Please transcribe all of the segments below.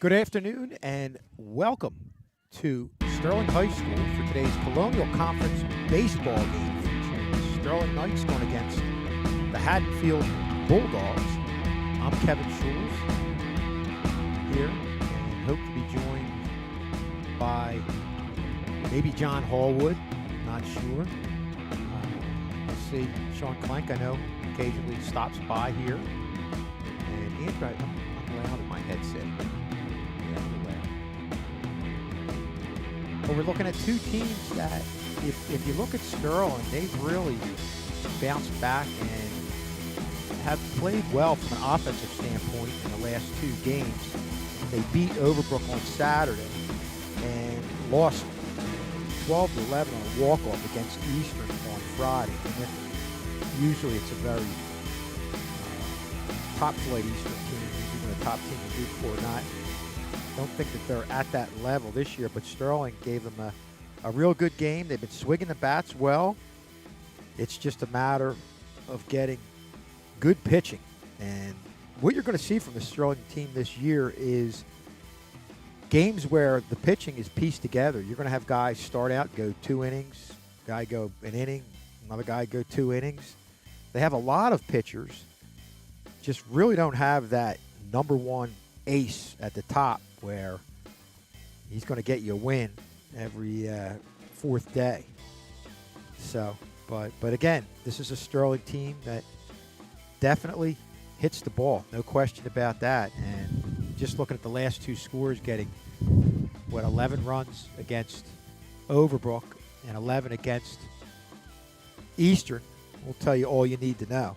Good afternoon and welcome to Sterling High School for today's Colonial Conference baseball game featuring the Sterling Knights going against the Haddonfield Bulldogs. I'm Kevin Schulz here and hope to be joined by maybe John Hallwood, not sure. Let's see, Sean Clank, I know, occasionally stops by here. And Andrew, I'm loud in my headset. But we're looking at two teams that, if you look at Sterling, they've really bounced back and have played well from an offensive standpoint in the last two games. They beat Overbrook on Saturday and lost 12-11 on a walk-off against Eastern on Friday. And usually it's a very top-flight Eastern team, even a top team to root for, not. Don't think that they're at that level this year, but Sterling gave them a real good game. They've been swinging the bats well. It's just a matter of getting good pitching. And what you're going to see from the Sterling team this year is games where the pitching is pieced together. You're going to have guys start out, go 2 innings, guy go an inning, another guy go 2 innings. They have a lot of pitchers, just really don't have that number one ace at the top where he's going to get you a win every fourth day. So, but again, this is a Sterling team that definitely hits the ball, no question about that. And just looking at the last two scores, getting 11 runs against Overbrook and 11 against Eastern will tell you all you need to know.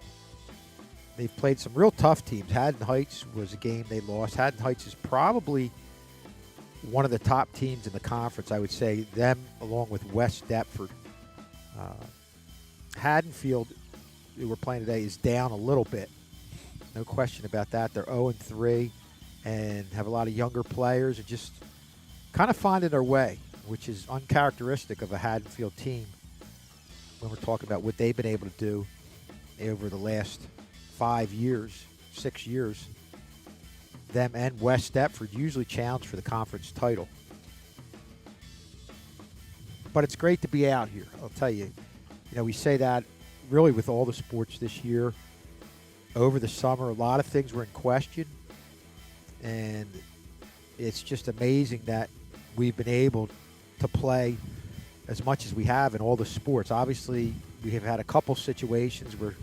They've played some real tough teams. Haddon Heights was a game they lost. Haddon Heights is probably one of the top teams in the conference. I would say them along with West Deptford. Haddonfield, who we're playing today, is down a little bit. No question about that. They're 0-3 and have a lot of younger players and just kind of finding their way, which is uncharacteristic of a Haddonfield team when we're talking about what they've been able to do over the last 5 years, 6 years. Them and West Deptford usually challenge for the conference title. But it's great to be out here. I'll tell you, we say that really with all the sports this year. Over the summer, a lot of things were in question. And it's just amazing that we've been able to play as much as we have in all the sports. Obviously, we have had a couple situations where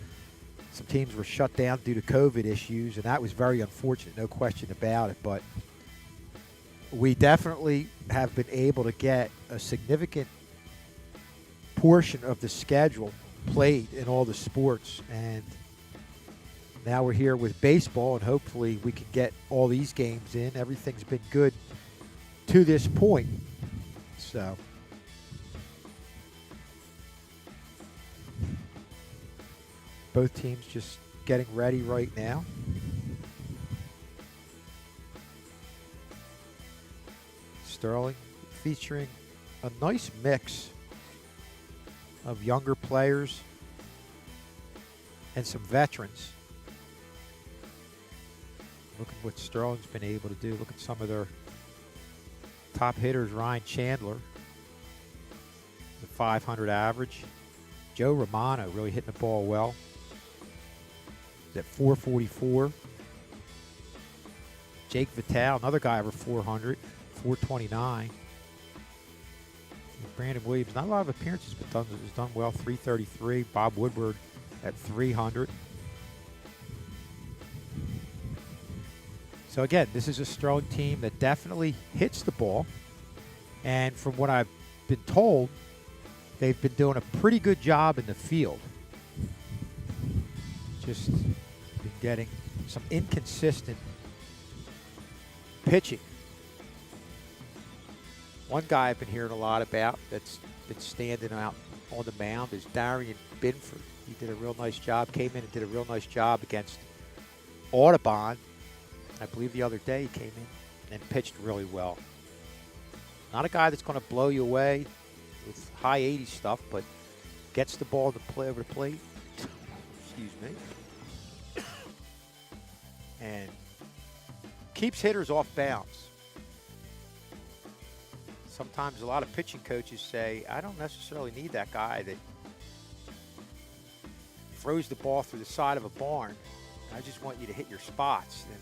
some teams were shut down due to COVID issues, and that was very unfortunate, no question about it. But we definitely have been able to get a significant portion of the schedule played in all the sports. And now we're here with baseball, and hopefully we can get all these games in. Everything's been good to this point. So both teams just getting ready right now. Sterling featuring a nice mix of younger players and some veterans. Look at what Sterling's been able to do. Look at some of their top hitters. Ryan Chandler, the 500 average. Joe Romano really hitting the ball well. At 444. Jake Vitale, another guy over 400, 429. Brandon Williams, not a lot of appearances, but has done well, 333. Bob Woodward at 300. So again, this is a Sterling team that definitely hits the ball. And from what I've been told, they've been doing a pretty good job in the field. Just been getting some inconsistent pitching. One guy I've been hearing a lot about that's been standing out on the mound is Darian Binford. He did a real nice job, came in and did a real nice job against Audubon. I believe the other day he came in and pitched really well. Not a guy that's going to blow you away with high 80s stuff, but gets the ball to play over the plate. Excuse me. And keeps hitters off bounds. Sometimes a lot of pitching coaches say, I don't necessarily need that guy that throws the ball through the side of a barn. I just want you to hit your spots. And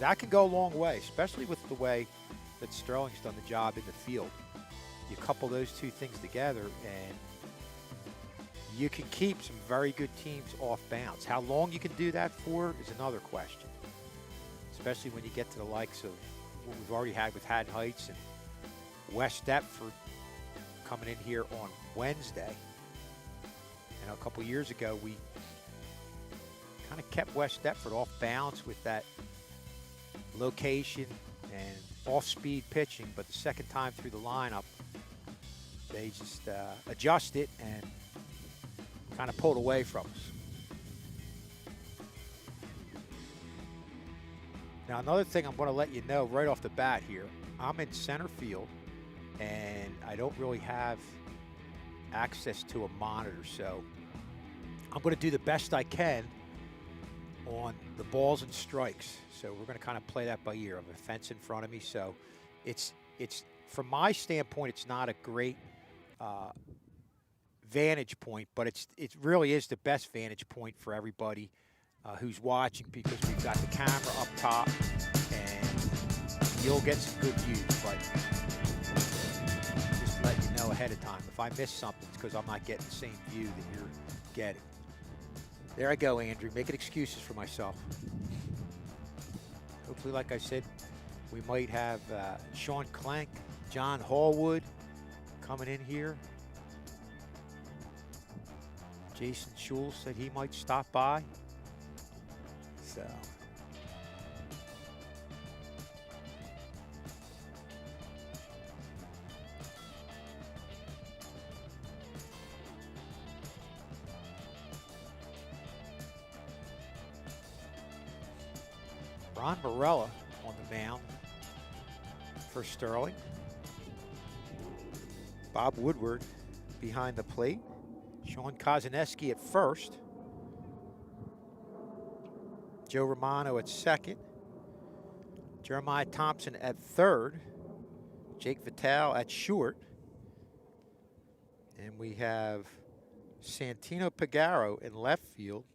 that can go a long way, especially with the way that Sterling's done the job in the field. You couple those two things together, and you can keep some very good teams off balance. How long you can do that for is another question, especially when you get to the likes of what we've already had with Haddon Heights and West Deptford coming in here on Wednesday. And a couple years ago, we kind of kept West Deptford off balance with that location and off-speed pitching, but the second time through the lineup, they just adjusted and kind of pulled away from us. Now, another thing I'm going to let you know right off the bat here, I'm in center field, and I don't really have access to a monitor, so I'm going to do the best I can on the balls and strikes. So we're going to kind of play that by ear. I have a fence in front of me, so it's from my standpoint, it's not a great vantage point, but it really is the best vantage point for everybody who's watching, because we've got the camera up top and you'll get some good views. But just let you know ahead of time, if I miss something, it's because I'm not getting the same view that you're getting. There I go, Andrew, making excuses for myself. Hopefully, like I said, we might have Sean Clank, John Hallwood coming in here. Jason Schultz said he might stop by. So Ron Morella on the mound for Sterling. Bob Woodward behind the plate. Sean Kozaneski at first. Joe Romano at second. Jeremiah Thompson at third. Jake Vitale at short. And we have Santino Pagaro in left field.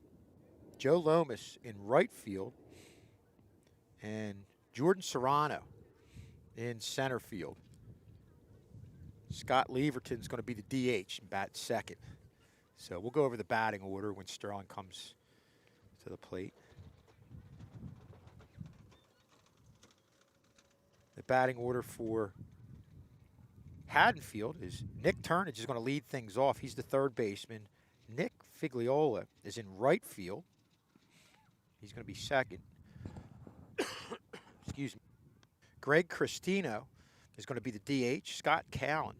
Joe Lomas in right field. And Jordan Serrano in center field. Scott Leverton's going to be the DH and bat second. So we'll go over the batting order when Sterling comes to the plate. The batting order for Haddonfield is Nick Turnage is going to lead things off. He's the third baseman. Nick Figliola is in right field. He's going to be second. Excuse me. Greg Cristino is going to be the DH. Scott Callan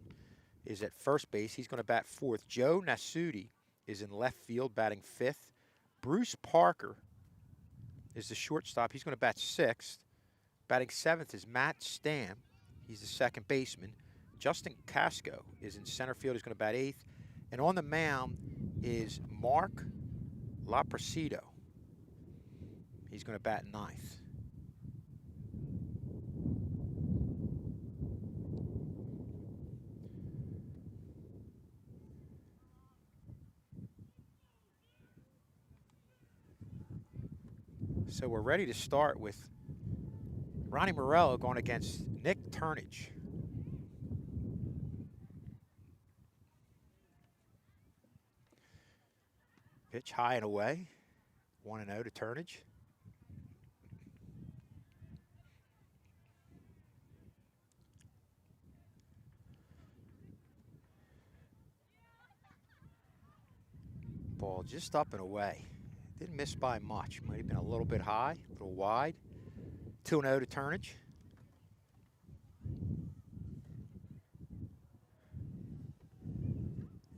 is at first base. He's going to bat fourth. Joe Nasuti is in left field, batting fifth. Bruce Parker is the shortstop. He's going to bat sixth. Batting seventh is Matt Stam. He's the second baseman. Justin Casco is in center field. He's going to bat eighth. And on the mound is Mark Laprecido. He's going to bat ninth. So we're ready to start with Ronnie Morello going against Nick Turnage. Pitch high and away. 1-0 to Turnage. Ball just up and away. Didn't miss by much. Might have been a little bit high, a little wide. 2-0 to Turnage.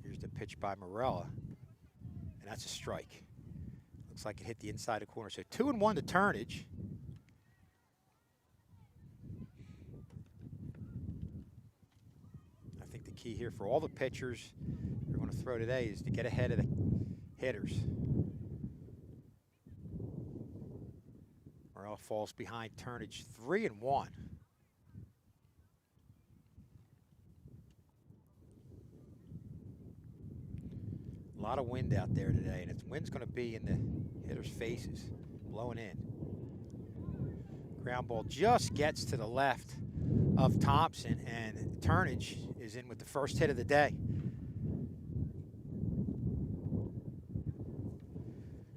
Here's the pitch by Morella. And that's a strike. Looks like it hit the inside of the corner. So 2-1 to Turnage. I think the key here for all the pitchers we're going to throw today is to get ahead of the hitters. Morella falls behind Turnage 3-1. A lot of wind out there today, and its wind's going to be in the hitters' faces, blowing in. Ground ball just gets to the left of Thompson, and Turnage is in with the first hit of the day.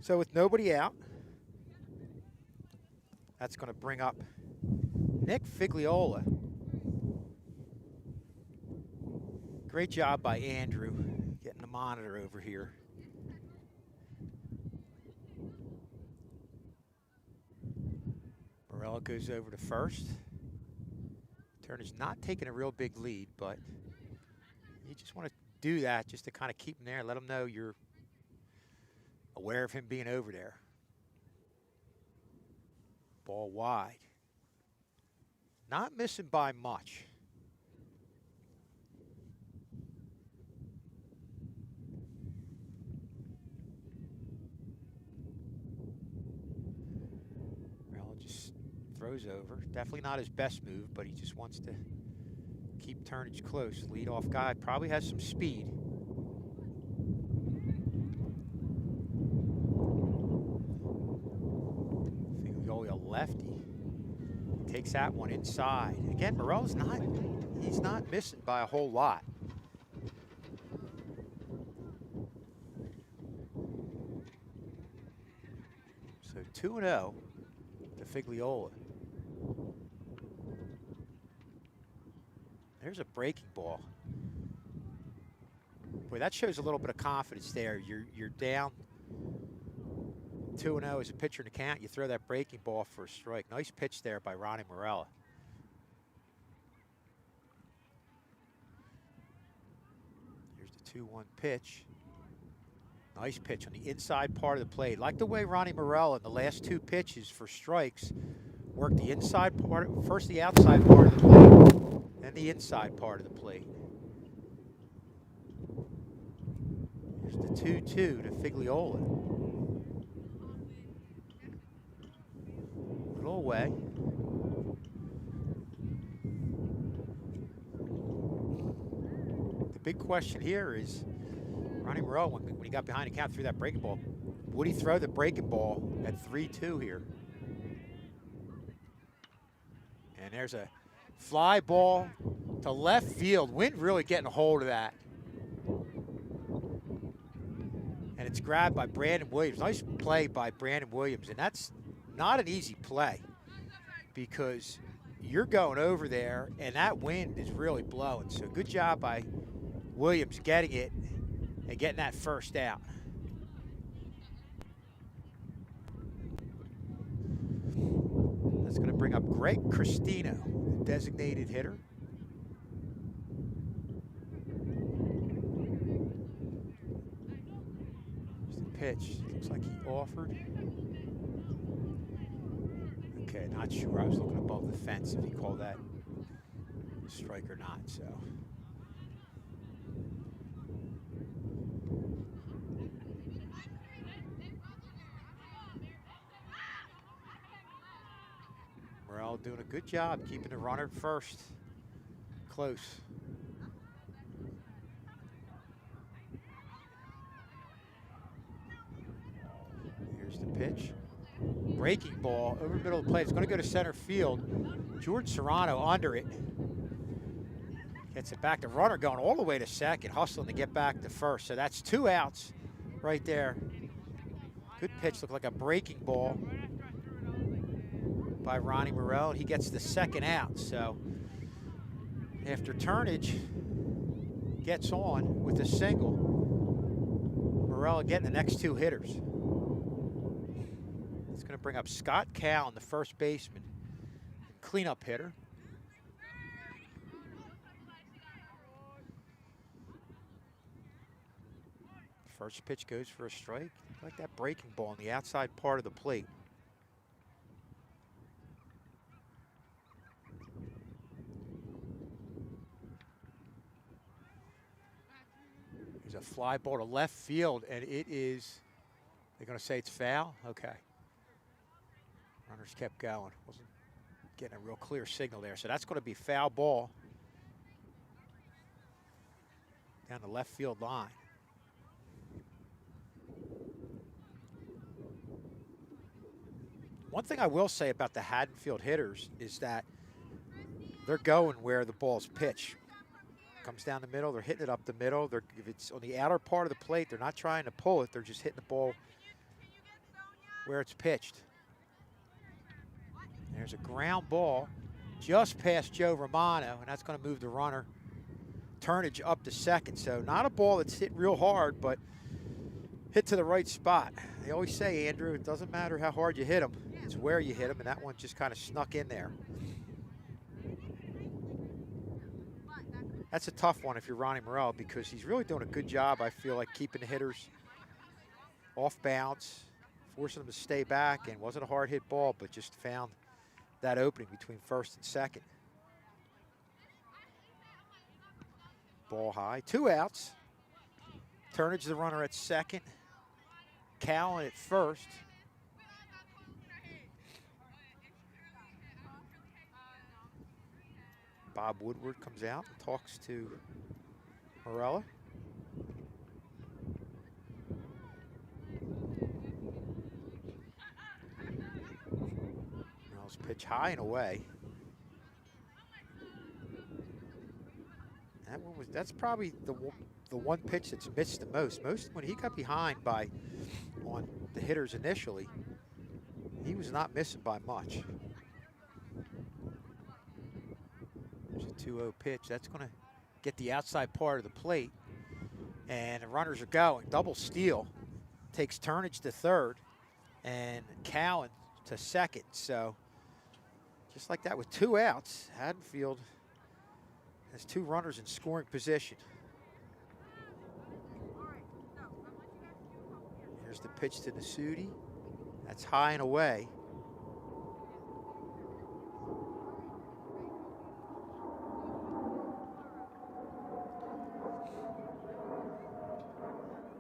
So with nobody out, that's going to bring up Nick Figliola. Great job by Andrew getting the monitor over here. Morella goes over to first. Turner's not taking a real big lead, but you just want to do that just to kind of keep him there, let him know you're aware of him being over there. Ball wide. Not missing by much. Morella just throws over. Definitely not his best move, but he just wants to keep Turnage close. Leadoff guy probably has some speed. Figliola lefty. Takes that one inside. Again, Morella's he's not missing by a whole lot. So 2-0 to Figliola. There's a breaking ball. Boy, that shows a little bit of confidence there. You're down 2-0 as a pitcher in the count. You throw that breaking ball for a strike. Nice pitch there by Ronnie Morella. Here's the 2-1 pitch. Nice pitch on the inside part of the plate. Like the way Ronnie Morella in the last two pitches for strikes worked the inside part, first the outside part of the plate, then the inside part of the plate. Here's the 2-2 to Figliola. Little away. The big question here is Ronnie Morella, when he got behind the count, threw that breaking ball. Would he throw the breaking ball at 3-2 here? And there's a fly ball to left field. Wind really getting a hold of that. And it's grabbed by Brandon Williams. Nice play by Brandon Williams. And that's not an easy play because you're going over there and that wind is really blowing. So good job by Williams getting it and getting that first out. That's going to bring up Greg Cristino, the designated hitter. Here's the pitch. Looks like he offered. Okay, not sure. I was looking above the fence if he called that a strike or not, so. Morella doing a good job keeping the runner first. Close. Here's the pitch. Breaking ball over the middle of the plate. It's going to go to center field. George Serrano under it. Gets it back. The runner going all the way to second, hustling to get back to first. So that's 2 outs right there. Good pitch. Looked like a breaking ball by Ronnie Morella. He gets the second out. So after Turnage gets on with a single, Morella getting the next 2 hitters. It's going to bring up Scott Cowan, the first baseman, cleanup hitter. First pitch goes for a strike. Like that breaking ball on the outside part of the plate. There's a fly ball to left field, and it is, they're going to say it's foul? Okay. Runners kept going. Wasn't getting a real clear signal there. So that's going to be foul ball down the left field line. One thing I will say about the Haddonfield hitters is that they're going where the ball's pitched. Comes down the middle, they're hitting it up the middle. If it's on the outer part of the plate, they're not trying to pull it, they're just hitting the ball where it's pitched. There's a ground ball just past Joe Romano, and that's going to move the runner Turnage up to second. So not a ball that's hit real hard, but hit to the right spot. They always say, Andrew, it doesn't matter how hard you hit them, it's where you hit them, and that one just kind of snuck in there. That's a tough one if you're Ronnie Morel, because he's really doing a good job, I feel like, keeping the hitters off bounds, forcing them to stay back, and wasn't a hard hit ball, but just found that opening between first and second. Ball high, 2 outs. Turnage the runner at second. Callan at first. Bob Woodward comes out and talks to Morella. Morella's pitch high and away. That's probably the one pitch that's missed the most. When he got behind on the hitters initially, he was not missing by much. There's a 2-0 pitch. That's going to get the outside part of the plate. And the runners are going. Double steal. Takes Turnage to third and Callan to second. So just like that with 2 outs, Haddonfield has 2 runners in scoring position. Here's the pitch to Nasuti. That's high and away.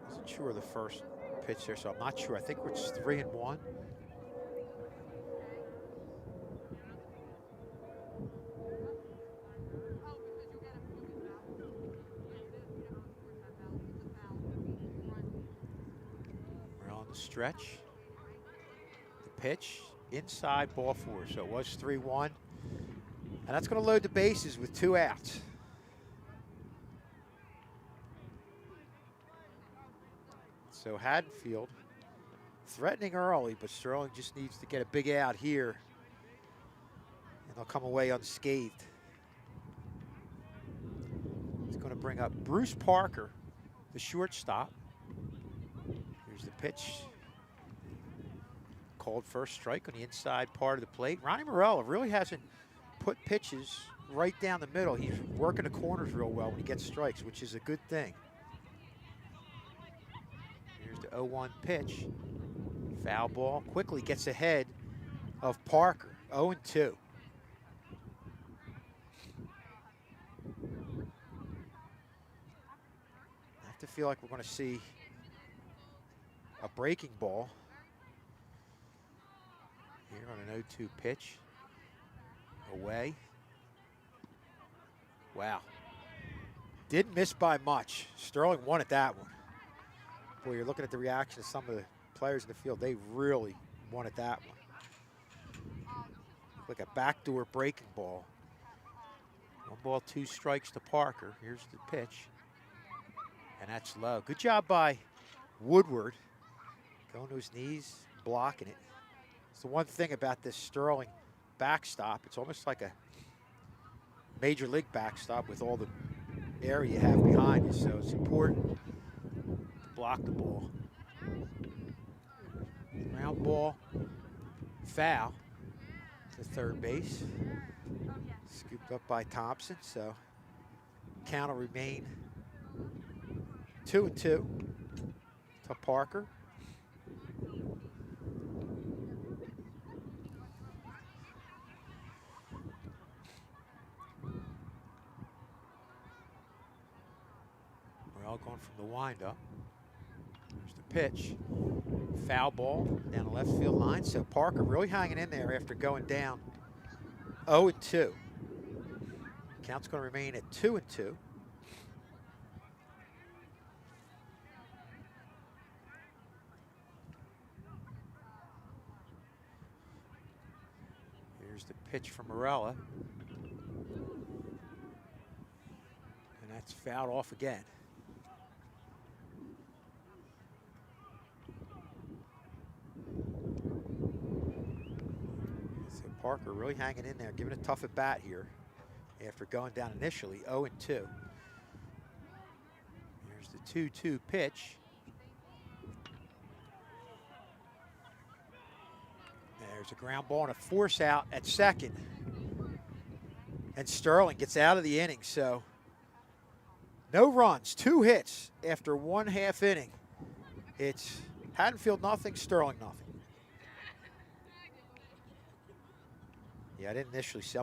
Wasn't sure of the first pitch there, so I'm not sure. I think we're just 3-1. Stretch, the pitch, inside, ball 4. So it was 3-1. And that's going to load the bases with 2 outs. So Haddonfield threatening early, but Sterling just needs to get a big out here, and they'll come away unscathed. It's going to bring up Bruce Parker, the shortstop. Here's the pitch. Called first strike on the inside part of the plate. Ronnie Morella really hasn't put pitches right down the middle. He's working the corners real well when he gets strikes, which is a good thing. Here's the 0-1 pitch. Foul ball. Quickly gets ahead of Parker. 0-2. I have to feel like we're going to see a breaking ball here on an 0-2 pitch. Away. Wow. Didn't miss by much. Sterling wanted that one. Boy, you're looking at the reaction of some of the players in the field. They really wanted that one. Like a backdoor breaking ball. 1 ball, 2 strikes to Parker. Here's the pitch. And that's low. Good job by Woodward. Going to his knees, blocking it. It's the one thing about this Sterling backstop. It's almost like a major league backstop with all the area you have behind you. So it's important to block the ball. Ground ball, foul to third base. Scooped up by Thompson. So count will remain 2-2 to Parker. Going from the windup. There's the pitch. Foul ball down the left field line. So Parker really hanging in there after going down 0-2. Count's going to remain at 2-2. pitch from Morella. And that's fouled off again. So Parker really hanging in there, giving a tough at bat here after going down initially 0-2. Here's the 2-2 pitch. There's a ground ball and a force out at second. And Sterling gets out of the inning, so no runs, 2 hits after 1/2 inning. It's Haddonfield nothing, Sterling nothing. Yeah, I didn't initially see.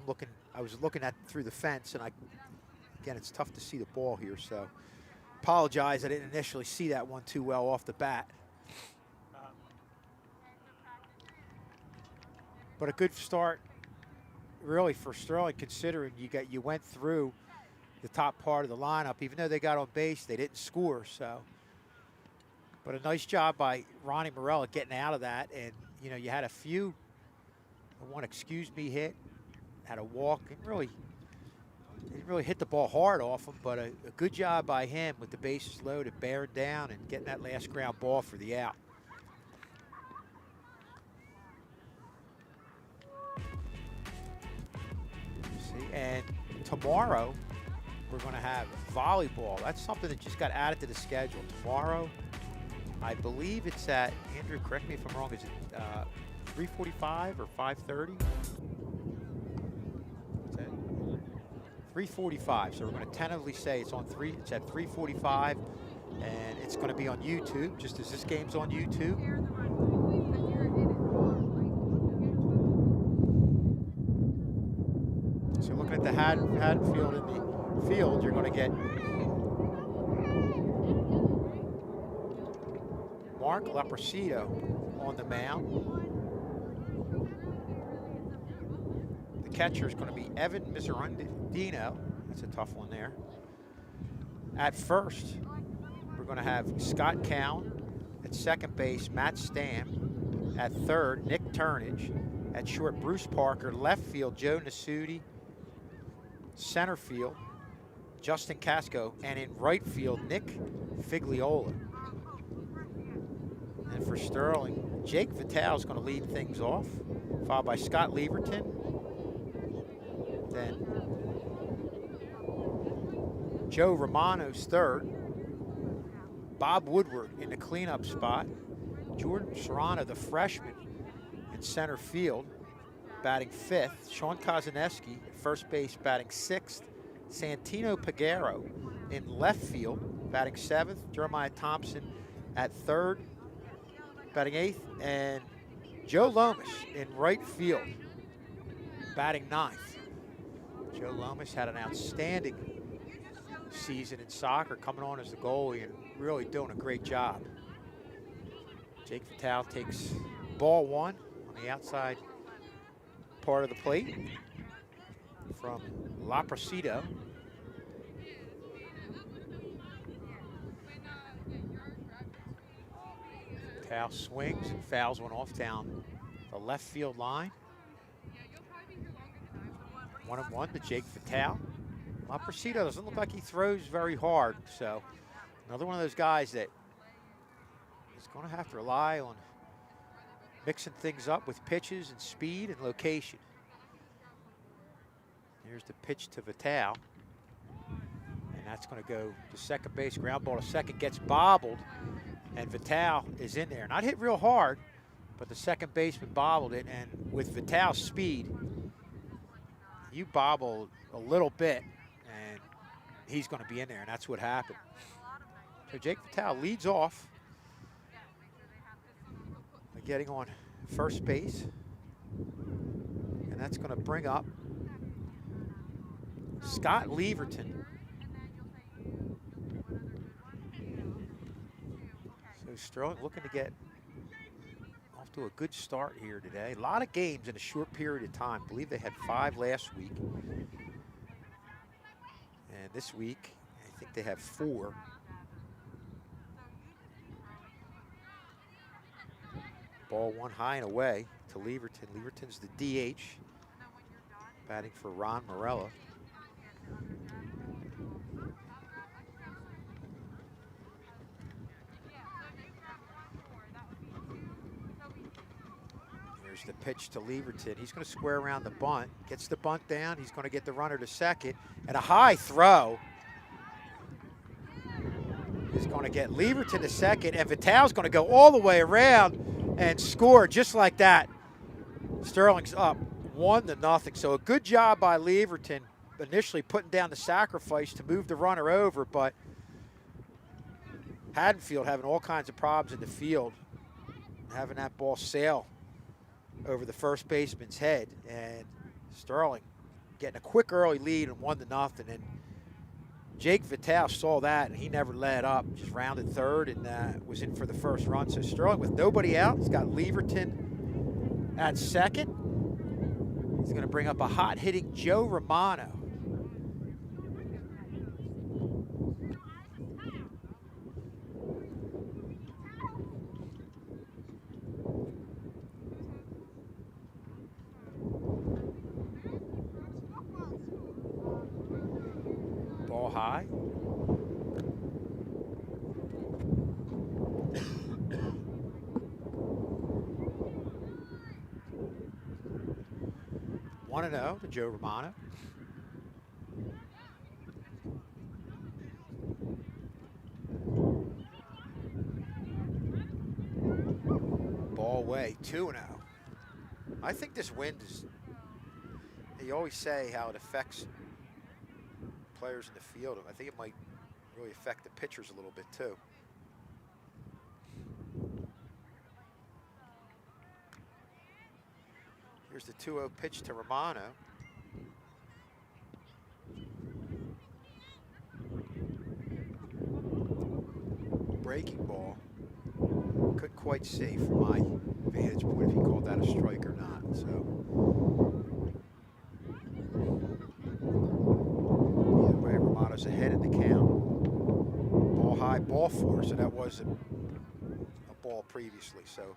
I was looking at through the fence, and again, it's tough to see the ball here, so apologize. I didn't initially see that one too well off the bat. But a good start, really, for Sterling, considering you went through the top part of the lineup. Even though they got on base, they didn't score. So, but a nice job by Ronnie Morella getting out of that. And you had a few. One excuse me hit, had a walk, and didn't really hit the ball hard off him. But a good job by him with the bases loaded, bearing down and getting that last ground ball for the out. And tomorrow, we're going to have volleyball. That's something that just got added to the schedule. Tomorrow, I believe it's at, Andrew, correct me if I'm wrong, is it 3:45 or 5:30? 3:45. So we're going to tentatively say it's at 3:45, and it's going to be on YouTube, just as this game's on YouTube. So looking at the Haddonfield in the field, you're going to get Mark Leprosito on the mound. The catcher is going to be Evan Miserundino. That's a tough one there. At first, we're going to have Scott Cowan. At second base, Matt Stam. At third, Nick Turnage. At short, Bruce Parker. Left field, Joe Nasuti. Center field, Justin Casco, and in right field, Nick Figliola. And for Sterling, Jake Vitale is going to lead things off, followed by Scott Leverton. Then Joe Romano's third. Bob Woodward in the cleanup spot. Jordan Serrano, the freshman, in center field, batting fifth. Sean Kozaneski at first base, batting sixth. Santino Pagaro in left field, batting seventh. Jeremiah Thompson at third, batting eighth. And Joe Lomas in right field, batting ninth. Joe Lomas had an outstanding season in soccer, coming on as the goalie and really doing a great job. Jake Vitale takes ball one on the outside part of the plate from Leprosito. Vitale swings and fouls one off down the left field line. 1-1 to Jake Vitale. Leprosito doesn't look like he throws very hard, so another one of those guys that is going to have to rely on mixing things up with pitches and speed and location. Here's the pitch to Vitale. And that's going to go to second base. Ground ball to second, gets bobbled. And Vitale is in there. Not hit real hard, but the second baseman bobbled it. And with Vitale's speed, you bobble a little bit, and he's going to be in there, and that's what happened. So Jake Vitale leads off, getting on first base, and that's going to bring up Scott Leverton. So Sterling looking to get off to a good start here today. A lot of games in a short period of time. I believe they had 5 last week, and this week I think they have 4. Ball one high and away to Leverton. Leverton's the DH. batting for Ron Morella. Here's the pitch to Leverton. He's going to square around the bunt. Gets the bunt down. He's going to get the runner to second. And a high throw is going to get Leverton to second. And Vital's going to go all the way around and score just like that. Sterling's up 1-0. So a good job by Leverton initially putting down the sacrifice to move the runner over. But Haddonfield having all kinds of problems in the field, having that ball sail over the first baseman's head, and Sterling getting a quick early lead and 1-0. And Jake Vital saw that, and he never let up. Just rounded third and was in for the first run. So Sterling with nobody out. He's got Leverton at second. He's going to bring up a hot-hitting Joe Romano. Ball high. One and 0 to Joe Romano. Ball away, 2-0. I think this wind is, you always say how it affects players in the field. I think it might really affect the pitchers a little bit too. Here's the 2-0 pitch to Romano. Breaking ball. Couldn't quite see from my vantage point if he called that a strike or not. So either way, Romano's ahead in the count. Ball high, ball four. So that was a ball previously. So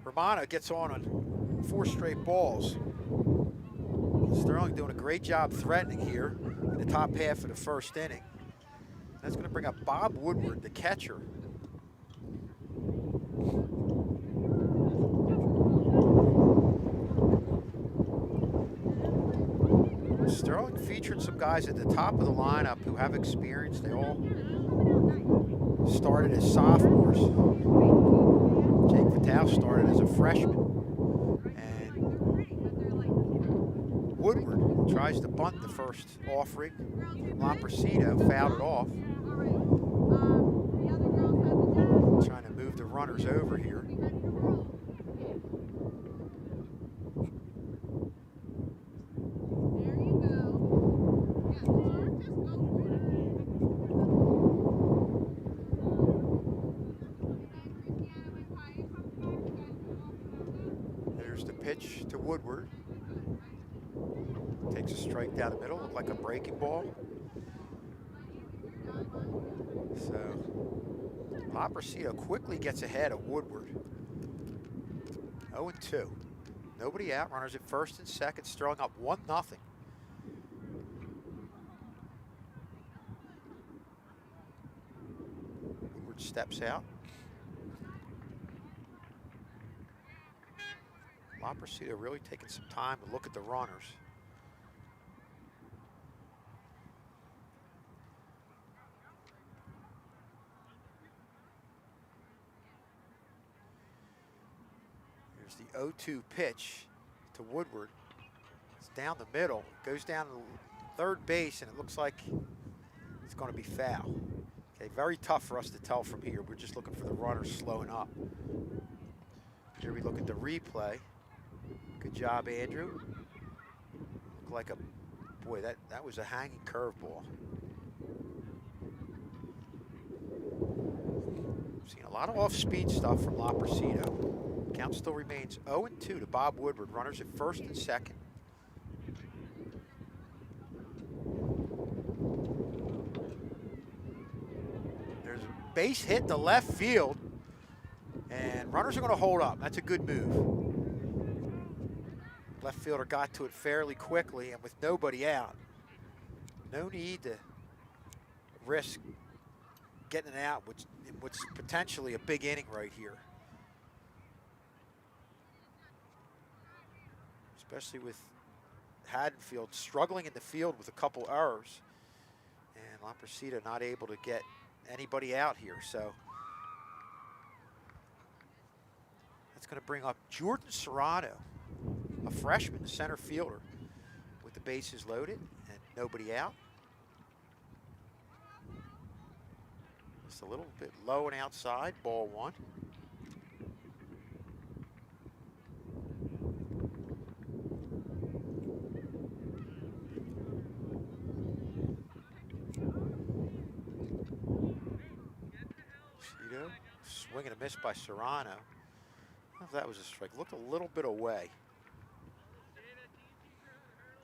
Romano gets on 4 straight balls. Sterling doing a great job threatening here in the top half of the first inning. That's going to bring up Bob Woodward, the catcher. Sterling featured some guys at the top of the lineup who have experience. They all started as sophomores. Jake Vital started as a freshman. And Woodward tries to bunt the first offering. Laprecido fouled it off. Trying to move the runners over here. There's the pitch to Woodward. Takes a strike down the middle, looked like a breaking ball. So Laprecido quickly gets ahead of Woodward. 0-2. Nobody out. Runners at first and second. Sterling up 1-0. Woodward steps out. Laprecido really taking some time to look at the runners. Here's the 0-2 pitch to Woodward. It's down the middle, goes down to third base, and it looks like it's going to be foul. Okay, very tough for us to tell from here. We're just looking for the runners slowing up. Here we look at the replay. Good job, Andrew. Looked like a, boy, that was a hanging curveball. Seen a lot of off-speed stuff from Laprecido. Count still remains 0-2 to Bob Woodward. Runners at first and second. There's a base hit to left field, and runners are going to hold up. That's a good move. Left fielder got to it fairly quickly, and with nobody out, no need to risk getting it out, which is potentially a big inning right here. Especially with Haddonfield struggling in the field with a couple errors, and Lamprosito not able to get anybody out here. So that's going to bring up Jordan Serrano, a freshman center fielder, with the bases loaded and nobody out. Just a little bit low and outside, ball one. Swing and a miss by Serrano. I don't know if that was a strike. Looked a little bit away.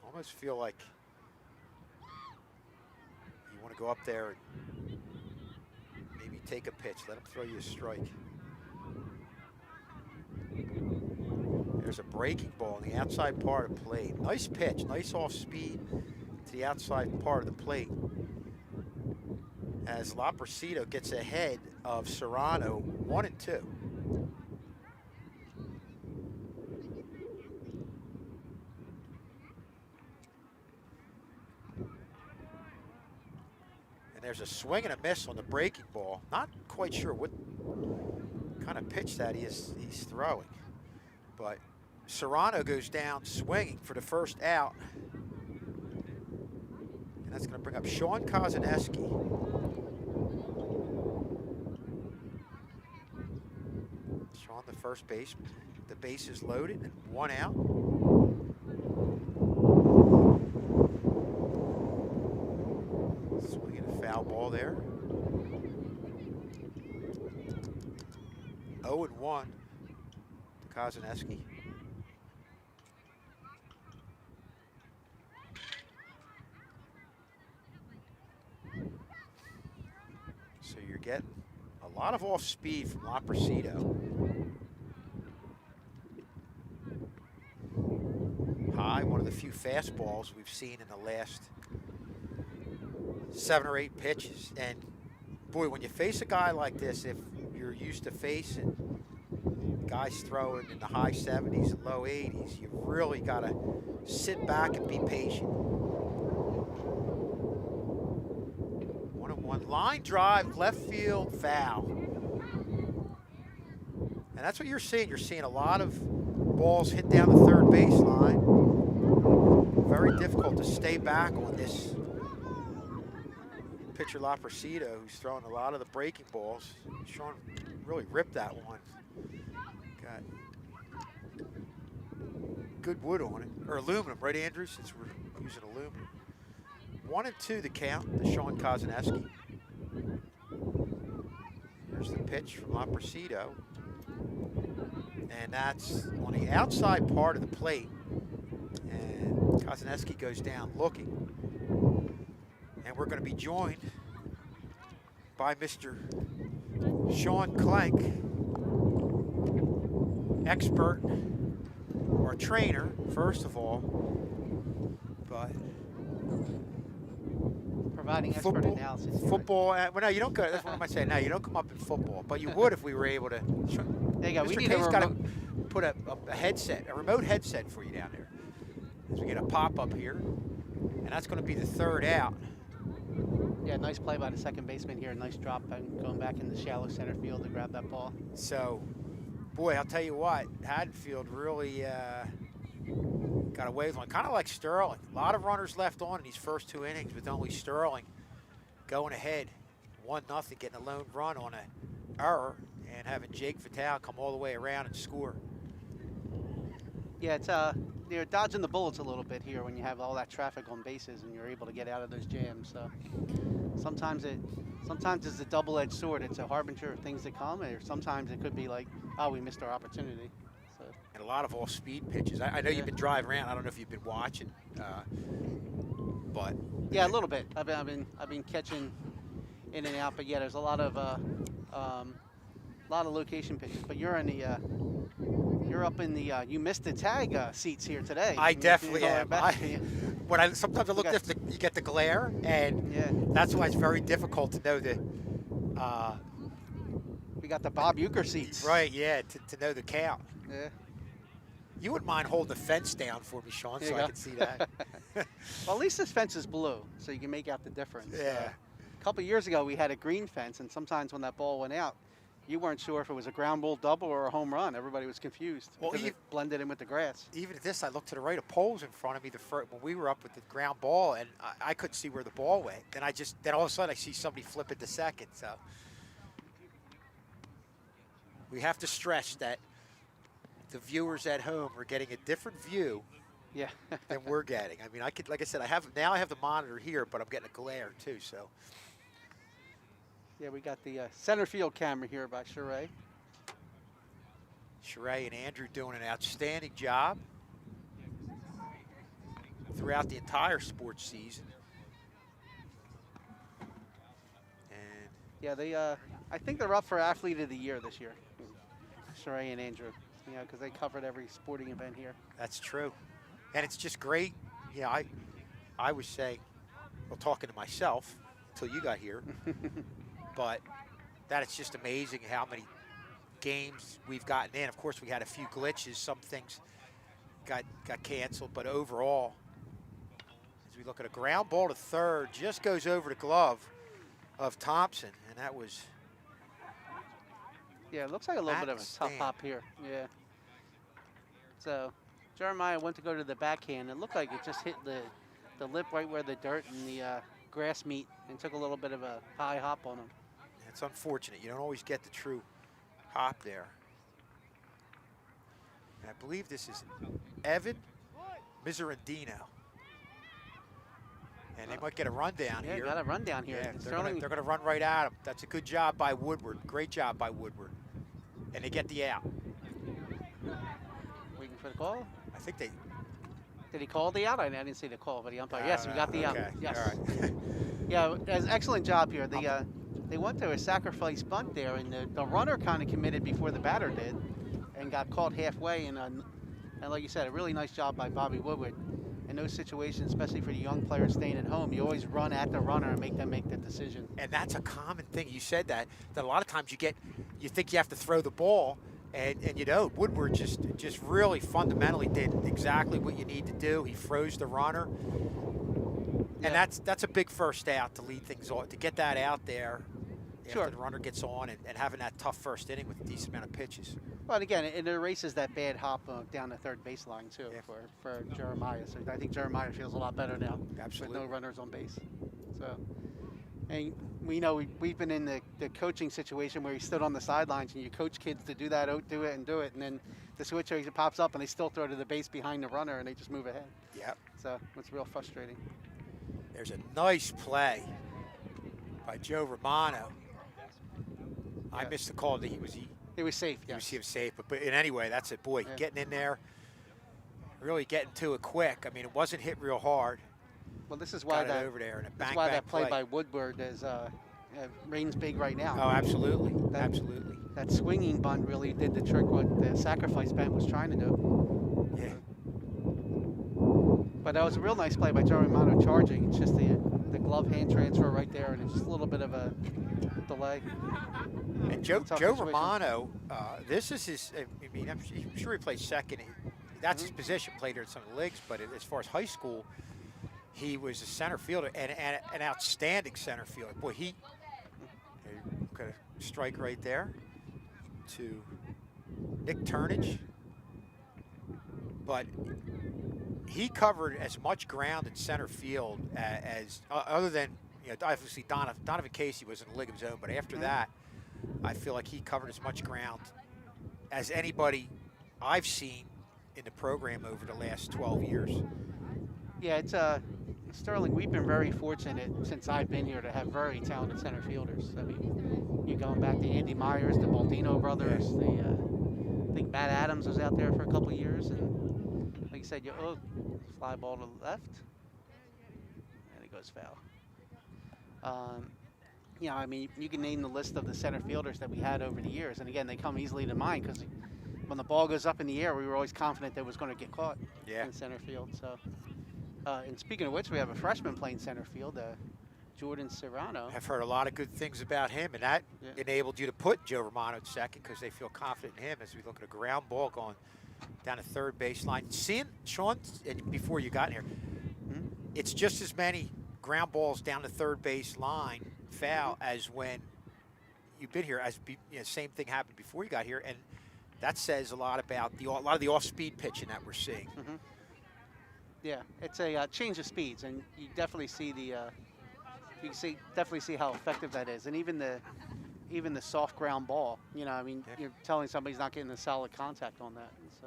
Almost feel like you want to go up there and maybe take a pitch. Let him throw you a strike. There's a breaking ball on the outside part of the plate. Nice pitch, nice off speed to the outside part of the plate, as Lamprosito gets ahead of Serrano 1-2. And there's a swing and a miss on the breaking ball. Not quite sure what kind of pitch that he's throwing, but Serrano goes down swinging for the first out. And that's going to bring up Sean Kozaneski. On the first base, the base is loaded and one out. Swinging a foul ball there. 0-1 to Kozaneski. So you're getting a lot of off speed from Lamprosito. High, one of the few fastballs we've seen in the last 7 or 8 pitches. And boy, when you face a guy like this, if you're used to facing guys throwing in the high 70s and low 80s, you've really got to sit back and be patient. 1-1 line drive, left field foul. And that's what you're seeing. You're seeing a lot of balls hit down the third baseline. Very difficult to stay back on this pitcher Lamprosito, who's throwing a lot of the breaking balls. Sean really ripped that one. Got good wood on it, or aluminum, right, Andrew? Since we're using aluminum. 1-2 the count to Sean Kozaneski. Here's the pitch from Lamprosito. And that's on the outside part of the plate. And Kozaneski goes down looking. And we're going to be joined by Mr. Sean Clank, expert or trainer, first of all, but providing expert analysis. Football, well, no, you don't go. That's what I'm saying. No, you don't come up in football, but you would if we were able to. There you go. Mr. K's got to put a headset, a remote headset for you down there, as we get a pop up here, and that's going to be the third out. Yeah, nice play by the second baseman here. Nice drop and going back in the shallow center field to grab that ball. So, boy, I'll tell you what, Haddonfield really got away with one. Kind of like Sterling. A lot of runners left on in these first 2 innings, with only Sterling going ahead 1-0, getting a lone run on an error, and having Jake Vitale come all the way around and score. Yeah, it's you're dodging the bullets a little bit here when you have all that traffic on bases and you're able to get out of those jams. So sometimes it's a double-edged sword. It's a harbinger of things to come, or sometimes it could be like, oh, we missed our opportunity. So. And a lot of off-speed pitches. I know you've been driving around. I don't know if you've been watching, but yeah, a little bit. I've been catching in and out, but yeah, there's a lot of location pitches. But you're in you're up in the you missed the tag seats here today. I definitely am. Sometimes I look at you get the glare, and that's why it's very difficult to know we got the Bob Euchre seats. Right, yeah, to know the count. Yeah. You wouldn't mind holding the fence down for me, Sean, so I can see that. Well, at least this fence is blue, so you can make out the difference. Yeah. A couple years ago, we had a green fence, and sometimes when that ball went out, you weren't sure if it was a ground ball double or a home run. Everybody was confused because it blended in with the grass. Even at this, I looked to the right, a pole's in front of me when we were up with the ground ball, and I couldn't see where the ball went. Then all of a sudden I see somebody flip it to second. So we have to stress that the viewers at home are getting a different view than we're getting. I mean, like I said, I have the monitor here, but I'm getting a glare too. So. Yeah, we got the center field camera here by Sheree. Sheree and Andrew doing an outstanding job throughout the entire sports season. And yeah, they I think they're up for Athlete of the Year this year, Sheree and Andrew. You know, because they covered every sporting event here. That's true, and it's just great. Yeah, I was saying, well, talking to myself until you got here. But that it's just amazing how many games we've gotten in. Of course, we had a few glitches. Some things got canceled, but overall, as we look at a ground ball to third, just goes over the glove of Thompson, and that was. Yeah, it looks like a little bit of a tough hop here. Yeah. So Jeremiah went to go to the backhand. It looked like it just hit the lip right where the dirt and the grass meet and took a little bit of a high hop on him. It's unfortunate. You don't always get the true hop there. And I believe this is Evan Miserandino. And they might get a rundown here. Yeah, got a rundown here. Yeah, they're going to run right at him. That's a good job by Woodward. Great job by Woodward. And they get the out. Waiting for the call? I think they... Did he call the out? I didn't see the call, but he umpired. Yes, we got the out. Yes. All right. Yeah, it was an excellent job here. They went to a sacrifice bunt there, and the runner kind of committed before the batter did and got caught halfway. And like you said, a really nice job by Bobby Woodward. In those situations, especially for the young players staying at home, you always run at the runner and make them make the decision. And that's a common thing. You said that a lot of times you think you have to throw the ball, and you know, Woodward just really fundamentally did exactly what you need to do. He froze the runner. And that's a big first out to lead things on, to get that out there after the runner gets on and having that tough first inning with a decent amount of pitches. But again, it erases that bad hop down the third baseline too for Jeremiah. So I think Jeremiah feels a lot better now. Absolutely. With no runners on base. So, and we know we've been in the coaching situation where he stood on the sidelines and you coach kids to do that, do it, and then the switch pops up and they still throw to the base behind the runner and they just move ahead. Yep. So it's real frustrating. There's a nice play by Joe Romano. I missed the call that he was safe. Yes. He was safe, but in any way, that's it. Boy, getting in there, really getting to it quick. I mean, it wasn't hit real hard. Well, this is why over there and a that's why that play by Woodward is reigns big right now. Oh, absolutely, absolutely. That swinging bunt really did the trick what the sacrifice bunt was trying to do. Yeah. But that was a real nice play by Joe Romano charging. It's just the glove hand transfer right there, and it's just a little bit of a delay. And Joe Romano, this is his. I mean, I'm sure he plays second. That's his position. Played here in some of the leagues, but as far as high school, he was a center fielder and an outstanding center fielder. Boy, he got a strike right there to Nick Turnage, but he covered as much ground in center field as other than, you know, obviously Donovan Casey was in a league of his own, but after that, I feel like he covered as much ground as anybody I've seen in the program over the last 12 years. Yeah, it's Sterling, we've been very fortunate since I've been here to have very talented center fielders. I mean, you're going back to Andy Myers, the Baldino brothers, I think Matt Adams was out there for a couple of years, and like you said, fly ball to the left, and it goes foul. You know, I mean, you can name the list of the center fielders that we had over the years, and again, they come easily to mind because when the ball goes up in the air, we were always confident that it was going to get caught in center field. So, and speaking of which, we have a freshman playing center field, Jordan Serrano. I've heard a lot of good things about him, and that enabled you to put Joe Romano at second because they feel confident in him as we look at a ground ball going down the third baseline. Seeing, Sean, before you got here, it's just as many ground balls down the third base line foul as when you've been here. Same thing happened before you got here, and that says a lot about a lot of the off-speed pitching that we're seeing. Yeah, it's a change of speeds, and you definitely see definitely see how effective that is, and even the soft ground ball. You know, I mean, you're telling somebody's not getting a solid contact on that. So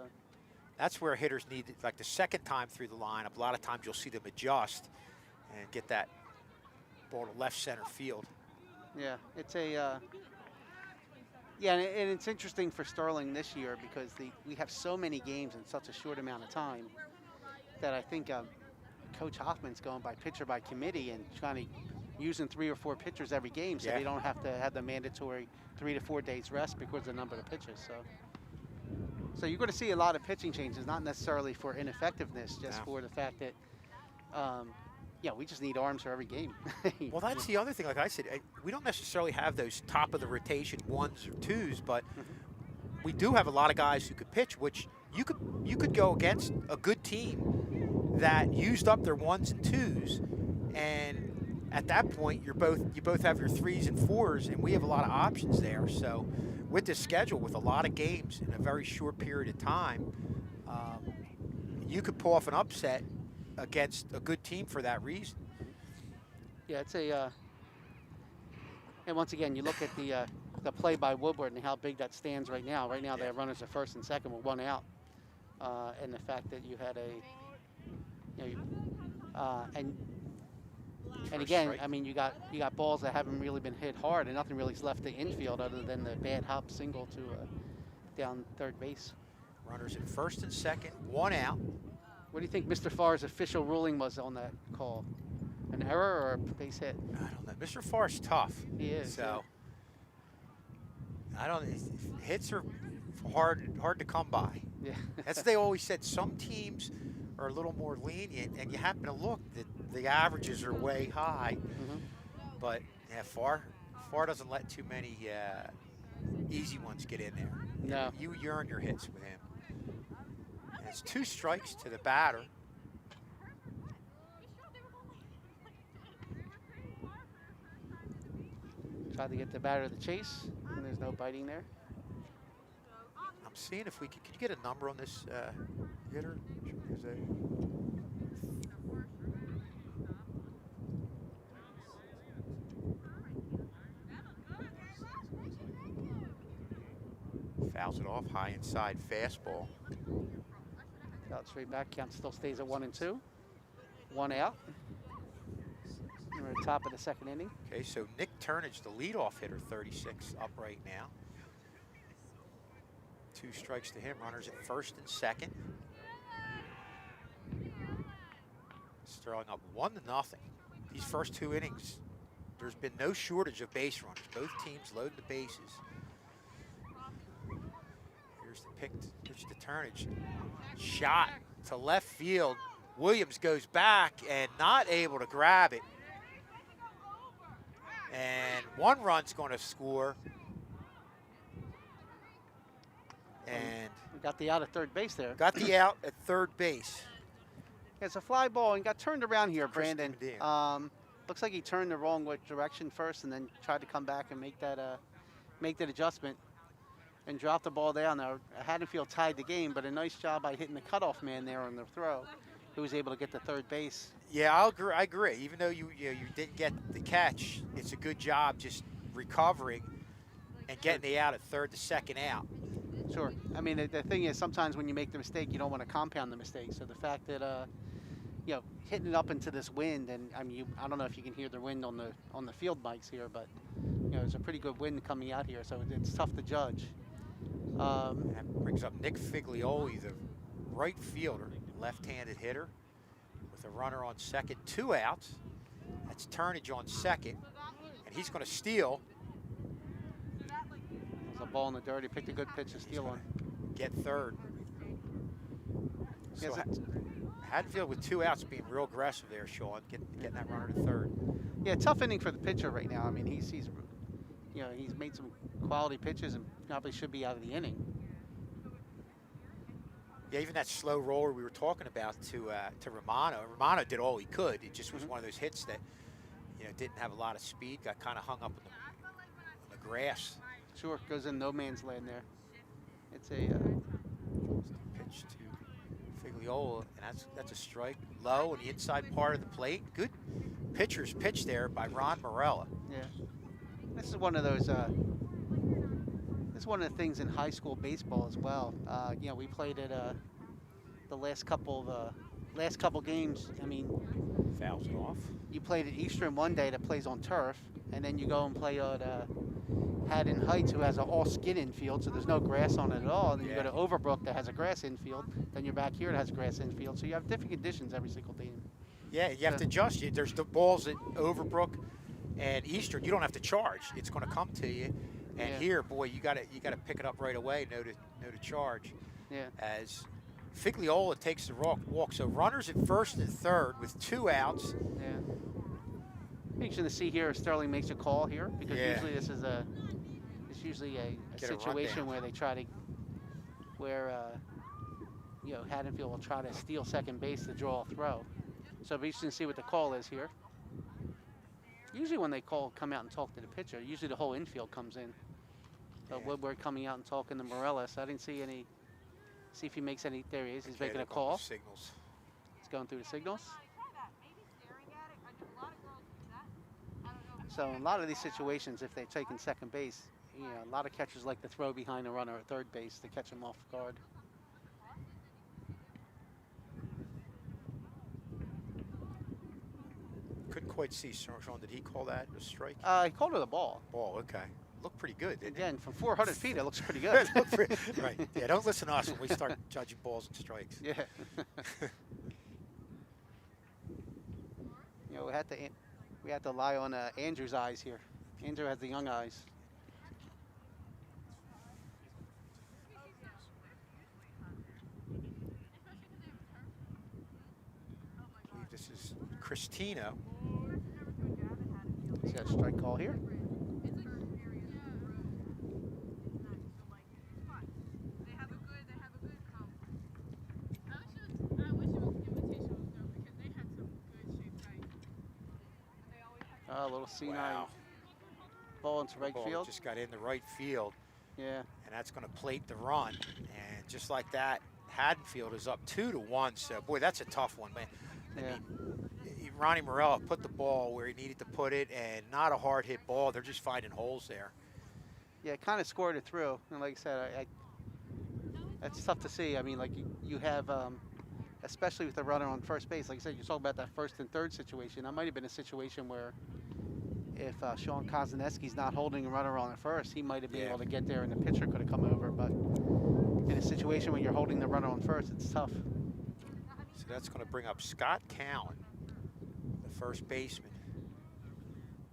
that's where hitters need, like the second time through the lineup, a lot of times you'll see them adjust and get that ball to left center field. Yeah, it's and it's interesting for Sterling this year because we have so many games in such a short amount of time that I think Coach Hoffman's going by pitcher by committee and trying to using 3 or 4 pitchers every game so they don't have to have the mandatory 3 to 4 days rest because of the number of pitches. So you're going to see a lot of pitching changes, not necessarily for ineffectiveness, just for the fact that we just need arms for every game. Well, that's the other thing. Like I said, we don't necessarily have those top of the rotation 1s or 2s, but we do have a lot of guys who could pitch, which you could go against a good team that used up their 1s and 2s, and at that point you both have your 3s and 4s, and we have a lot of options there. So with this schedule, with a lot of games in a very short period of time, you could pull off an upset against a good team for that reason. Yeah, it's and once again, you look at the play by Woodward and how big that stands right now. Right now, they have runners at first and second with 1 out, and the fact that you had and again, strike. I mean, you got balls that haven't really been hit hard, and nothing really's left the infield other than the bad hop single to down third base. Runners at first and second, 1 out. What do you think Mr. Farr's official ruling was on that call? An error or a base hit? I don't know. Mr. Farr's tough. He is. So I don't. Hits are hard to come by. Yeah. That's what they always said. Some teams are a little more lenient, and you happen to look that the averages are way high. But yeah, Farr doesn't let too many easy ones get in there. No. You earn your hits with him. And it's 2 strikes to the batter. Tried to get the batter to the chase, and there's no biting there. I'm seeing if we could you get a number on this hitter? Fouls it off, high inside fastball. Out straight back, count still stays at 1 and 2. 1 out. We're at the top of the second inning. Okay, so Nick Turnage, the leadoff hitter, 36 up right now. 2 strikes to him, runners at first and second. Sterling up 1-0. These first 2 innings, there's been no shortage of base runners. Both teams load the bases. Here's the pitch to Turnage. Shot to left field. Williams goes back and not able to grab it. And 1 run's going to score. And got the out at third base there. Got the out at third base. It's a fly ball and got turned around here, Brandon. Looks like he turned the wrong direction first and then tried to come back and make that adjustment and drop the ball down there. Haddonfield tied the game, but a nice job by hitting the cutoff man there on the throw, who was able to get to third base. Yeah, I agree. Even though you didn't get the catch, it's a good job just recovering and getting the out at third to second out. Sure. I mean, the thing is, sometimes when you make the mistake, you don't want to compound the mistake. So the fact that hitting it up into this wind, and I mean, I don't know if you can hear the wind on the field mics here, but it's a pretty good wind coming out here, so it's tough to judge. That brings up Nick Figlioli, the right fielder, left-handed hitter, with a runner on second, 2 outs. That's Turnage on second, and he's going to steal. There's a ball in the dirt. He picked a good pitch to steal on. get third. So Yes, Haddonfield with 2 outs being real aggressive there, Sean, getting that runner to third. yeah, tough inning for the pitcher right now. I mean, he's he's made some quality pitches and probably should be out of the inning. Yeah, even that slow roller we were talking about to Romano. Romano did all he could. It just was one of those hits that, didn't have a lot of speed. Got kind of hung up on the grass. Sure, goes in no man's land there. It's a Pitch to Figliola, and that's a strike. Low on the inside part of the plate. Good pitcher's pitch there by Ron Morella. yeah. This is one of those. It's one of the things in high school baseball as well. We played at the last couple games. I mean, Fouls it off. You played at Eastern one day that plays on turf, and then you go and play at Haddon Heights, who has an all skin infield, so there's no grass on it at all. And then you go to Overbrook that has a grass infield. Then you're back here that has a grass infield. So you have different conditions every single game. Yeah, you have to adjust. There's the balls at Overbrook and Eastern. You don't have to charge. It's going to come to you. And here, boy, you got to pick it up right away. No to charge. Yeah. As Figliola takes the walk. So runners at first and third with 2 outs. Yeah. Interesting to see here if Sterling makes a call here, because usually this is usually a situation where they try to, Haddonfield will try to steal second base to draw a throw. So it'll be interesting to see what the call is here. Usually when they come out and talk to the pitcher, usually the whole infield comes in. But Woodward coming out and talking to Morella, so I didn't see any. See if he makes any. There he is. He's making a call. Signals. He's going through the signals. So in a lot of these situations, if they're taking second base, a lot of catchers like to throw behind the runner at third base to catch him off guard. Couldn't quite see, Sean. Did he call that a strike? He called it a ball. Ball, okay. Looked pretty good, didn't Again, from 400 feet, it looks pretty good. Right. Yeah, don't listen to us when we start judging balls and strikes. Yeah. We had to rely on Andrew's eyes here. Andrew has the young eyes. I believe this is Christina. See that strike call here? A little C9 ball into right field. Just got in the right field. Yeah. And that's going to plate the run. And just like that, Haddonfield is up 2-1. So, boy, that's a tough one, man. I mean, Ronnie Morella put the ball where he needed to put it, and not a hard hit ball. They're just finding holes there. Yeah, kind of scored it through. And like I said, that's tough to see. I mean, like you have, especially with the runner on first base, like I said, you're talking about that first and third situation. That might have been a situation where if Sean Kozaneski's not holding a runner on at first, he might have been able to get there and the pitcher could have come over. But in a situation where you're holding the runner on first, it's tough. So that's going to bring up Scott Cowan, the first baseman.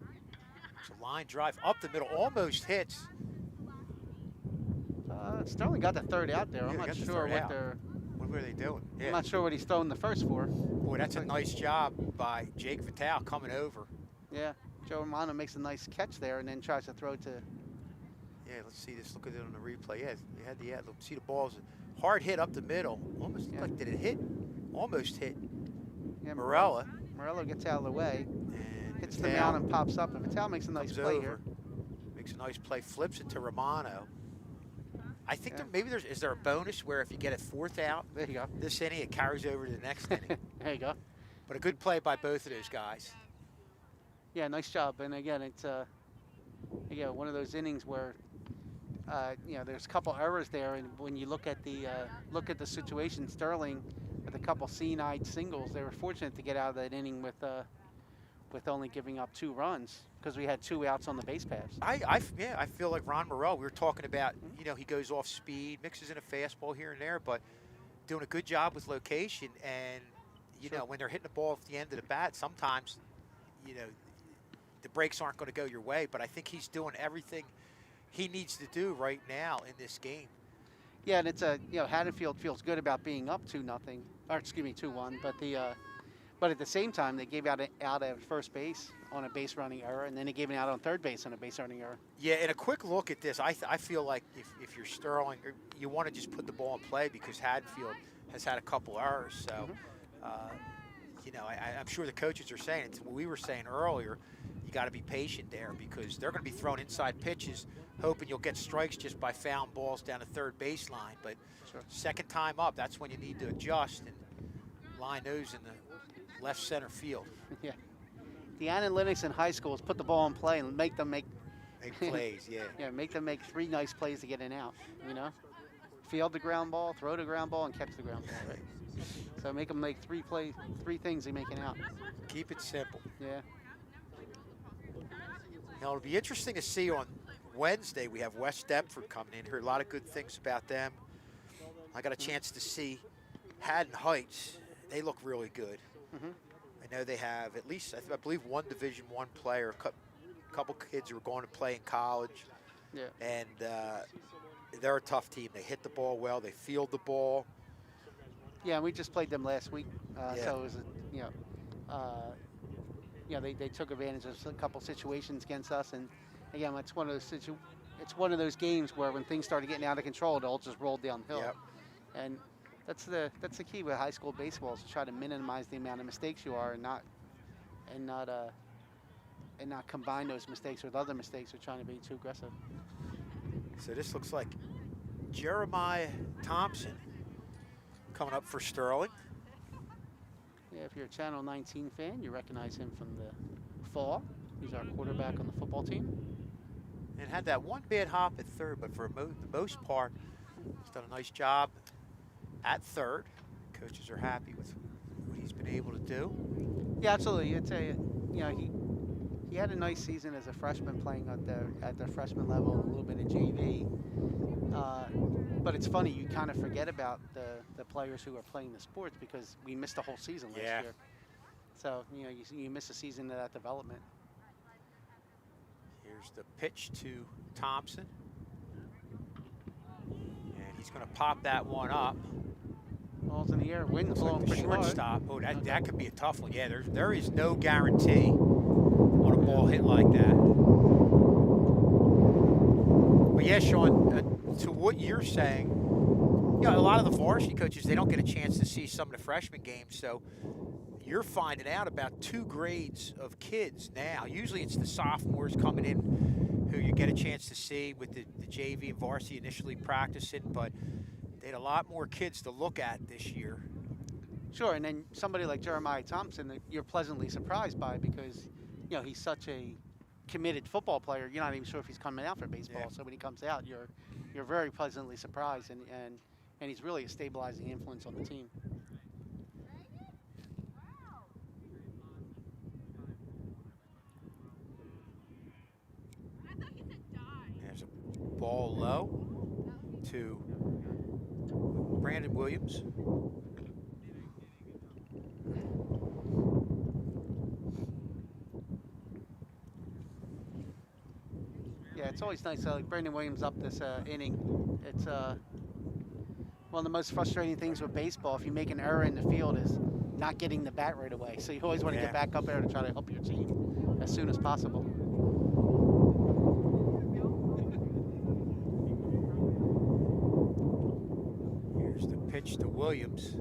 It's a line drive up the middle, almost hits. Sterling got the third out there. I'm not sure what were they doing? Yeah. I'm not sure what he's throwing the first for. Boy, that's a nice job by Jake Vitale coming over. Yeah, Joe Romano makes a nice catch there and then tries to throw to. Yeah, let's see this. Look at it on the replay. Yeah, you had the look. See the balls, hard hit up the middle. Almost looked like, did it hit? Almost hit. Yeah, Morella. Morella gets out of the way, and hits the mound and pops up. And Vitale makes a nice play over. Here. Makes a nice play, flips it to Romano. I think is there a bonus where if you get a fourth out, there you go. This inning, it carries over to the next inning. There you go. But a good play by both of those guys. Yeah, nice job. And again, it's one of those innings where there's a couple errors there, and when you look at the situation, Sterling with a couple C9 singles, they were fortunate to get out of that inning with only giving up 2 runs because we had 2 outs on the base paths. I feel like Ron Morell. We were talking about, he goes off speed, mixes in a fastball here and there, but doing a good job with location. And when they're hitting the ball at the end of the bat, sometimes the breaks aren't going to go your way. But I think he's doing everything he needs to do right now in this game. Yeah, and it's Haddonfield feels good about being up 2-0, or excuse me, 2-1. But at the same time, they gave out at first base on a base running error, and then they gave it out on third base on a base running error. Yeah, and a quick look at this, I feel like if you're Sterling, you want to just put the ball in play because Haddonfield has had a couple errors. So, you know, I'm sure the coaches are saying it's what we were saying earlier. You got to be patient there because they're going to be throwing inside pitches, hoping you'll get strikes just by fouling balls down the third baseline. But second time up, that's when you need to adjust and line those in the left center field. Yeah. The analytics in high school is put the ball in play and make them make plays, yeah. Yeah, make them make 3 nice plays to get an out, you know? Field the ground ball, throw the ground ball, and catch the ground ball, right? So make them make 3 things they make an out. Keep it simple. Yeah. Now, it'll be interesting to see on Wednesday. We have West Deptford coming in. Heard a lot of good things about them. I got a chance to see Haddon Heights. They look really good. I know they have at least, I believe, one Division I player, a couple kids who are going to play in college. Yeah. And they're a tough team. They hit the ball well. They field the ball. Yeah, we just played them last week. Yeah. So it was, they took advantage of a couple situations against us. And again, it's one of those games where when things started getting out of control, it all just rolled downhill. Yep. And that's the key with high school baseball is to try to minimize the amount of mistakes you are and not combine those mistakes with other mistakes or trying to be too aggressive. So this looks like Jeremiah Thompson coming up for Sterling. Yeah, if you're a Channel 19 fan, you recognize him from the fall. He's our quarterback on the football team. And had that one bad hop at third, but for the most part, he's done a nice job at third. Coaches are happy with what he's been able to do. Yeah, absolutely. It's he had a nice season as a freshman playing at the freshman level, a little bit of JV. But it's funny, you kind of forget about the players who are playing the sports because we missed the whole season last year. So, you miss a season of that development. Here's the pitch to Thompson. And he's going to pop that one up. Ball's in the air, wind's blowing pretty hard. Shortstop. Oh, that could be a tough one. Yeah, there is no guarantee on a ball hit like that. But yeah, Sean, to what you're saying, a lot of the varsity coaches, they don't get a chance to see some of the freshman games, so you're finding out about 2 grades of kids now. Usually it's the sophomores coming in who you get a chance to see with the JV and varsity initially practicing, but they had a lot more kids to look at this year. Sure, and then somebody like Jeremiah Thompson that you're pleasantly surprised by because, he's such a committed football player. You're not even sure if he's coming out for baseball. Yeah. So when he comes out, you're very pleasantly surprised, and he's really a stabilizing influence on the team. There's a ball low to Brandon Williams. Yeah, it's always nice. Like Brandon Williams up this inning. It's one of the most frustrating things with baseball. If you make an error in the field, is not getting the bat right away. So you always want to get back up there to try to help your team as soon as possible. Here's the pitch to Williams.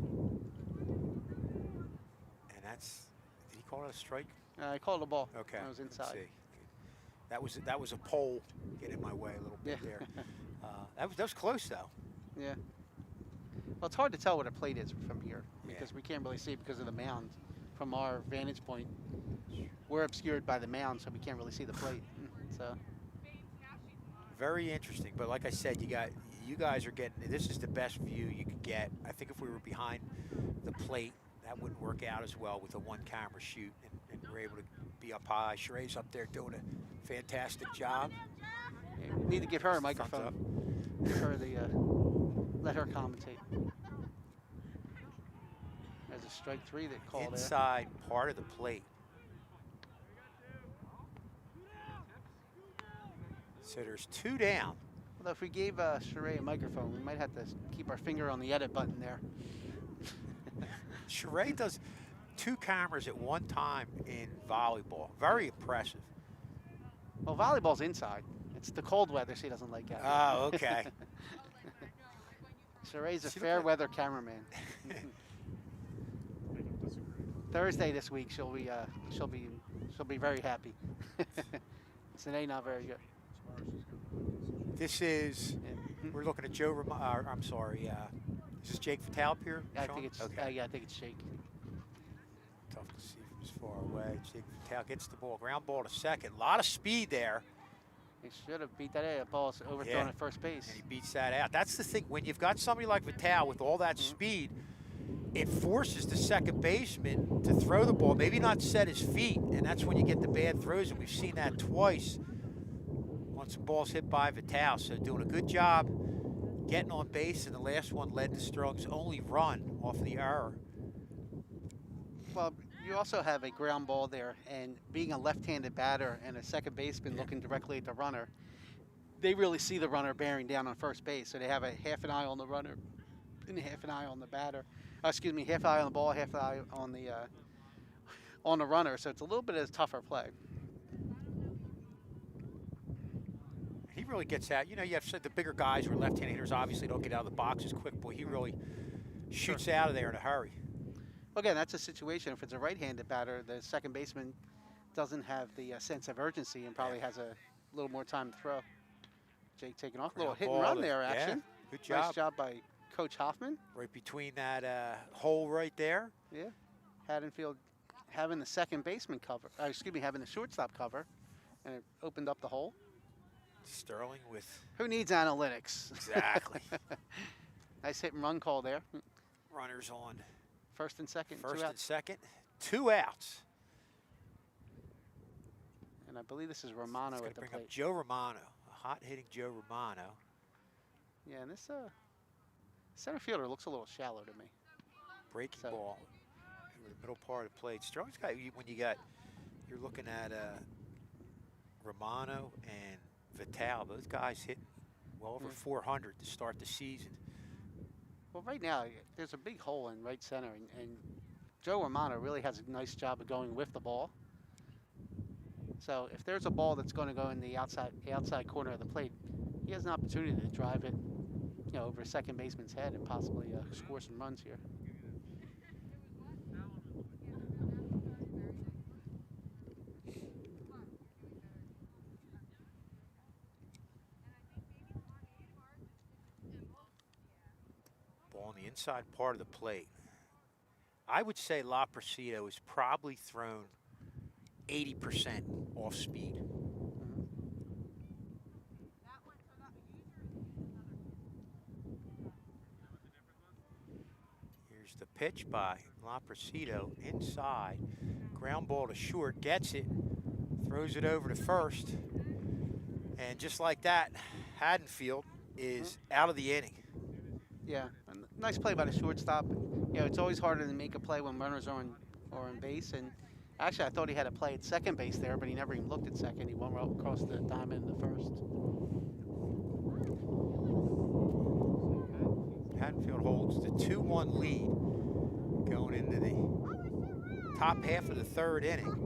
And that's, did he call it a strike? I called a ball. Okay. I was inside. That was a pole get in my way a little bit there. That was close though. Yeah. Well, it's hard to tell what a plate is from here because we can't really see it because of the mound. From our vantage point, we're obscured by the mound, so we can't really see the plate. So. Very interesting, but like I said, you guys are getting, this is the best view you could get. I think if we were behind the plate, that wouldn't work out as well with a one-camera shoot, and we're able to be up high. Sheree's up there doing a fantastic job. Yeah, we need to give her a microphone. Give her let her commentate. There's a strike 3 that called inside part of the plate. So there's 2 down. Although if we gave Sheree a microphone, we might have to keep our finger on the edit button there. Sheree does 2 cameras at one time in volleyball. Very impressive. Well, volleyball's inside. It's the cold weather she doesn't like out Oh, okay. Sheree's a She fair looked weather cameraman. Thursday this week she'll be very happy. Today not very good. This is, Yeah. we're looking at Joe I'm sorry, is this Jake Vitale up here? I Sean? think it's okay. yeah, I think it's Shake. Tough to see from as far away. Jake Vitale gets the ball, ground ball to second. A lot of speed there. He should have beat that out. The ball's overthrown Yeah. at first base. And he beats that out. That's the thing. When you've got somebody like Vitale with all that speed, it forces the second baseman to throw the ball, maybe not set his feet, and that's when you get the bad throws, and we've seen that twice on some balls hit by Vitale. So doing a good job getting on base, and the last one led to Sterling's only run off the error. Well, you also have a ground ball there, and being a left-handed batter and a second baseman looking directly at the runner, they really see the runner bearing down on first base, so they have a half an eye on the runner and half an eye on the batter. Excuse me, half eye on the ball, half eye on the runner. So it's a little bit of a tougher play. He really gets out. You know, you have said the bigger guys who are left-handed hitters obviously don't get out of the box as quick, but he really shoots out of there in a hurry. Well, again, that's a situation. If it's a right-handed batter, the second baseman doesn't have the sense of urgency and probably has a little more time to throw. Jake taking off. A little hit and run there, action. Yeah, good job. Nice job by Coach Hoffman. Right between that hole right there. Yeah. Haddonfield having the second baseman cover. Having the shortstop cover, and it opened up the hole. Sterling with... Who needs analytics? Exactly. Nice hit and run call there. Runners on. First and second. First and second. 2 outs. And I believe this is Romano It's at the bring plate. up Joe Romano, a hot-hitting Joe Romano. Yeah, and this center fielder looks a little shallow to me. Breaking ball over the middle part of the plate. Sterling's got, you're looking at Romano and Vitale. Both guys hit well over 400 to start the season. Well, right now, there's a big hole in right center, and Joe Romano really has a nice job of going with the ball. So if there's a ball that's going to go in the outside corner of the plate, he has an opportunity to drive it, over second baseman's head and possibly score some runs here. Ball on the inside part of the plate. I would say La Presidio is probably thrown 80% off speed. Here's the pitch by La Presidio inside. Ground ball to short, gets it, throws it over to first. And just like that, Haddonfield is out of the inning. Yeah, nice play by the shortstop. It's always harder to make a play when runners are on base. And actually, I thought he had a play at second base there, but he never even looked at second. He went right across the diamond in the first. Haddonfield holds the 2-1 lead going into the top half of the third inning.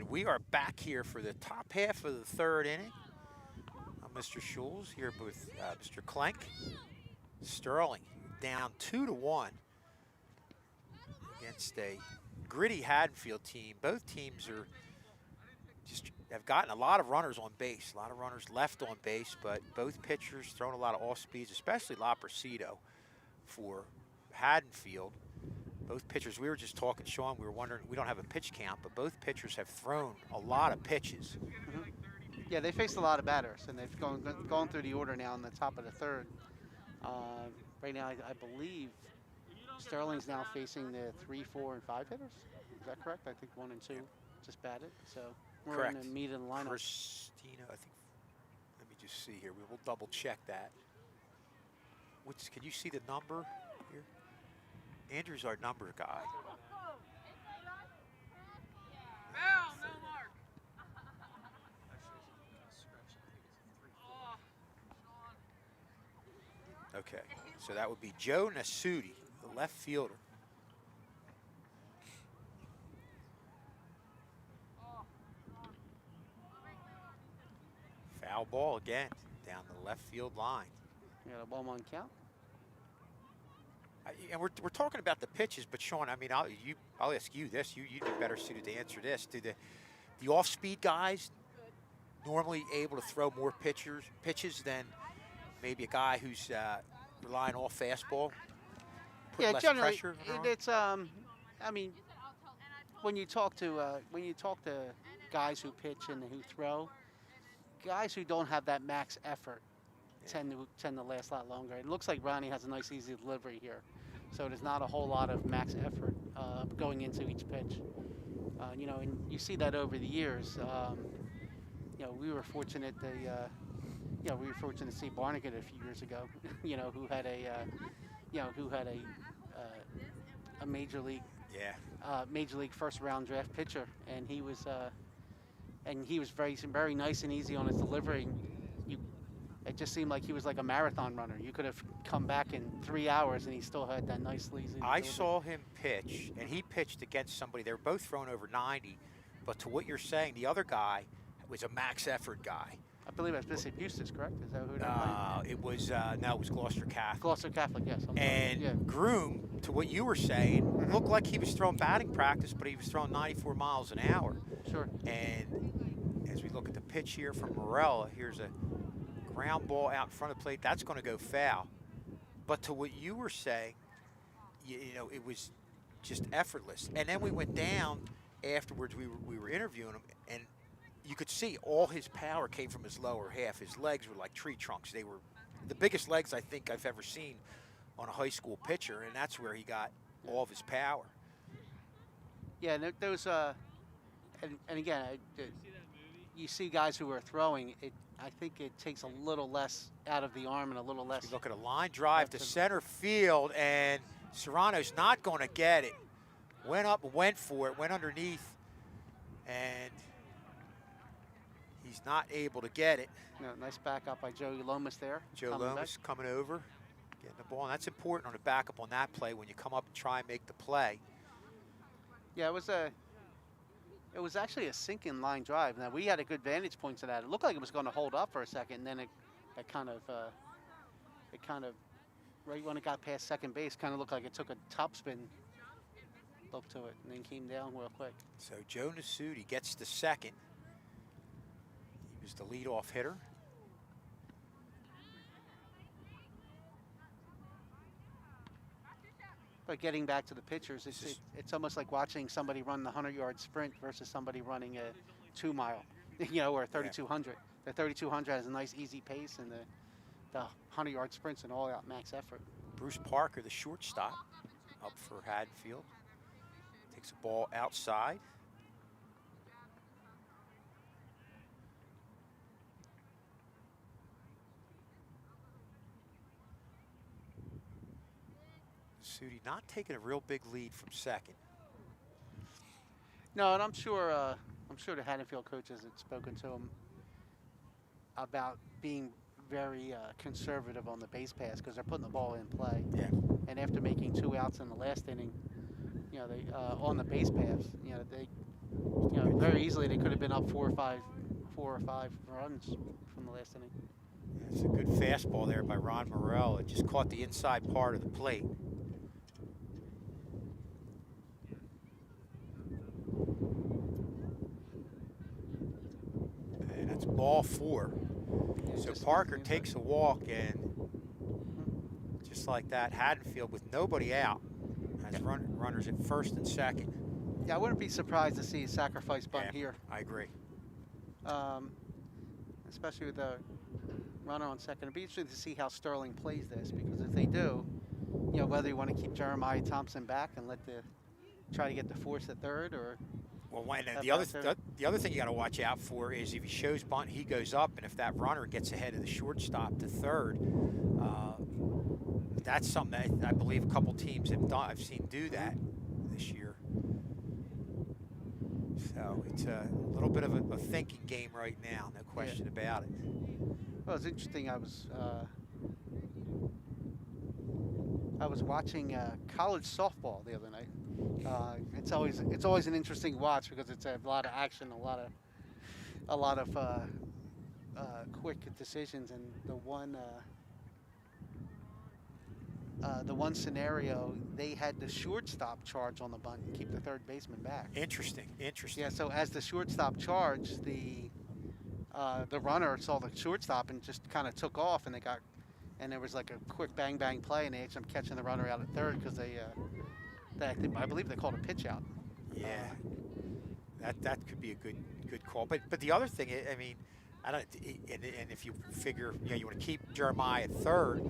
We are back here for the top half of the third inning. I'm Mr. Schulz here with Mr. Klenk. Sterling down 2-1 against a gritty Haddonfield team. Both teams have gotten a lot of runners on base, a lot of runners left on base, but both pitchers throwing a lot of off speeds, especially La Presidio. for Haddonfield. Both pitchers, we were just talking, Sean, we were wondering, we don't have a pitch count, but both pitchers have thrown a lot of pitches. Yeah, they faced a lot of batters, and they've gone through the order now in the top of the third. Right now, I believe Sterling's now facing the 3, 4, and 5 hitters. Is that correct? I think 1 and 2 just batted. So we're Correct. in the meat of the lineup. Christina, I think, let me just see here. We will double check that. Can you see the number here? Andrew's our number guy. Okay, so that would be Joe Nasuti, the left fielder. Foul ball again, down the left field line. You got a 1-1 count. And we're talking about the pitches, but Sean, I mean, I'll ask you this. You'd be better suited to answer this. Do the off-speed guys normally able to throw more pitches than maybe a guy who's relying all fastball? Yeah, less generally, pressure on? it's I mean, when you talk to guys who pitch and who throw, guys who don't have that max effort tend to last a lot longer. It looks like Ronnie has a nice, easy delivery here, so there's not a whole lot of max effort going into each pitch. You know, and you see that over the years. You know, we were fortunate to see Barnegat a few years ago. You know, who had a major league first round draft pitcher, and he was very nice and easy on his delivery. It just seemed like he was like a marathon runner. You could have come back in 3 hours, and he still had that nice, easy delivery. I saw him pitch, and he pitched against somebody. They were both thrown over 90, but to what you're saying, the other guy was a max effort guy. I believe that's Bishop Eustace, correct? Is that who that It was Gloucester Catholic. Gloucester Catholic, yes. And Groom, to what you were saying, looked like he was throwing batting practice, but he was throwing 94 miles an hour. Sure. And as we look at the pitch here from Morella, here's a ground ball out in front of the plate. That's going to go foul. But to what you were saying, you know, it was just effortless. And then we went down afterwards. We were interviewing him, and you could see all his power came from his lower half. His legs were like tree trunks. They were the biggest legs I think I've ever seen on a high school pitcher, and that's where he got all of his power. Yeah, and those and again, you see guys who are throwing it. I think it takes a little less out of the arm and a little less. We look at a line drive to center field, and Serrano's not going to get it. Went up, went for it, went underneath, and he's not able to get it. No, nice backup by Joey Lomas there. Joe Lomas coming over, getting the ball, and that's important on the backup on that play when you come up and try and make the play. Yeah, it was actually a sinking line drive. Now, we had a good vantage point to that. It looked like it was going to hold up for a second, and then it kind of, right when it got past second base, kind of looked like it took a topspin look to it, and then came down real quick. So Joe Nasuti gets the second. He was the leadoff hitter. But getting back to the pitchers, it's almost like watching somebody run the 100-yard sprint versus somebody running a 2-mile, you know, or a 3,200. The 3,200 has a nice, easy pace, and the 100-yard sprint's an all-out max effort. Bruce Parker, the shortstop, up for Haddonfield. Takes a ball outside. Sudi not taking a real big lead from second. No, and I'm sure the Haddonfield coaches had spoken to him about being very conservative on the base pass because they're putting the ball in play. Yeah. And after making 2 outs in the last inning, you know, they on the base pass, you know, they, you know, very easily they could have been up 4 or 5 runs from the last inning. It's a good fastball there by Ron Morell. It just caught the inside part of the plate. And that's ball 4. So Parker takes a walk, and Just like that, Haddonfield with nobody out has runners at first and second. Yeah, I wouldn't be surprised to see a sacrifice bunt Yeah, here, I agree. especially with the runner on second. It'd be interesting to see how Sterling plays this, because if they do, you know, whether you want to keep Jeremiah Thompson back and try to get the force at third, or Well, Have the other Boucher. the other thing you got to watch out for is if he shows bunt, he goes up, and if that runner gets ahead of the shortstop to third, that's something that I believe a couple teams have done. I've seen do that this year. So it's a little bit of a thinking game right now, no question about it. well, it's interesting. I was watching college softball the other night. It's always an interesting watch because it's a lot of action, a lot of quick decisions, and the one scenario, they had the shortstop charge on the bunt and keep the third baseman back. Interesting. Yeah, so as the shortstop charged, the runner saw the shortstop and just kind of took off, and there was like a quick bang play, and they ended up catching the runner out at third because I believe they called a pitch out. Yeah, that could be a good call. But the other thing, I mean, and if you figure, you want to keep Jeremiah at third,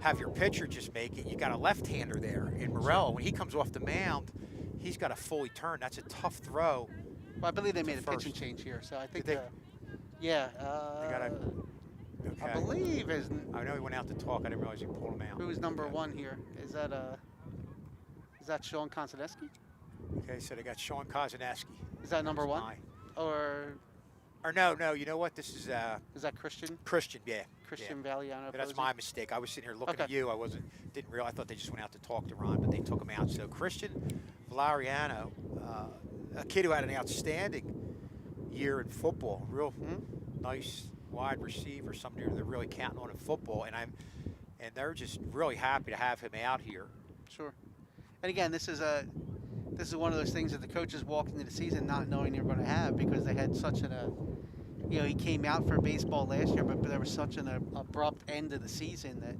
have your pitcher just make it. You got a left-hander there in Morel. When he comes off the mound, he's got to fully turn. That's a tough throw. Well, I believe they made a first. pitching change here, so I think Did they? Yeah. They got to. Okay. I believe I know he went out to talk. I didn't realize he pulled him out. who is number Okay. one here? Is that Sean Konsoneski? Okay, so they got Sean Kozaneski. Is that number one? Or Or no, you know what? This is is that Christian? Christian, yeah. Christian Valiano. But that's my mistake. I was sitting here looking Okay. at you. Didn't realize. I thought they just went out to talk to Ron, but they took him out. So Christian Valeriano, a kid who had an outstanding year in football, real nice wide receiver, somebody they're really counting on in football, and they're just really happy to have him out here. Sure. And again, this is one of those things that the coaches walked into the season not knowing they were going to have, because they had such he came out for baseball last year, but there was such an abrupt end of the season that,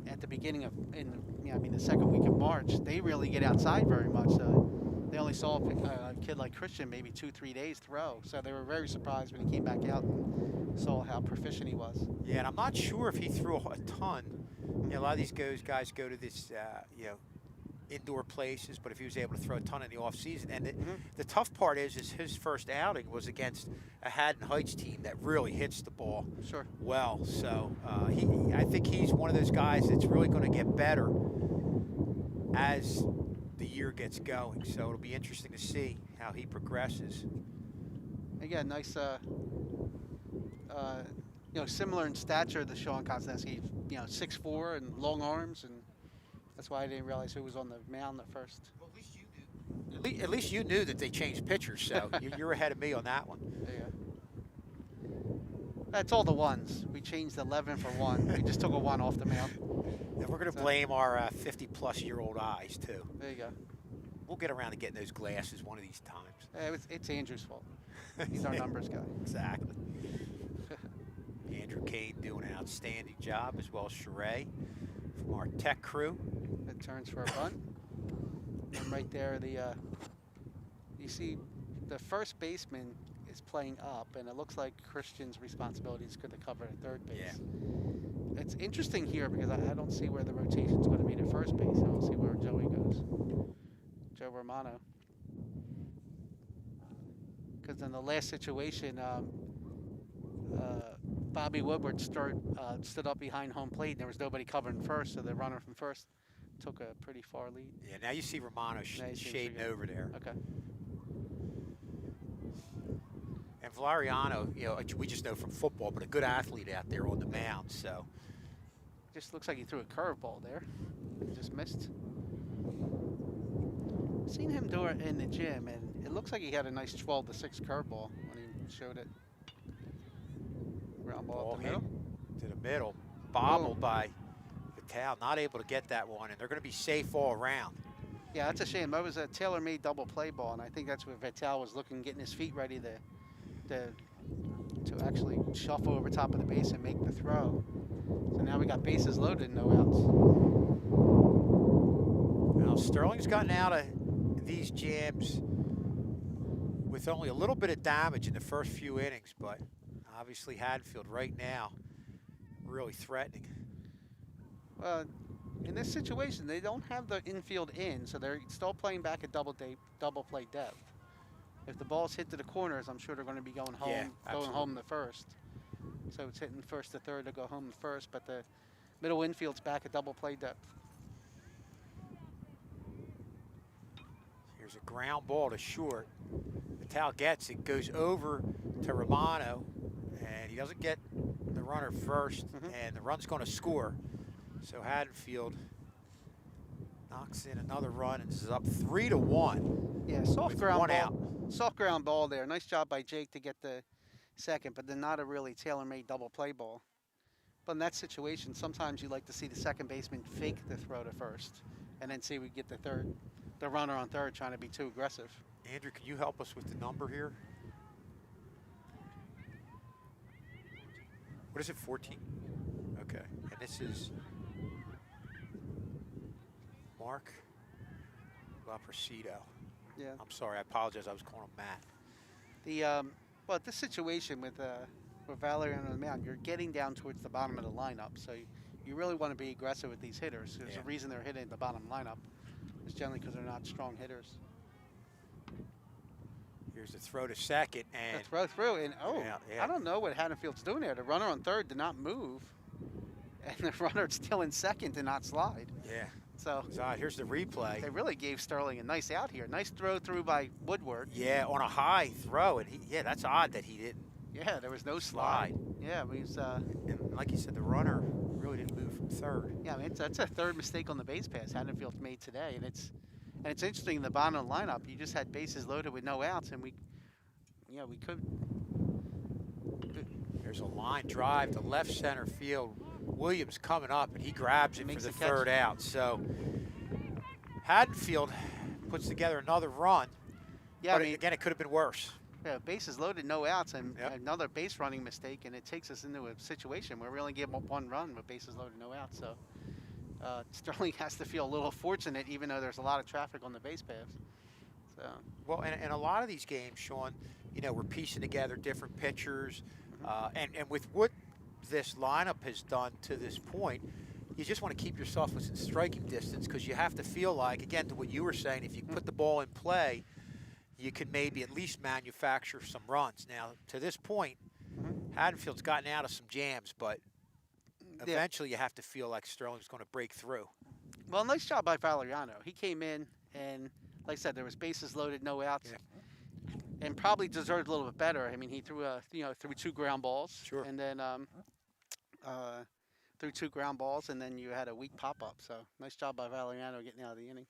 at the beginning of, the second week of March, they really get outside very much. So they only saw a kid like Christian maybe 2-3 days throw. So they were very surprised when he came back out and saw how proficient he was. Yeah, and I'm not sure if he threw a ton. A lot of these guys go to this, indoor places, but if he was able to throw a ton in the off season, and the tough part is his first outing was against a Haddon Heights team that really hits the ball well. So I think he's one of those guys that's really going to get better as the year gets going. So it'll be interesting to see how he progresses. Again, nice, similar in stature to Sean Konsoneski, 6'4" and long arms, and that's why I didn't realize who was on the mound at first. Well, at least you knew. At least you knew that they changed pitchers, so you're ahead of me on that one. Yeah. That's all the ones. We changed 11 for 1. We just took a 1 off the mound. And we're going to blame our 50-plus-year-old eyes, too. There you go. We'll get around to getting those glasses one of these times. It's Andrew's fault. He's our numbers guy. Exactly. Andrew Kane doing an outstanding job, as well as Sheree from our tech crew. It turns for a bunt. And right there, you see the first baseman is playing up, and it looks like Christian's responsibilities could have covered at third base. Yeah. It's interesting here because I don't see where the rotation's going to be at first base. I don't see where Joey goes. Joe Romano. Because in the last situation, Bobby Woodward stood up behind home plate, and there was nobody covering first, so the runner from first took a pretty far lead. Yeah, now you see Romano shading over there. Okay. And Valeriano, we just know from football, but a good athlete out there on the mound, so. Just looks like he threw a curveball there. He just missed. Seen him do it in the gym, and it looks like he had a nice 12-6 curveball when he showed it. Ground ball up the middle. To the middle. Bobbled by Vital, not able to get that one, and they're going to be safe all around. Yeah, that's a shame. That was a tailor-made double play ball, and I think that's where Vital was looking, getting his feet ready to actually shuffle over top of the base and make the throw. So now we got bases loaded, no outs. Well, Sterling's gotten out of these jams with only a little bit of damage in the first few innings, but obviously Haddonfield right now really threatening. In this situation, they don't have the infield in, so they're still playing back at double play depth. If the ball's hit to the corners, I'm sure they're going to be going home, the first. So it's hitting first to third to go home the first, but the middle infield's back at double play depth. Here's a ground ball to short. Vitale gets it, goes over to Romano, and he doesn't get the runner first, and the run's going to score. So Haddonfield knocks in another run and is up 3-1. Yeah, soft ground one ball. out. Soft ground ball there. Nice job by Jake to get the second, but then not a really tailor-made double play ball. But in that situation, sometimes you like to see the second baseman fake the throw to first, and then see if we get the runner on third trying to be too aggressive. Andrew, can you help us with the number here? What is it, 14? Okay, and this is Mark Lapresido. Yeah. I'm sorry, I apologize. I was calling him Matt. Well, this situation with Valerian on the mound, you're getting down towards the bottom of the lineup, so you really want to be aggressive with these hitters. There's a reason they're hitting the bottom lineup. It's generally because they're not strong hitters. Here's the throw to second, and the throw through, and yeah. I don't know what Haddonfield's doing there. The runner on third did not move, and the runner still in second did not slide. Yeah. So here's the replay. They really gave Sterling a nice out here. Nice throw through by Woodward. Yeah, on a high throw, and that's odd that he didn't. Yeah, there was no slide. Yeah, it was. And like you said, the runner really didn't move from third. Yeah, I mean that's a third mistake on the base pass Haddonfield made today, and it's interesting in the bottom of the lineup. You just had bases loaded with no outs, and we could. There's a line drive to left center field. Williams coming up, and he grabs it for the third out. So Haddonfield puts together another run. Yeah, but I mean, again, it could have been worse. Yeah, bases loaded, no outs, and another base running mistake, and it takes us into a situation where we only give up one run with bases loaded, no outs. So Sterling has to feel a little fortunate, even though there's a lot of traffic on the base paths. So well, and a lot of these games, Sean, we're piecing together different pitchers, and with what this lineup has done to this point, you just want to keep yourself within striking distance, because you have to feel like, again, to what you were saying, if you put the ball in play, you can maybe at least manufacture some runs. Now, to this point, Haddonfield's gotten out of some jams, but eventually you have to feel like Sterling's going to break through. Well, nice job by Valeriano. He came in, and like I said, there was bases loaded, no outs. And probably deserved a little bit better. I mean, he threw threw two ground balls, and then threw two ground balls, and then you had a weak pop up. So nice job by Valeriano getting out of the inning.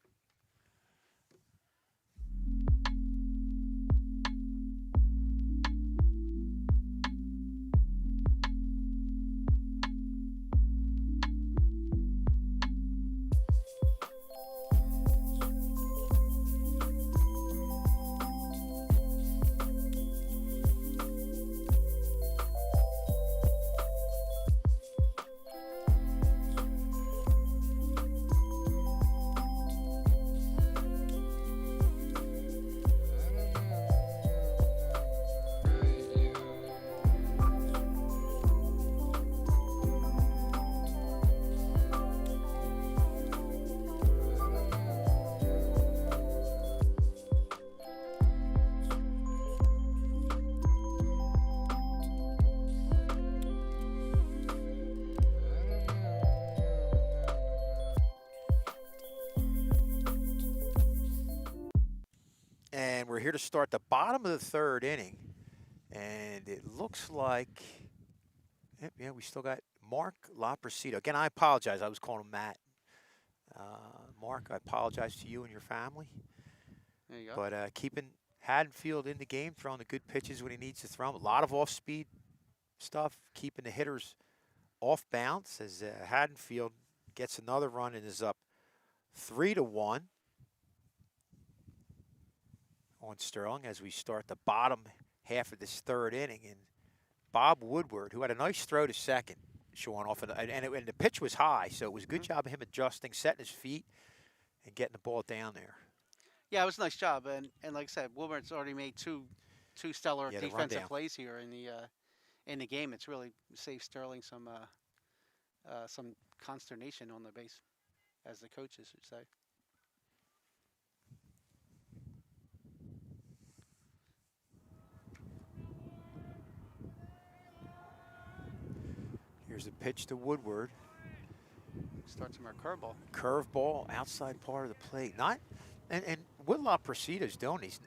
And we're here to start the bottom of the third inning. And it looks like, we still got Mark Lapresido. Again, I apologize. I was calling him Matt. Mark, I apologize to you and your family. There you go. But keeping Haddonfield in the game, throwing the good pitches when he needs to throw them. A lot of off-speed stuff, keeping the hitters off bounce as Haddonfield gets another run and is up 3-1 on Sterling as we start the bottom half of this third inning. And Bob Woodward, who had a nice throw to second, Sean, off, and the pitch was high, so it was a good job of him adjusting, setting his feet, and getting the ball down there. Yeah, it was a nice job, and like I said, Wilmert's already made two stellar Yeah, the defensive rundown. plays here in the game. It's really saved Sterling some consternation on the base, as the coaches should say. Here's the pitch to Woodward. Starts him our curveball. Curveball, outside part of the plate. Not, and what La Presida's doing, he's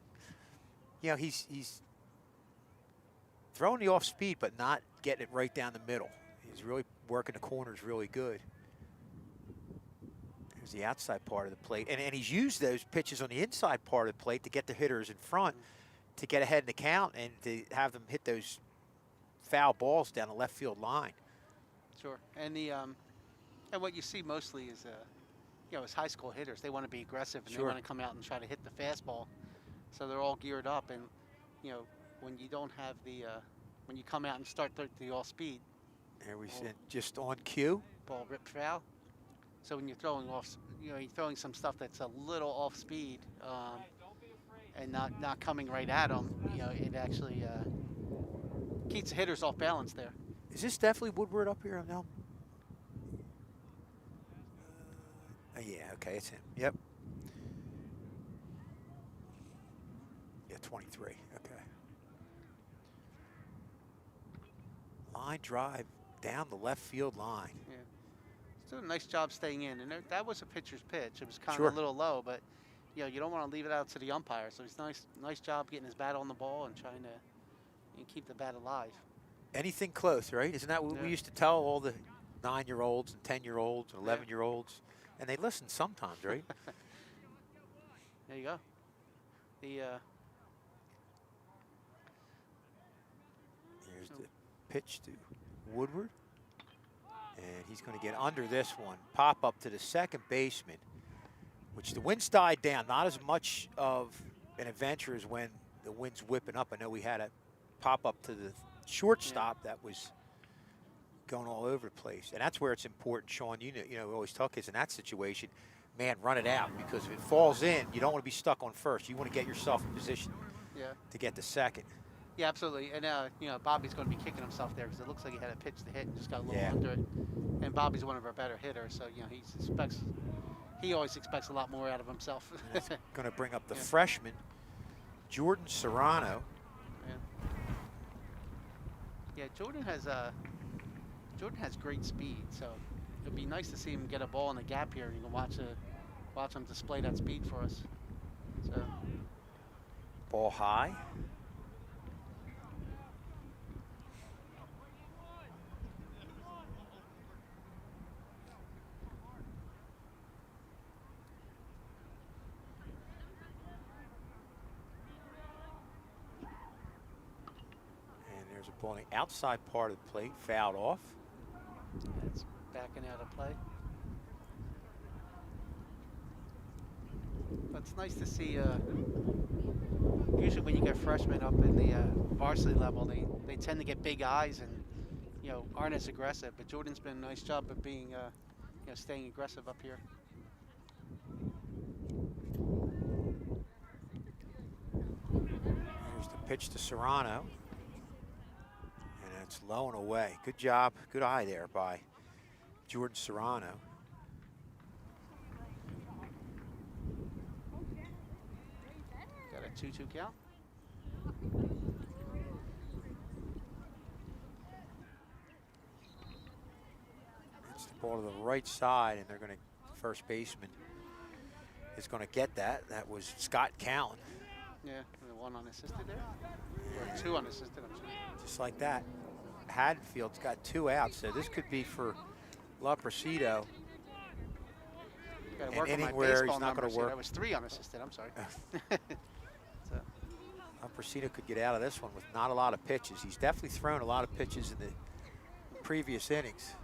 throwing the off speed, but not getting it right down the middle. He's really working the corners really good. There's the outside part of the plate. And he's used those pitches on the inside part of the plate to get the hitters in front, to get ahead in the count, and to have them hit those foul balls down the left field line. Sure, and and what you see mostly is as high school hitters, they want to be aggressive and Sure. they want to come out and try to hit the fastball. So they're all geared up, and when you don't have when you come out and start the all speed, There we see it, just on cue. ball ripped foul. So when you're throwing off, you're throwing some stuff that's a little off speed, and not coming right at them. It actually keeps the hitters off balance there. Is this definitely Woodward up here? No. Yeah, okay, it's him. Yep. Yeah, 23. Okay. Line drive down the left field line. Yeah, he's doing a nice job staying in, and that was a pitcher's pitch. It was kind Sure. of a little low, but you don't want to leave it out to the umpire. So he's nice job getting his bat on the ball and trying to keep the bat alive. Anything close, right? Isn't that what Yeah. we used to tell all the 9-year-olds and 10-year-olds and 11-year-olds? And they listen sometimes, right? There you go. Here's the pitch to Woodward. And he's going to get under this one. Pop up to the second baseman, which the wind's died down. Not as much of an adventure as when the wind's whipping up. I know we had a pop up to the shortstop that was going all over the place. And that's where it's important, Sean. We always tell kids in that situation, man, run it out, because if it falls in, you don't want to be stuck on first. You want to get yourself in position to get the second. Yeah, absolutely. And Bobby's going to be kicking himself there because it looks like he had a pitch to hit and just got a little under it. And Bobby's one of our better hitters, so he always expects a lot more out of himself. Going to bring up the freshman, Jordan Serrano. Yeah, Jordan has great speed, so it'd be nice to see him get a ball in the gap here, and you can watch him display that speed for us. So Ball high. There's a ball on the outside part of the plate, fouled off. it's backing out of play. But it's nice to see. Usually, when you get freshmen up in the varsity level, they tend to get big eyes and aren't as aggressive. But Jordan's been a nice job of being staying aggressive up here. Here's the pitch to Serrano. It's low and away. Good job. Good eye there by Jordan Serrano. Got a 2-2 count. It's the ball to the right side, and they're going to, first baseman is going to get that. That was Scott Cowan. Yeah, one unassisted there. Or two unassisted, I'm sorry. Just like that. Haddonfield's got 2 outs, so this could be for La Presido. Got to work on my anywhere baseball he's not going numbers to here. work. That was 3 unassisted. I'm sorry. So, La Presido could get out of this one with not a lot of pitches. He's definitely thrown a lot of pitches in the previous innings.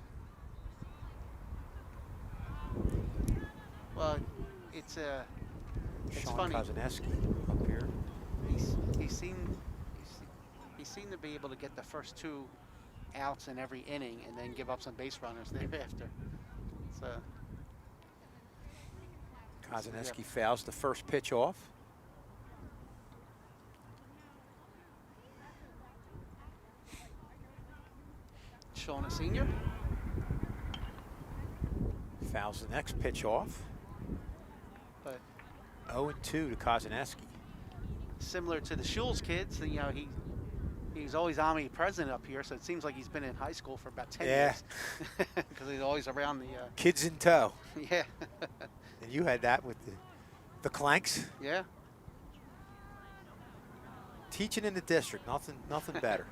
well, it's Sean funny. Kozaneski up here. He seemed to be able to get the first 2 outs in every inning and then give up some base runners thereafter. So Kozaneski fouls the first pitch off. Shauna Sr. Fouls the next pitch off. But 0-2 to Kozaneski. similar to the Schulz kids, you know, he's always omnipresent up here, so it seems like he's been in high school for about 10 years. Because he's always around the... Kids in tow. Yeah. And you had that with the Clanks. Yeah. Teaching in the district, nothing better.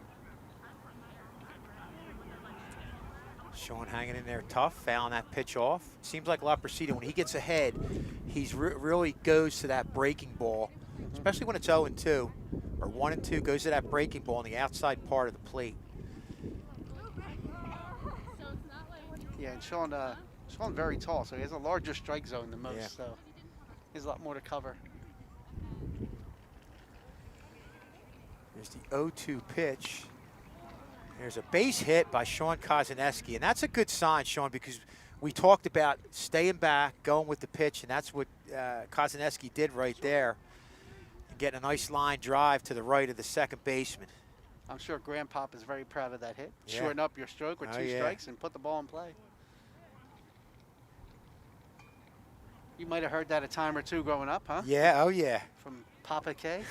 Sean hanging in there tough, fouling that pitch off. Seems like Laprosita, when he gets ahead, he's really goes to that breaking ball, especially when it's 0-2 or 1-2, goes to that breaking ball on the outside part of the plate. Yeah, and Sean very tall, so he has a larger strike zone than most, so he has a lot more to cover. There's the 0-2 pitch. There's a base hit by Sean Kozaneski, and that's a good sign, Sean, because we talked about staying back, going with the pitch, and that's what Kozaneski did right there, and getting a nice line drive to the right of the second baseman. I'm sure Grandpop is very proud of that hit. Yeah. Shorten up your stroke with two strikes and put the ball in play. You might have heard that a time or two growing up, huh? Yeah, oh yeah. From Papa K.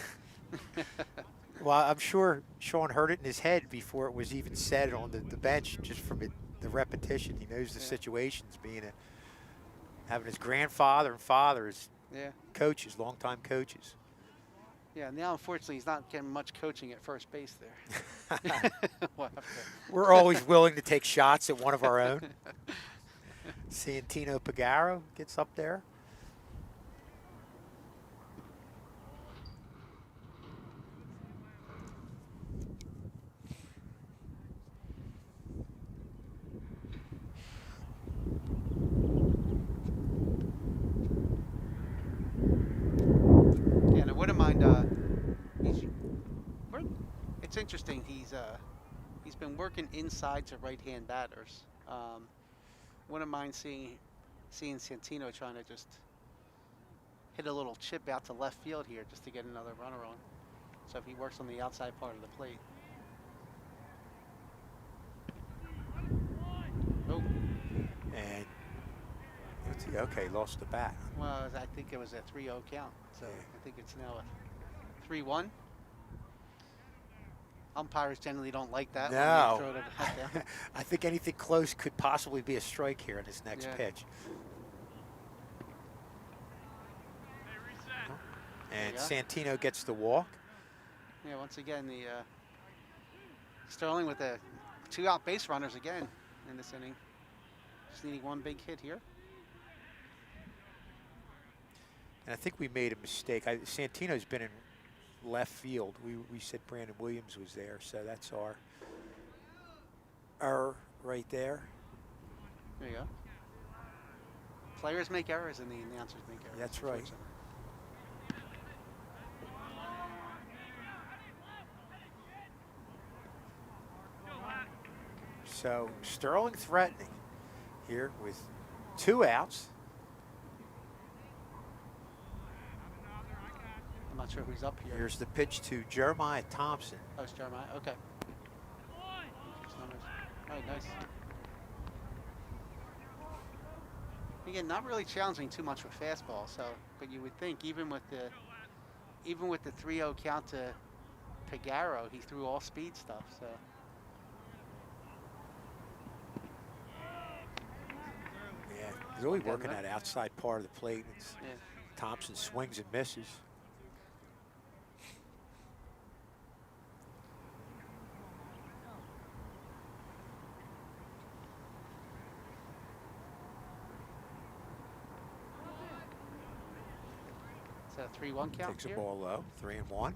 Well, I'm sure Sean heard it in his head before it was even said on the bench, just from the repetition. He knows the situations, having his grandfather and father as coaches, longtime coaches. Yeah, now unfortunately he's not getting much coaching at first base there. We're always willing to take shots at one of our own. Seeing Tino Pagaro gets up there. It's interesting. He's been working inside to right-hand batters. Wouldn't mind seeing Santino trying to just hit a little chip out to left field here just to get another runner on. So if he works on the outside part of the plate. Oh. And okay, lost the bat. Well, I think it was a 3-0 count. So I think it's now a 3-1. Umpires generally don't like that. No. When they throw it down. I think anything close could possibly be a strike here in this next pitch. And Santino gets the walk. Yeah, once again, the Sterling with the 2 out base runners again in this inning. Just needing one big hit here. And I think we made a mistake. Santino's been in left field. We said Brandon Williams was there, so that's our error right there. There you go. Players make errors and the announcers make errors. That's right. So Sterling threatening here with 2 outs. I'm not sure who's up here. Here's the pitch to Jeremiah Thompson. Oh, it's Jeremiah. Okay. All right, nice. Again, not really challenging too much with fastball. So, but you would think even with the 3-0 count to Pagaro, he threw all speed stuff. So. Yeah, he's really working that outside part of the plate. Thompson swings and misses. Is that a 3-1 count? Takes a ball low, 3-1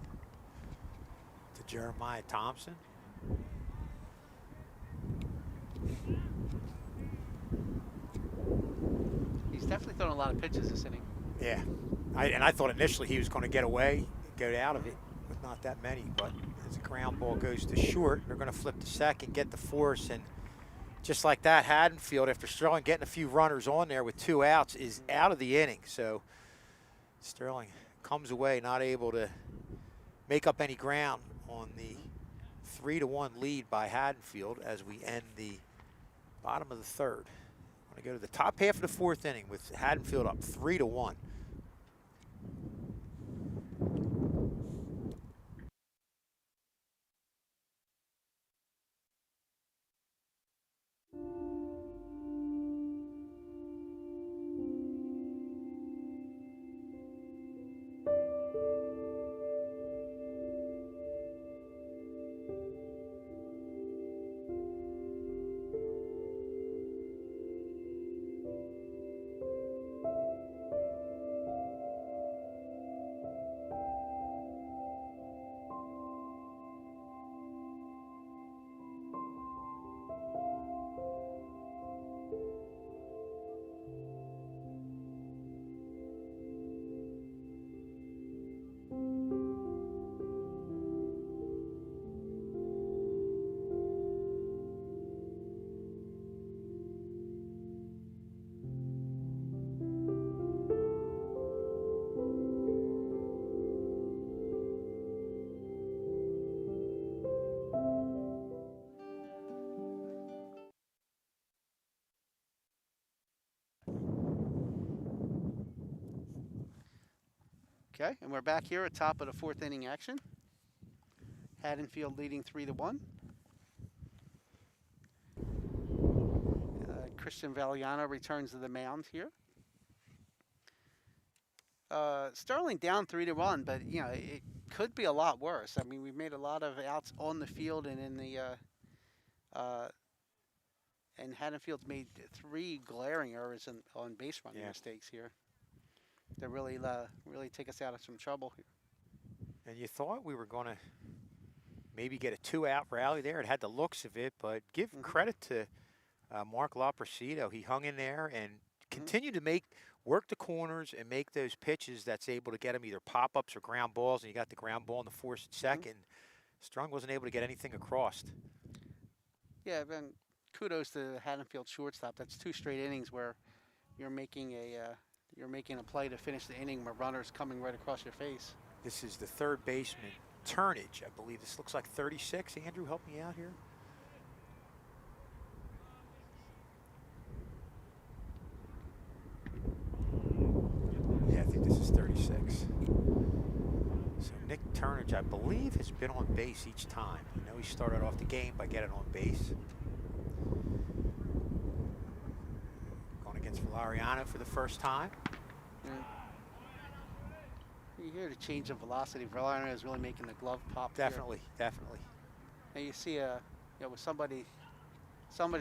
to Jeremiah Thompson. He's definitely thrown a lot of pitches this inning. Yeah, I thought initially he was going to get away, go out of it with not that many, but As the ground ball goes to short, they're going to flip to second, get the force, and just like that, Haddonfield, after Sterling getting a few runners on there with 2 outs, is out of the inning. So Sterling comes away not able to make up any ground on the 3-1 lead by Haddonfield as we end the bottom of the third. I'm going to go to the top half of the 4th inning with Haddonfield up 3-1. Okay, and we're back here at top of the 4th inning action. Haddonfield leading 3-1. Christian Valiano returns to the mound here. Sterling down 3-1, but you know it could be a lot worse. I mean, we've made a lot of outs on the field and in the and Haddonfield's made 3 glaring errors on base running mistakes here. That really take us out of some trouble here. And you thought we were going to maybe get a 2-out rally there. It had the looks of it, but give credit to Mark Laprecido. He hung in there and continued to work the corners and make those pitches that's able to get him either pop-ups or ground balls, and you got the ground ball in the force at second. Strong wasn't able to get anything across. Yeah, and kudos to the Haddonfield shortstop. That's 2 straight innings where you're making a play to finish the inning where runners coming right across your face. This is the 3rd baseman, Turnage, I believe. This looks like 36. Andrew, help me out here. Yeah, I think this is 36. So Nick Turnage, I believe, has been on base each time. I know he started off the game by getting on base. Going against Valeriano for the first time. You hear the change of velocity. Valeriano is really making the glove pop. Definitely, here. definitely. And you see with somebody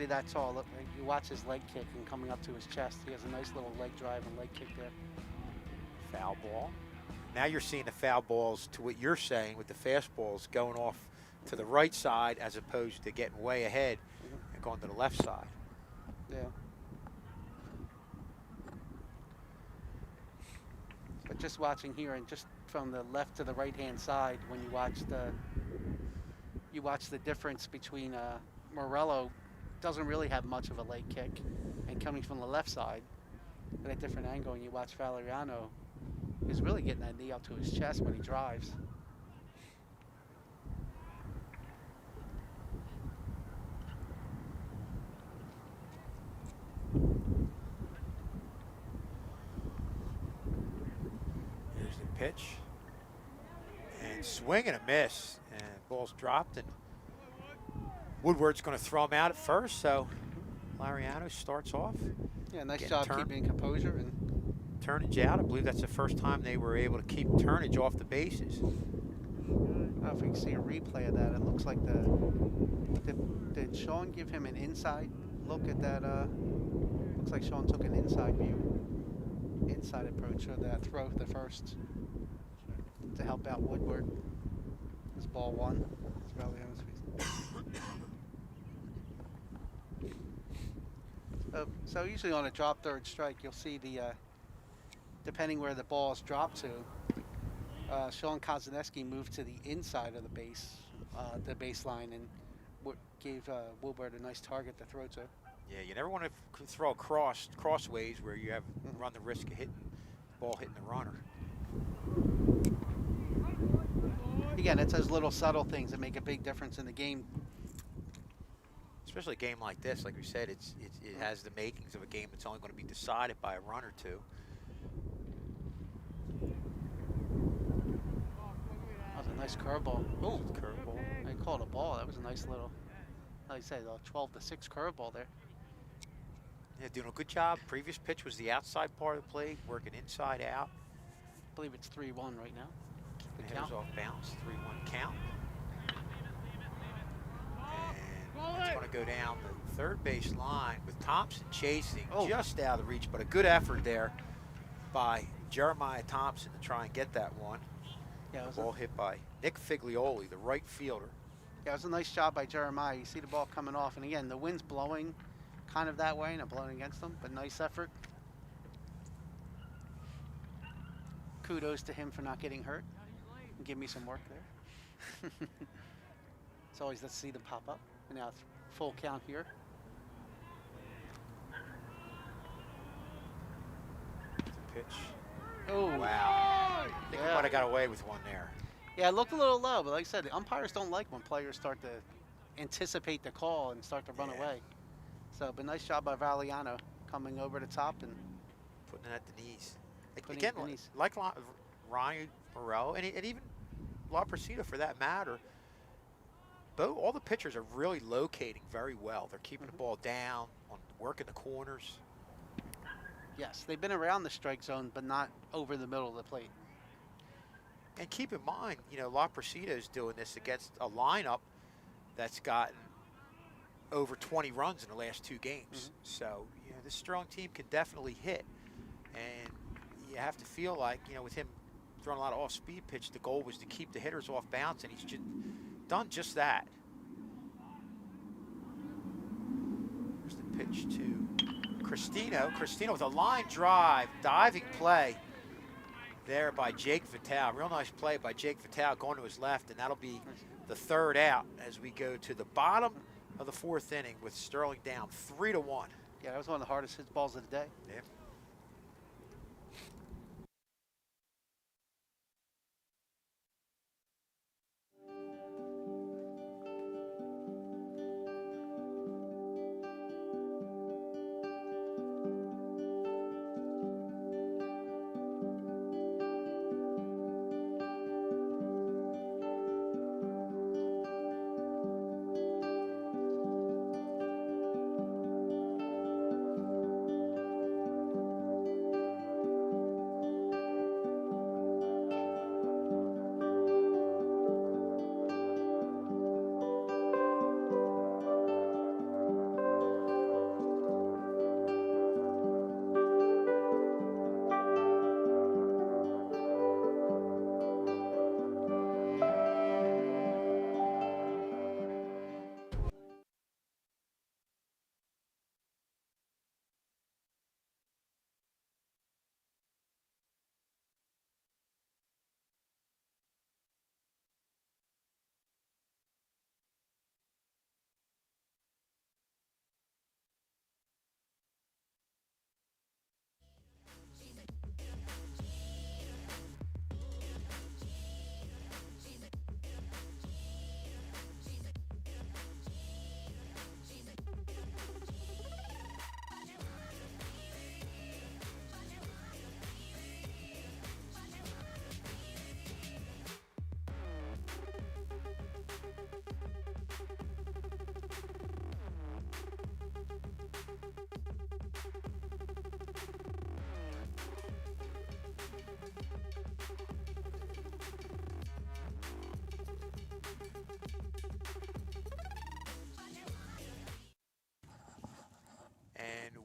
that tall, look, you watch his leg kick and coming up to his chest. He has a nice little leg drive and leg kick there. Foul ball. Now you're seeing the foul balls to what you're saying with the fastballs going off to the right side as opposed to getting way ahead and going to the left side. Yeah. But just watching here and just from the left to the right-hand side, when you watch the difference between Morello doesn't really have much of a leg kick, and coming from the left side at a different angle, and you watch Valeriano is really getting that knee up to his chest when he drives. Pitch and swing and a miss, and ball's dropped, and Woodward's going to throw him out at first. So Lariano starts off. Yeah, nice job keeping composure and Turnage out. I believe that's the first time they were able to keep Turnage off the bases. I don't know if we can see a replay of that. It looks like did Sean give him an inside look at that? Looks like Sean took an inside approach of that throw the first to help out Woodward. This ball 1. So usually on a drop third strike, you'll see the depending where the ball is dropped to. Sean Kozaneski moved to the inside of the base the baseline and gave Wilbert a nice target to throw to. Yeah, you never want to throw crossways where you have run the risk of hitting ball hitting the runner. Again, it's those little subtle things that make a big difference in the game. Especially a game like this, like we said, it has the makings of a game that's only going to be decided by a run or two. That was a nice curveball. Oh, curveball. I called a ball. That was a nice little, like I said, a 12-6 curveball there. Yeah, doing a good job. Previous pitch was the outside part of the play, working inside out. I believe it's 3-1 right now. The hitter's off bounce, 3-1 count. And it's going to go down the third base line with Thompson chasing just out of reach, but a good effort there by Jeremiah Thompson to try and get that one. Yeah, it was ball hit by Nick Figlioli, the right fielder. Yeah, it was a nice job by Jeremiah. You see the ball coming off, and again, the wind's blowing kind of that way, and blowing against them, but nice effort. Kudos to him for not getting hurt. Give me some work there. It's always, let's see them pop up. And now full count here. Pitch. Oh, wow. I think we might have got away with one there. Yeah, it looked a little low, but like I said, the umpires don't like when players start to anticipate the call and start to run away. So, but nice job by Valiano coming over the top and putting it at the knees. Again, like Ryan Morello and even La Prasida for that matter, all the pitchers are really locating very well. They're keeping the ball down, working the corners. Yes, they've been around the strike zone, but not over the middle of the plate. And keep in mind, you know, La Prasida is doing this against a lineup that's gotten over 20 runs in the last 2 games. So, you know, this Sterling team can definitely hit. And you have to feel like, you know, with him throwing a lot of off-speed pitch, the goal was to keep the hitters off bounce, and he's just done just that. Here's the pitch to Cristino. Cristino with a line drive, diving play there by Jake Vitale. Real nice play by Jake Vitale going to his left, and that'll be the third out as we go to the bottom of the 4th inning with Sterling down 3-1. Yeah, that was one of the hardest hit balls of the day. Yeah.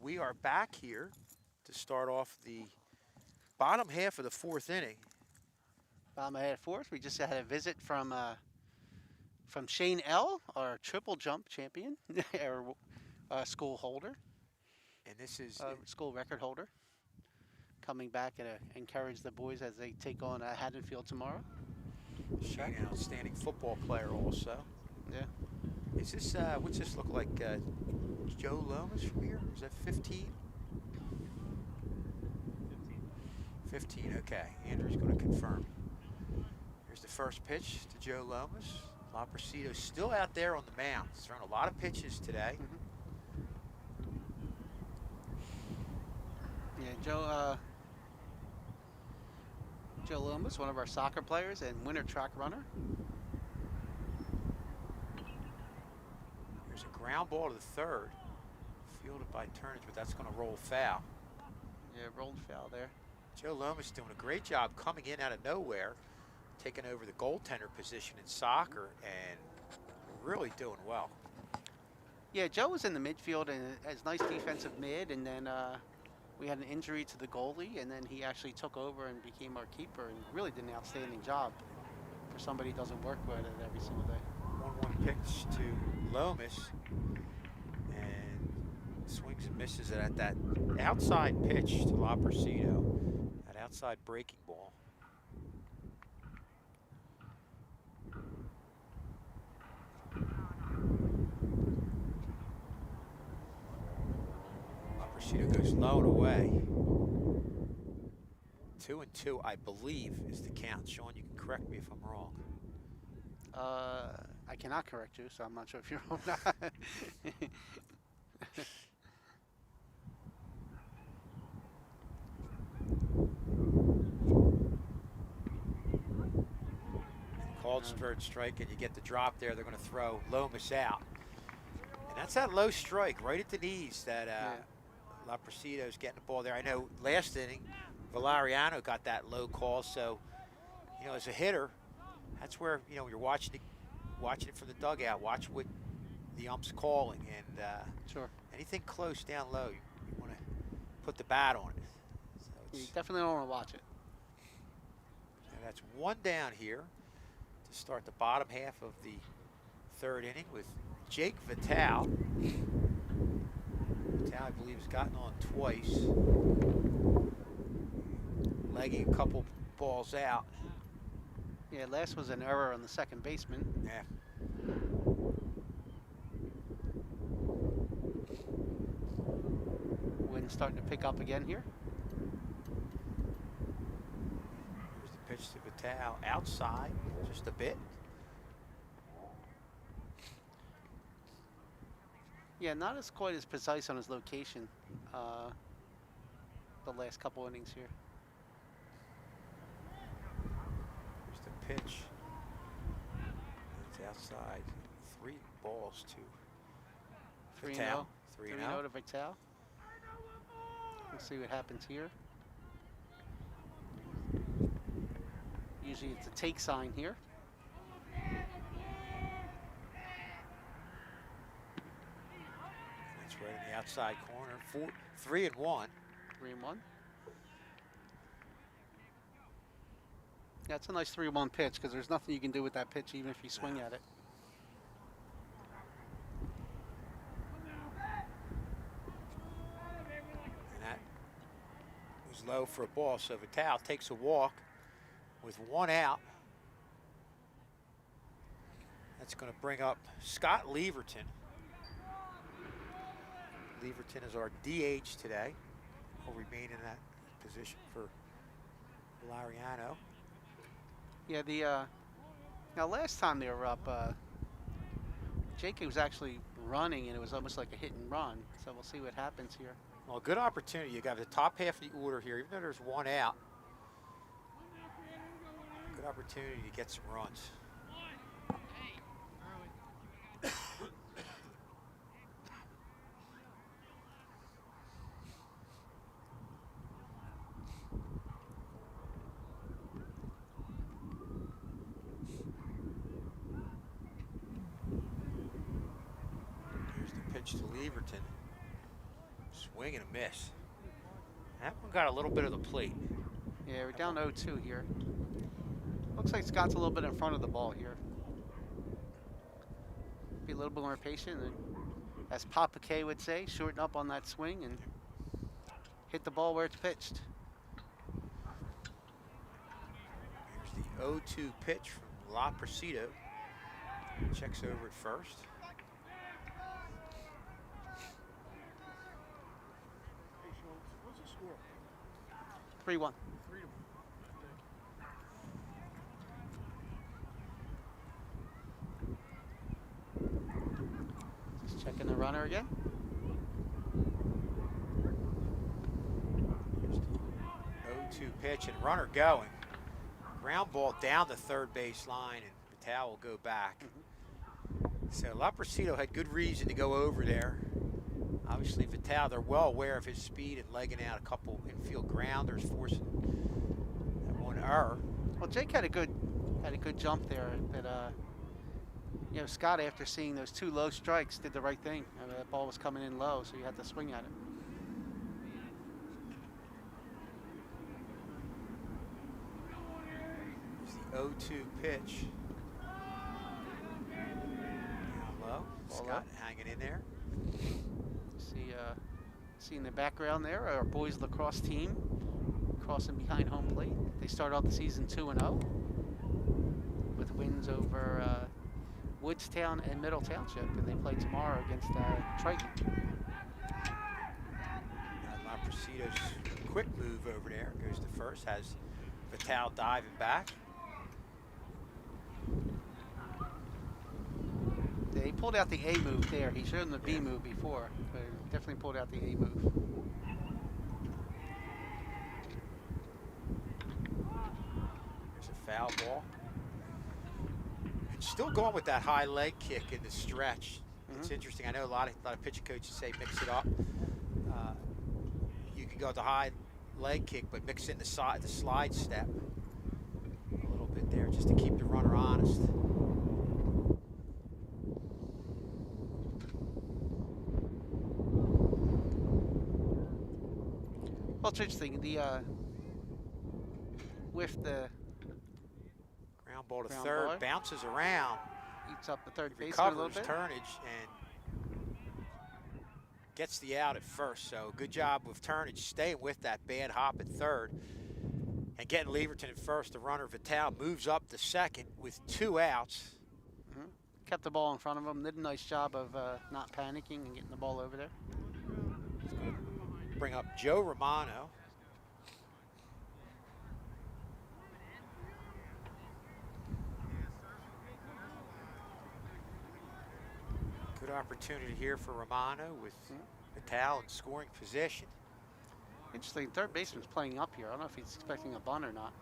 We are back here to start off the bottom half of the 4th inning. Bottom half 4th, we just had a visit from Shane L., our triple jump champion, our school holder. And this is school record holder, coming back and encourage the boys as they take on Haddonfield tomorrow. Shane, an outstanding football player also. Yeah. Is this, what's this look like? Joe Lomas from here? Is that 15? 15, okay. Andrew's going to confirm. Here's the first pitch to Joe Lomas. Loprecido's still out there on the mound. He's thrown a lot of pitches today. Yeah, Joe Lomas, one of our soccer players and winter track runner. There's a ground ball to the third. Fielded by Turnage, but that's going to roll foul. Yeah, rolled foul there. Joe Lomas doing a great job coming in out of nowhere, taking over the goaltender position in soccer, and really doing well. Yeah, Joe was in the midfield and has nice defensive mid, and then we had an injury to the goalie, and then he actually took over and became our keeper and really did an outstanding job for somebody who doesn't work with it every single day. 1-1 pitch to Lomas, and swings and misses it at that outside pitch to Loprecido, that outside breaking ball. Loprecido goes low and away. 2-2, I believe, is the count. Sean, you can correct me if I'm wrong. I cannot correct you, so I'm not sure if you're wrong or not. Called third strike, and you get the drop there. They're going to throw Lomas out. And that's that low strike right at the knees that Loprecido's getting the ball there. I know last inning, Valeriano got that low call, so, you know, as a hitter, that's where, you know, you're watching it from the dugout. Watch what the ump's calling, and Sure. anything close down low, you want to put the bat on it. So You definitely don't want to watch it. and that's one down here to start the bottom half of the third inning with Jake Vitale. Vitale, I believe, has gotten on twice, legging a couple balls out. Yeah, last was an error on the second baseman. Yeah. Wind starting to pick up again here. Here's the pitch to Vitale, outside, just a bit. Yeah, not as quite as precise on his location the last couple innings here. Here's the pitch. It's outside. 3 balls to 3-0. 3-0. 3-0 to Vitale. We'll see what happens here. Usually it's a take sign here. That's right in the outside corner. 3-1. 3-1. Yeah, it's a nice 3-1 pitch because there's nothing you can do with that pitch even if you swing at it. And that was low for a ball, so Vitale takes a walk with 1 out. That's going to bring up Scott Leverton. Leverton is our DH today. Will remain in that position for Valeriano. Yeah, now last time they were up, Jake was actually running and it was almost like a hit and run. So we'll see what happens here. Well, good opportunity. You got the top half of the order here, even though there's 1 out. Good opportunity to get some runs. To Leverton, swing and a miss. That one got a little bit of the plate. Yeah, we're down 0-2 here. Looks like Scott's a little bit in front of the ball here. Be a little bit more patient, and as Papa K would say, shorten up on that swing and hit the ball where it's pitched. Here's the 0-2 pitch from La Presido checks over at first. 3-1. Just checking the runner again. Here's the 0-2 pitch and runner going. Ground ball down the third base line, and Vital will go back. So La Presido had good reason to go over there. Obviously Vital, they're well aware of his speed and legging out a couple infield grounders, forcing that one error. Well, Jake had a good jump there. But you know, Scott, after seeing those 2 low strikes, did the right thing. I mean, that ball was coming in low, so you had to swing at it. Here's the 0-2 pitch. Down low. Scott hanging in there. See in the background there, our boys lacrosse team crossing behind home plate. They start off the season 2-0 with wins over Woodstown and Middle Township, and they play tomorrow against Triton. La Presido's quick move over there, goes to first, has Vital diving back. Yeah, he pulled out the A move there. He showed him the B move before, but he definitely pulled out the A move. There's a foul ball. And still going with that high leg kick in the stretch. It's interesting. I know a lot of pitching coaches say mix it up. You can go with the high leg kick, but mix in the slide step a little bit there just to keep the runner honest. Well, it's interesting. With the ground ball to ground third, ball, bounces around, eats up the third baseman a little recovers bit. Turnage and gets the out at first. So good job with Turnage staying with that bad hop at third and getting Leverton at first. The runner Vital moves up to second with 2 outs. Kept the ball in front of him. Did a nice job of not panicking and getting the ball over there. Bring up Joe Romano. Good opportunity here for Romano with Vital in scoring position. Interesting, third baseman's playing up here. I don't know if he's expecting a bunt or not.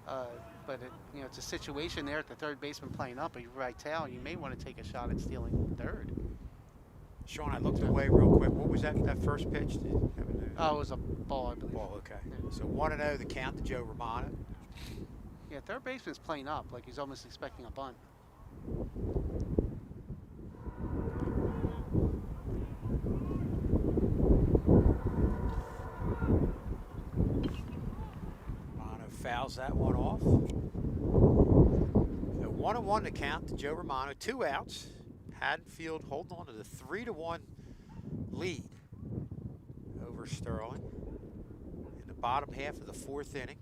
But you know, it's a situation there at the third baseman playing up. But you're right, Tal, you may want to take a shot at stealing third. Sean, I looked away real quick. What was that first pitch? Oh, it was a ball, I believe. Ball, okay. Yeah. So 1-0 the count to Joe Romano. Yeah, third baseman's playing up, like he's almost expecting a bunt. Romano fouls that one off. So 1-1 to count to Joe Romano. 2 outs. Haddonfield holding on to the 3-1 lead over Sterling in the bottom half of the 4th inning.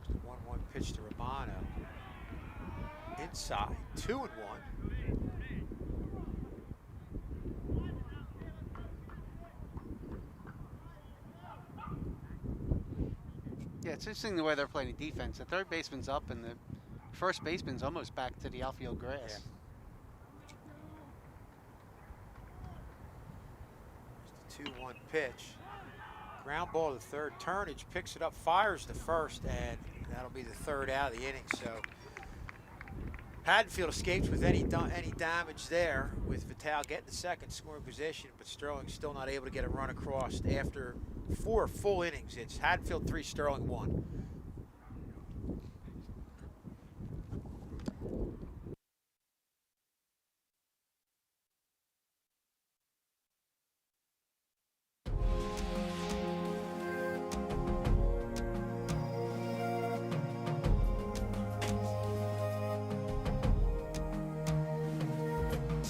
The 1-1 pitch to Romano. Inside, 2-1. Yeah, it's interesting the way they're playing defense. The third baseman's up and the first baseman's almost back to the outfield grass. Yeah. There's the 2-1 pitch. Ground ball to third. Turnage picks it up, fires to first, and that'll be the 3rd out of the inning. So Haddonfield escapes with any damage there, with Vital getting the second scoring position, but Sterling still not able to get a run across after 4 full innings. It's Haddonfield 3, Sterling 1.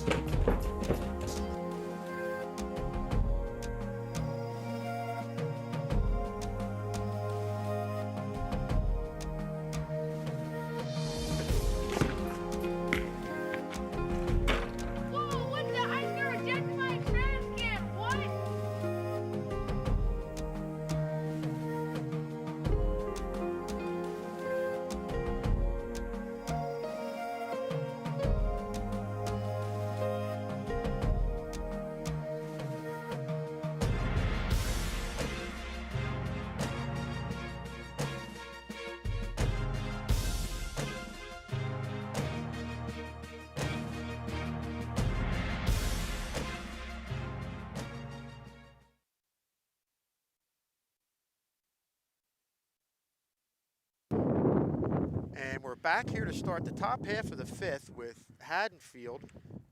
Whoa, what the? I never rejected my trash can. What? And we're back here to start the top half of the fifth with Haddonfield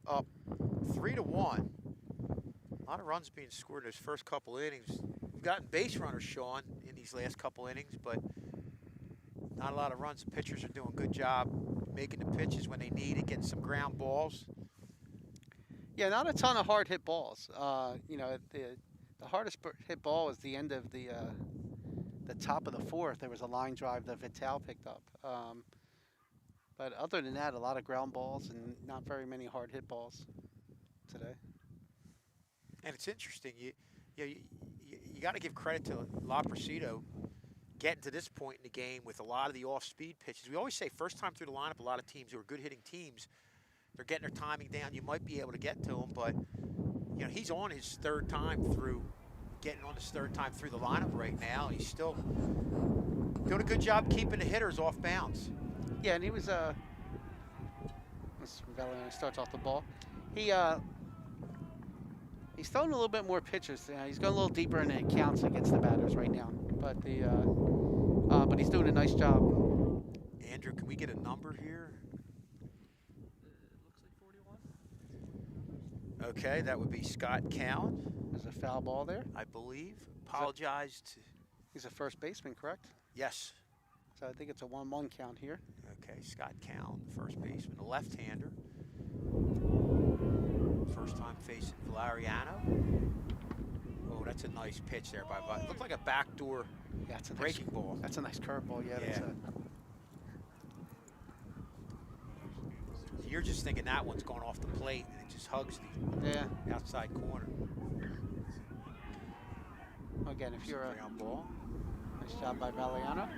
up 3-1. A lot of runs being scored in those first couple innings. We've gotten base runners, Sean, in these last couple innings, but not a lot of runs. The pitchers are doing a good job making the pitches when they need it, getting some ground balls. Yeah, not a ton of hard hit balls. You know, the hardest hit ball was the end of the top of the fourth. There was a line drive that Vital picked up. But other than that, a lot of ground balls and not very many hard hit balls today. And it's interesting. You got to give credit to Laprecido getting to this point in the game with a lot of the off-speed pitches. We always say first time through the lineup, a lot of teams who are good hitting teams, they're getting their timing down. You might be able to get to him, but you know he's on his third time through, getting on his third time through the lineup right now. He's still doing a good job keeping the hitters off bounds. Yeah, and he was Valeriano starts off the ball. He's throwing a little bit more pitches. He's going a little deeper in the counts against the batters right now. But but he's doing a nice job. Andrew, can we get a number here? Looks like 41. Okay, that would be Scott Cowan, There's a foul ball there. I believe. Apologized. He's a first baseman, correct? Yes. So I think it's a 1-1 count here. Okay, Scott Cowan, first baseman, a left-hander. First time facing Valeriano. Oh, that's a nice pitch there by It looked like a backdoor Yeah, it's a breaking ball. That's a nice curveball. Yeah, that's Yeah. You're just thinking that one's going off the plate and it just hugs yeah. the outside corner. Again, if you're a Ground ball. nice job by Valeriano.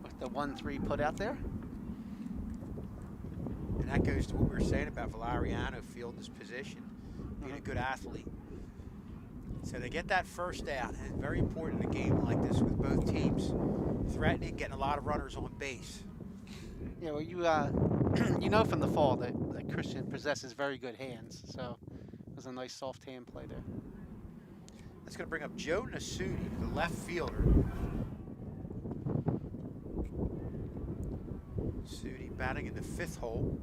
With the 1-3 put out there. And that goes to what we were saying about Valeriano fielding his position, being a good athlete. So they get that first out, and it's very important in a game like this with both teams threatening, getting a lot of runners on base. Yeah, well, you you know from the fall that Christian possesses very good hands, so it was a nice soft hand play there. That's going to bring up Joe Nasuti, the left fielder. Nasuti batting in the fifth hole.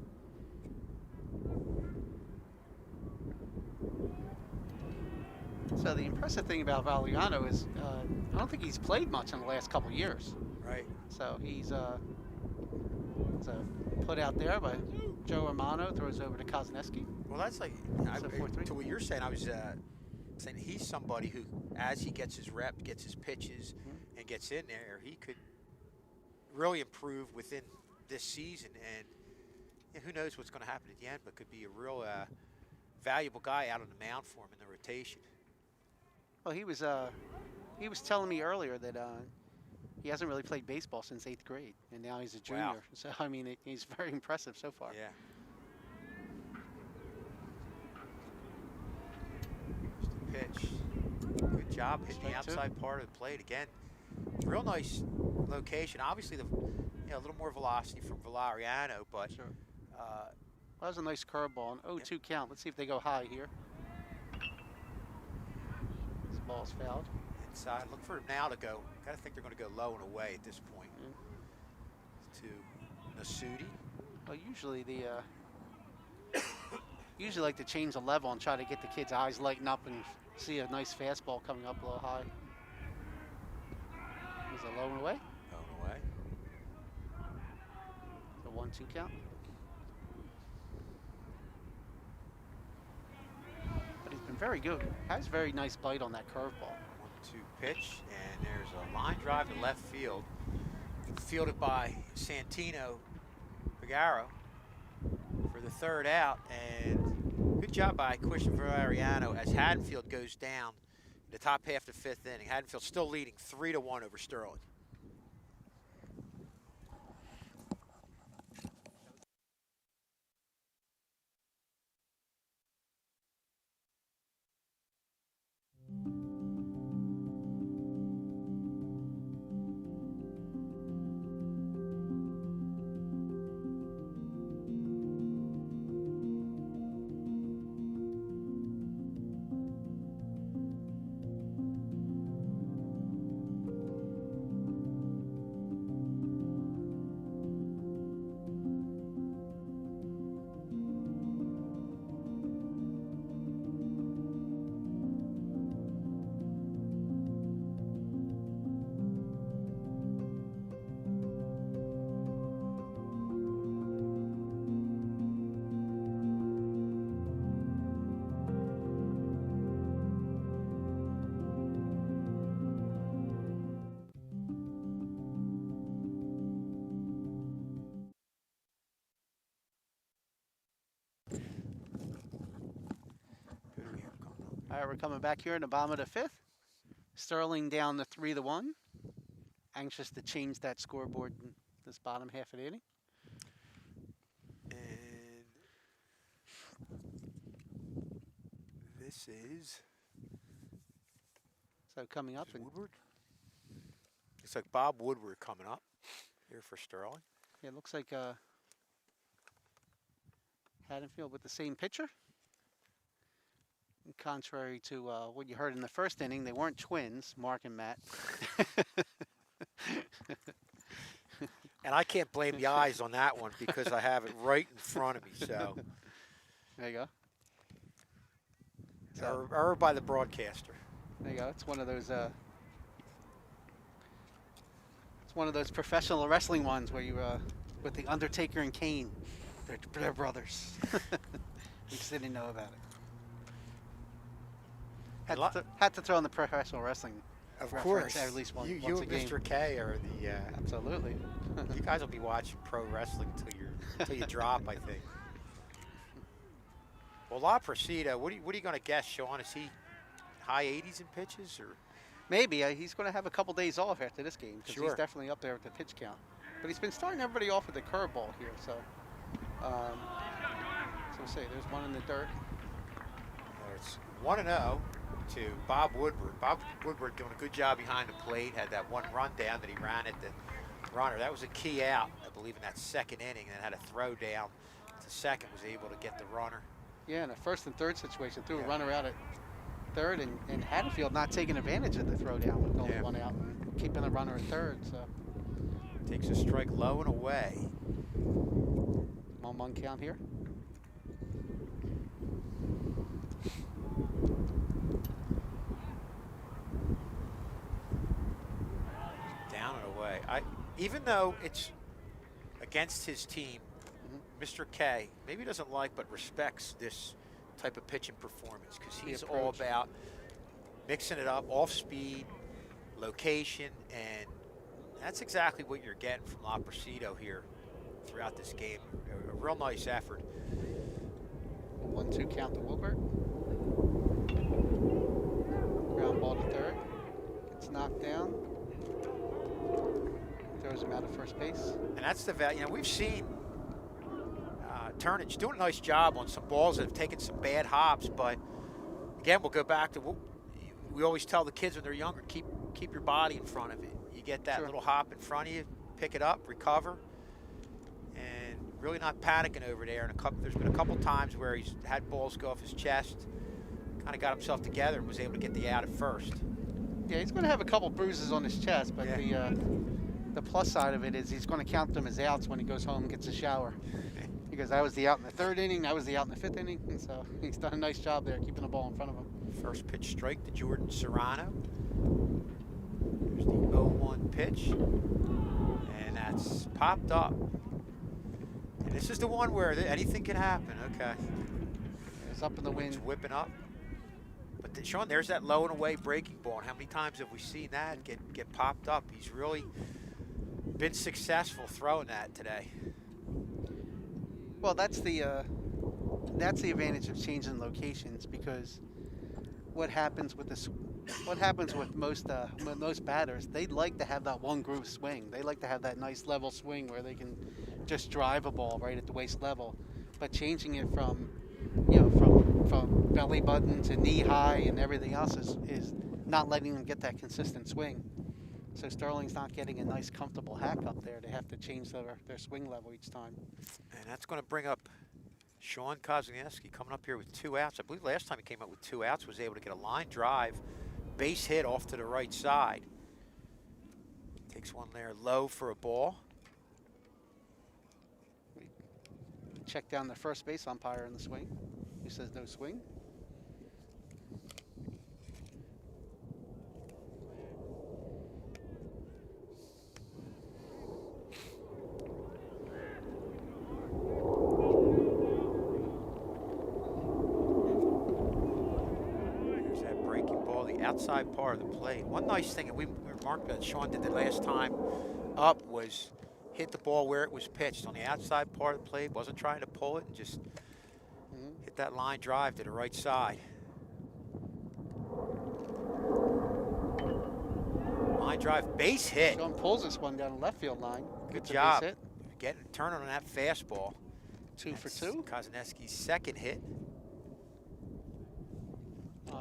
So the impressive thing about Valeriano is I don't think he's played much in the last couple of years. Right. So he's so put out there by Joe Romano, throws over to Kozneski. Well, that's like, So 4-3. to what you're saying, I was saying he's somebody who, as he gets his rep, gets his pitches, and gets in there, he could really improve within this season. And who knows what's going to happen at the end, but could be a real valuable guy out on the mound for him in the rotation. Well, he was telling me earlier that he hasn't really played baseball since 8th grade, and now he's a junior. Wow. So I mean, he's very impressive so far. Yeah. Just a pitch. Good job hitting the Strike two. outside part of the plate again. Real nice location. Obviously, a little more velocity from Valeriano, but Sure. Well, that was a nice curveball, an 0-2 count. Let's see if they go high here. This ball's fouled. inside. Look for him now to go. Got to think they're going to go low and away at this point. To Nasuti. Well, usually usually like to change the level and try to get the kids' eyes lighten up and see a nice fastball coming up a little high. Is it low and away? Low and away. The 1-2 count. And very good. Has very nice bite on that curveball. 1-2 pitch, and there's a line drive to left field, fielded by Santino Figaro for the third out, and good job by Christian Valeriano as Haddonfield goes down in the top half of the 5th inning. Haddonfield still leading 3-1 over Sterling. All right, we're coming back here in the bottom of the 5th. Sterling down to 3-1. Anxious to change that scoreboard in this bottom half of the inning. And this is So coming up, and Woodward. It's like Bob Woodward coming up here for Sterling. yeah, it looks like Haddonfield with the same pitcher. Contrary to what you heard in the first inning, they weren't twins, Mark and Matt. And I can't blame the eyes on that one because I have it right in front of me. So There you go. error by the broadcaster. There you go. It's one of those. It's one of those professional wrestling ones where you, with the Undertaker and Kane, they're brothers. We just didn't know about it. Had to throw in the professional wrestling. Of reference course, at least once you a and game. Mr. K are the. Absolutely. You guys will be watching pro wrestling until you drop, I think. Well, La Presido, what are you going to guess, Sean? Is he high 80s in pitches, or? Maybe he's going to have a couple days off after this game because Sure. he's definitely up there with the pitch count. But he's been starting everybody off with the curveball here, so. So we'll see. There's one in the dirt. It's 1-0 to Bob Woodward. Bob Woodward doing a good job behind the plate. Had that one run down that he ran at the runner. That was a key out, I believe, in that second inning. And had a throw down to second, was able to get the runner. Yeah, in a first and third situation, threw Yeah. a runner out at third, and Haddonfield not taking advantage of the throw down with only one out, and keeping the runner at third. So Takes a strike low and away. 1-1 count here. Down and away. Even though it's against his team, Mr. K maybe doesn't like but respects this type of pitching performance because he's all approach. about mixing it up, off speed, location, and that's exactly what you're getting from La Presido here throughout this game. A real nice effort. 1-2 count to Wilbert. Ground ball to third. Gets knocked down. Throws him out of first base. And that's the value. You know, we've seen Turnage doing a nice job on some balls that have taken some bad hops, but again, we'll go back to what we always tell the kids when they're younger: keep your body in front of it. You get that little hop in front of you, pick it up, recover, and really not panicking over there. And there's been a couple times where he's had balls go off his chest, kind of got himself together and was able to get the out at first. Yeah, he's going to have a couple bruises on his chest, but the plus side of it is he's going to count them as outs when he goes home and gets a shower. Because I was the out in the third inning, I was the out in the fifth inning, and so he's done a nice job there keeping the ball in front of him. First pitch strike to Jordan Serrano. Here's the 0-1 pitch, and that's popped up. And this is the one where anything can happen. Okay. It's up in the wind. Wind's whipping up. But Sean, there's that low and away breaking ball. And how many times have we seen that get popped up? He's really been successful throwing that today. Well, that's the advantage of changing locations, because what happens with most batters, they like to have that one groove swing. They like to have that nice level swing where they can just drive a ball right at the waist level. But changing it from belly button to knee high and everything else is not letting them get that consistent swing. So Sterling's not getting a nice comfortable hack up there. They have to change their swing level each time. And that's going to bring up Sean Kozlowski coming up here with 2 outs. I believe last time he came up with 2 outs, was able to get a line drive, base hit off to the right side. Takes one there low for a ball. We check down the first base umpire in the swing. He says no swing. Outside part of the plate. One nice thing, and we remarked that Sean did the last time up, was hit the ball where it was pitched on the outside part of the plate. Wasn't trying to pull it, and just hit that line drive to the right side. Line drive, base hit. Sean pulls this one down the left field line. Good Gets a job. base hit. Turning on that fastball. 2 for 2. Kozlowski's second hit.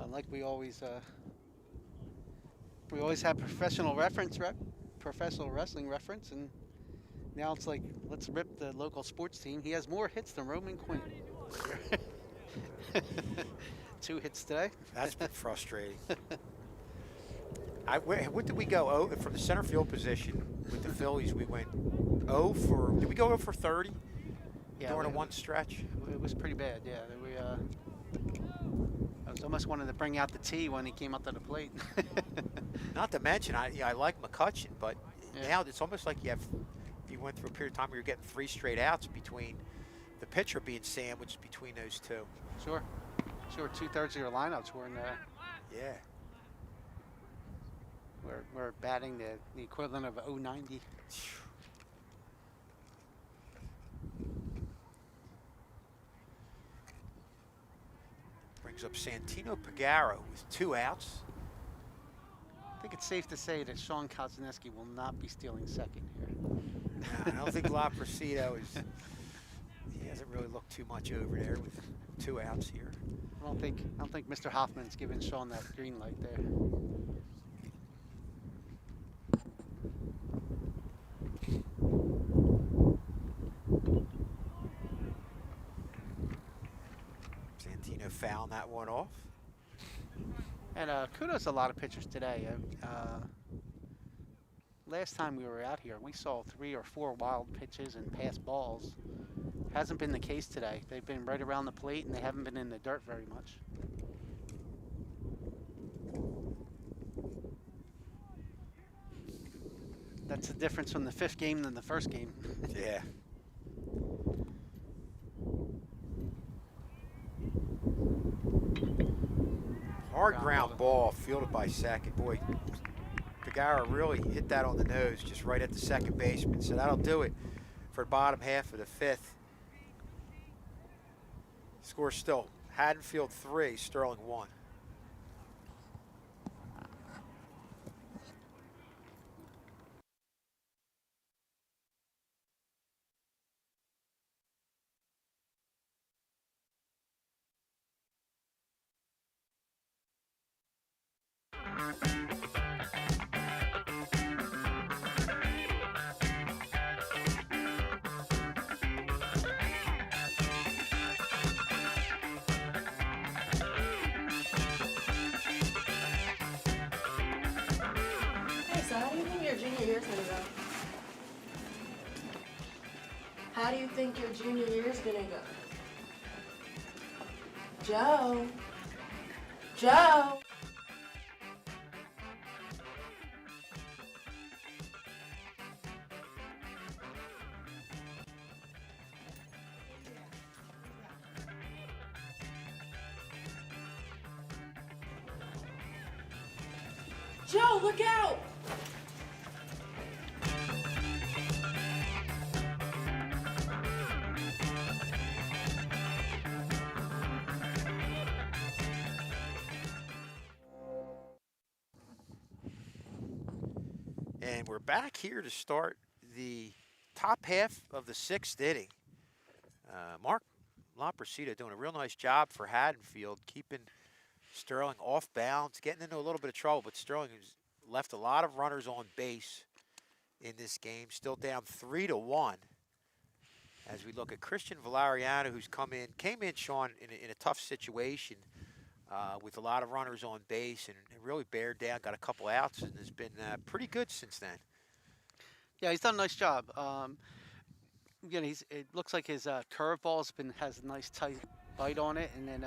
Like we always have professional wrestling reference, and now it's like, let's rip the local sports team. He has more hits than Roman Quinn. 2 hits today. That's been frustrating. What did we go? Oh, from the center field position with the Phillies, we went 0 for. Did we go 0 for 30? Yeah, during a one stretch. It was pretty bad. Yeah, I was almost wanted to bring out the tee when he came up to the plate. Not to mention, I like McCutcheon, but now it's almost like you went through a period of time where you're getting 3 straight outs between the pitcher being sandwiched between those 2. Sure. 2/3 of your lineups were in there. Yeah. We're batting the equivalent of 090. Brings up Santino Pagaro with 2 outs. I think it's safe to say that Sean Kozlowski will not be stealing second here. Nah, I don't think La Presido he hasn't really looked too much over there with 2 outs here. I don't think Mr. Hoffman's giving Sean that green light there. Santino fouling that one off. And kudos to a lot of pitchers today. Last time we were out here, we saw 3 or 4 wild pitches and pass balls. Hasn't been the case today. They've been right around the plate, and they haven't been in the dirt very much. That's the difference from the 5th game than the 1st game. Yeah. Hard ground ball fielded by second. Boy, Pagaro really hit that on the nose, just right at the second baseman. So that'll do it for the bottom half of the 5th. Score still Haddonfield 3, Sterling 1. How do you think your junior year is gonna go? Joe? Joe? Joe, look out! And we're back here to start the top half of the 6th inning. Mark Laprosita doing a real nice job for Haddonfield, keeping Sterling off balance, getting into a little bit of trouble, but Sterling has left a lot of runners on base in this game, still down 3-1. As we look at Christian Valeriano, who's came in, Sean, in a tough situation with a lot of runners on base and really bared down, got a couple outs, and has been pretty good since then. Yeah, he's done a nice job. Again, it looks like his curveball's has a nice tight bite on it, and then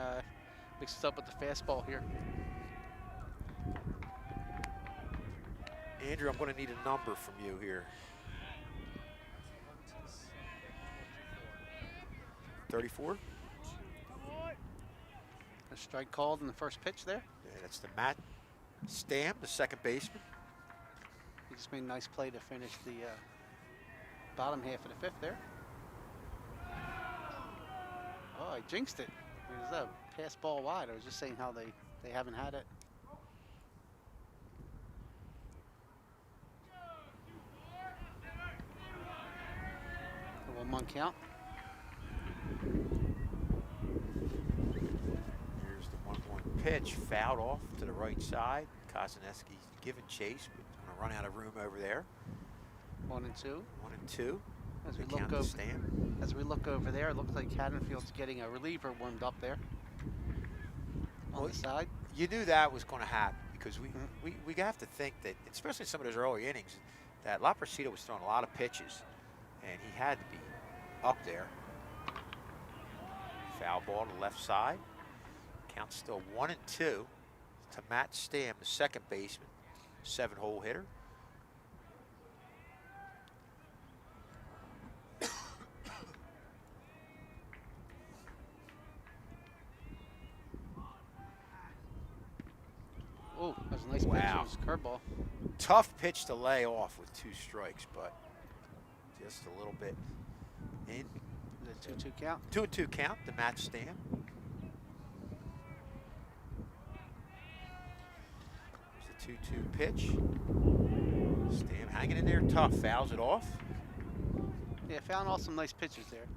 mixes up with the fastball here. Andrew, I'm going to need a number from you here. 34? A strike called in the first pitch there. Yeah, that's the Matt Stam, the second baseman. He just made a nice play to finish the bottom half of the 5th there. Oh, I jinxed it. It was a pass ball wide. I was just saying how they haven't had it. A 1-1 count. Here's the 1-1 pitch, fouled off to the right side. Kozaneski giving chase, but going to run out of room over there. 1-2. 1-2. As we The look count to over, Stam. as we look over there, it looks like Haddonfield's getting a reliever warmed up there on the side. You knew that was going to happen because we have to think that, especially in some of those early innings, that Laprosita was throwing a lot of pitches, and he had to be up there. Foul ball to the left side. Count's still 1-2 to Matt Stam, the second baseman, 7-hole hitter. Oh, that was a nice pitch. Wow. It was a curveball. Tough pitch to lay off with 2 strikes, but just a little bit in. The 2-2 count. 2-2 count to Matt Stam. There's the 2-2 pitch. Stam hanging in there tough, fouls it off. Yeah, found all some nice pitches there.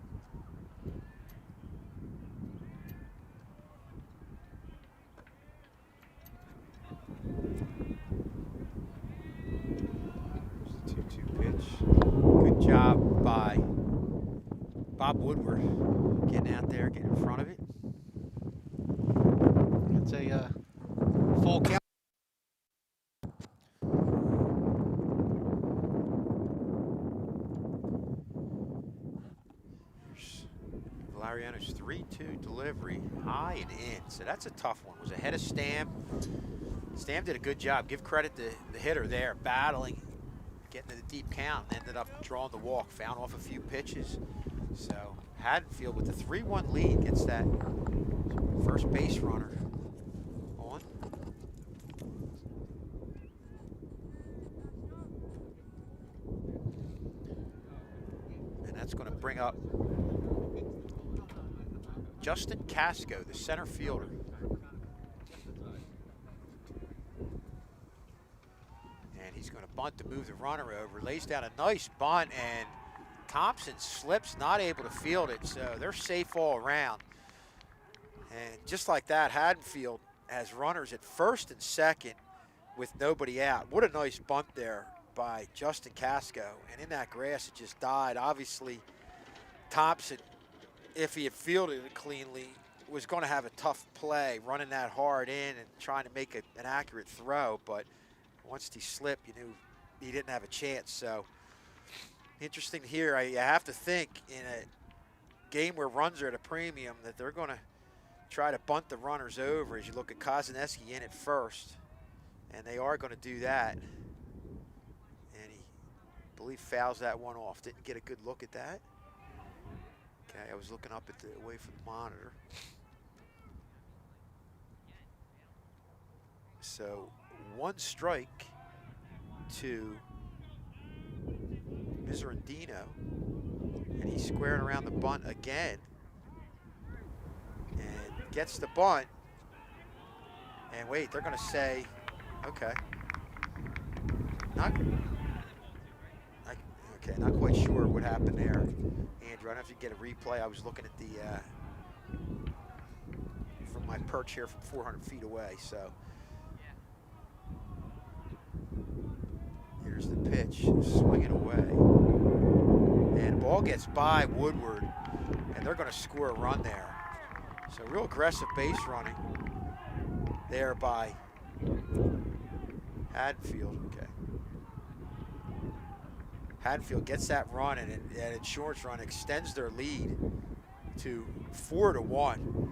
There's the 2-2 pitch. Good job by Bob Woodward getting out there, getting in front of it. It's a full count. Valeriano's 3-2 delivery, high and in. So that's a tough one. Was ahead of Stam. Stam did a good job. Give credit to the hitter there, battling, getting to the deep count, and ended up drawing the walk. Found off a few pitches. So Haddonfield with the 3-1 lead gets that first base runner on. And that's going to bring up Justin Casco, the center fielder. And he's going to bunt to move the runner over. Lays down a nice bunt, and Thompson slips, not able to field it, so they're safe all around. And just like that, Haddonfield has runners at first and second with nobody out. What a nice bunt there by Justin Casco. And in that grass, it just died. Obviously, Thompson, if he had fielded it cleanly, was going to have a tough play running that hard in and trying to make an accurate throw. But once he slipped, you knew he didn't have a chance. So interesting here. You have to think in a game where runs are at a premium that they're going to try to bunt the runners over as you look at Kozaneski in at first. And they are going to do that. And he, I believe, fouls that one off. Didn't get a good look at that. Okay, I was looking up at away from the monitor. So 1 strike to Miserandino, and he's squaring around the bunt again, and gets the bunt. And wait, they're going to say, okay, not quite sure what happened there, Andrew. I don't know if you get a replay. I was looking at the from my perch here from 400 feet away. So here's the pitch, swinging away, and the ball gets by Woodward, and they're going to score a run there. So real aggressive base running there by Haddonfield. Okay. Haddonfield gets that run, and an insurance run extends their lead to 4-1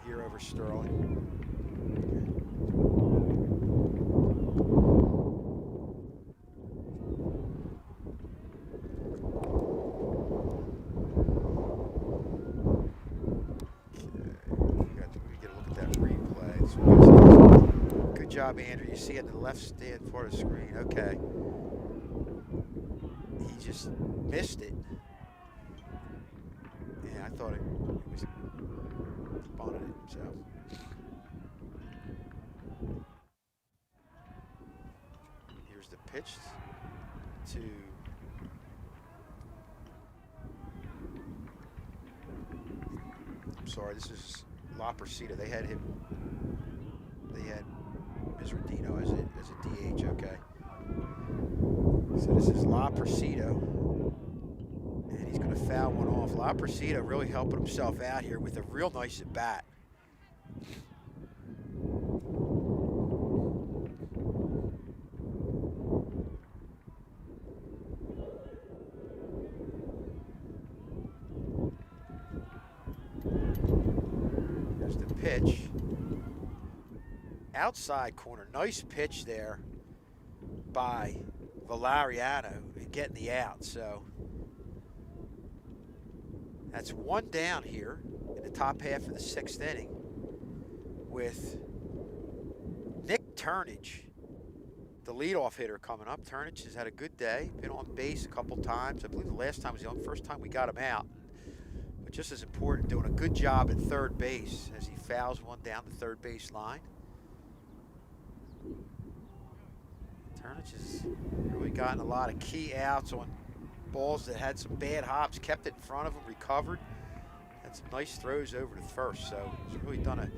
here over Sterling. Good job, Andrew. You see it in the left stand part of the screen. Okay. He just missed it. Yeah, I thought it was bunted it, so. Here's the pitch to I'm sorry, this is La Persita. They had Miserandino as a DH, okay. So this is La Persita, and he's going to foul one off. La Persita really helping himself out here with a real nice at bat. Here's the pitch. Outside corner, nice pitch there by Valeriano and getting the out. So that's 1 down here in the top half of the 6th inning with Nick Turnage, the leadoff hitter, coming up. Turnage has had a good day, been on base a couple times. I believe the last time was the first time we got him out. But just as important, doing a good job at third base as he fouls one down the third base line. Turnage has really gotten a lot of key outs on balls that had some bad hops, kept it in front of him, recovered. Had some nice throws over to first, so he's really done a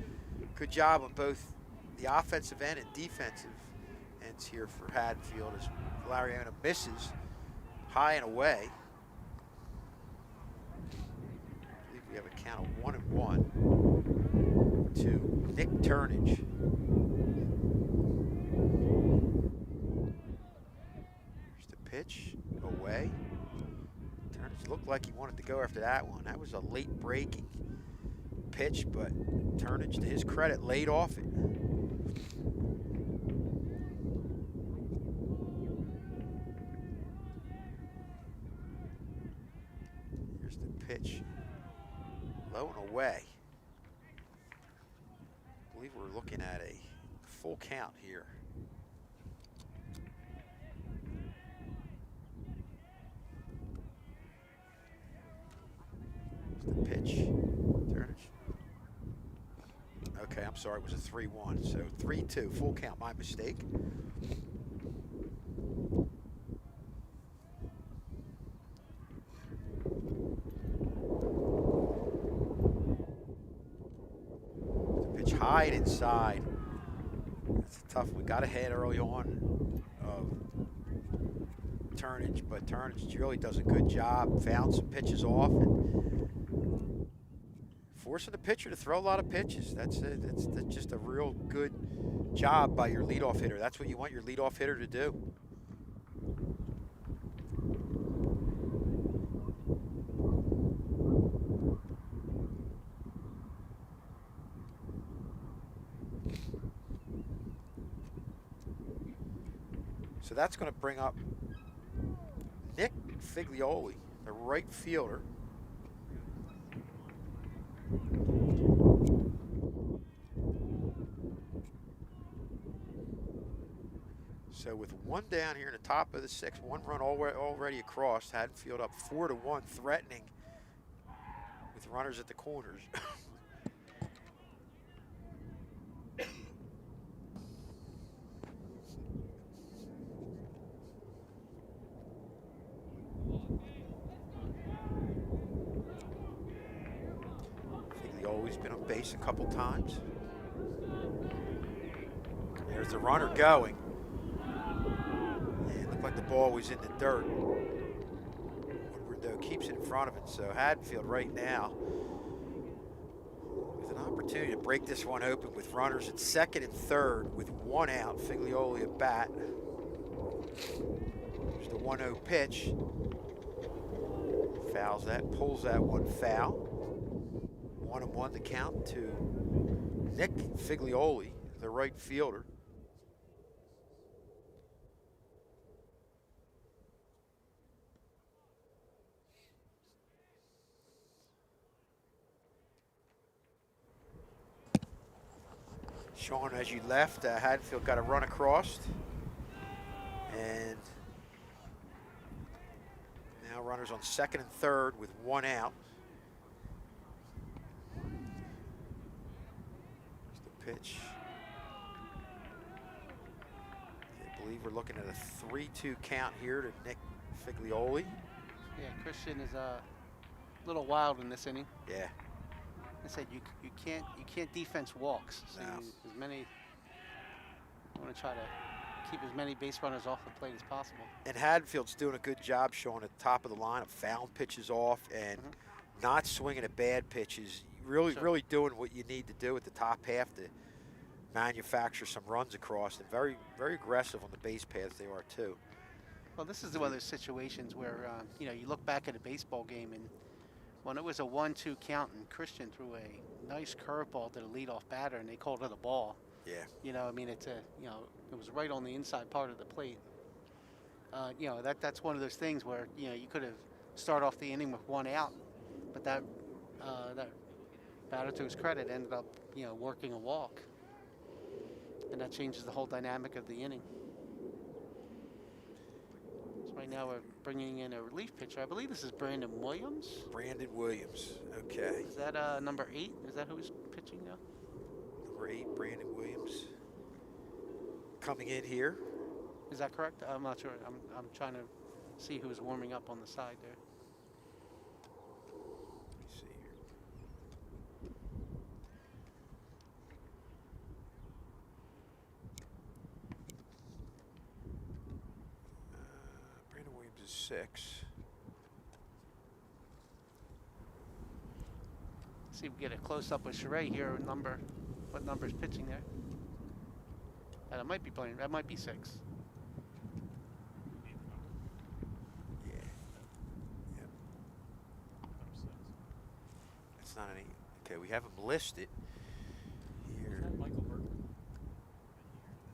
good job on both the offensive end and defensive ends here for Haddonfield as Valeriano misses high and away. I believe we have a count of 1-1 to Nick Turnage. Pitch away. Turnage looked like he wanted to go after that one. That was a late breaking pitch, but Turnage, to his credit, laid off it. Here's the pitch. Low and away. I believe we're looking at a full count here. The pitch, Turnage. Okay, I'm sorry, it was a 3-1. So 3-2, full count, my mistake. The pitch high and inside. That's a tough one. We got ahead early on of Turnage, but Turnage really does a good job. Found some pitches off and forcing the pitcher to throw a lot of pitches. That's just a real good job by your leadoff hitter. That's what you want your leadoff hitter to do. So that's going to bring up Nick Figlioli, the right fielder. So with one down here in the top of the sixth, one run already across, Haddonfield up 4-1, threatening with runners at the corners. Figlioli's been on base a couple times. There's the runner going. And it looked like the ball was in the dirt. Woodward, though, keeps it in front of it. So Haddonfield right now with an opportunity to break this one open with runners at second and third with one out. Figlioli at bat. There's the 1-0 pitch. Fouls that, pulls that one foul. 1-1 to count to Nick Figlioli, the right fielder. Sean, as you left, Haddonfield got a run across. And now runners on second and third with one out. There's the pitch. I believe we're looking at a 3-2 count here to Nick Figlioli. Yeah, Christian is a little wild in this inning. Yeah. I said you can't defense walks. So No. you want to try to keep as many base runners off the plate as possible. And Haddonfield's doing a good job showing at the top of the lineup, fouling pitches off and not swinging at bad pitches. Really doing what you need to do at the top half to manufacture some runs across, and very aggressive on the base paths they are too. Well, this is one of those situations where you look back at a baseball game, and when it was a 1-2 count and Christian threw a nice curveball to the leadoff batter and they called it a ball. Yeah. I mean, it's it was right on the inside part of the plate. That's one of those things where you could have started off the inning with one out, but that batter, to his credit, ended up working a walk, and that changes the whole dynamic of the inning. So right now we're bringing in a relief pitcher. I believe this is Brandon Williams. Brandon Williams. Okay. Is that number 8? Is that who's pitching now? Number 8, Brandon Williams, coming in here. Is that correct? I'm not sure. I'm trying to see who's warming up on the side there. Let's see here. Brandon Williams is 6. See if we get a close up with Sheree here. What number is pitching there? And it might be playing. That might be 6. Yeah. Yep. That's not any. Okay, we have him listed here. Michael Bergman.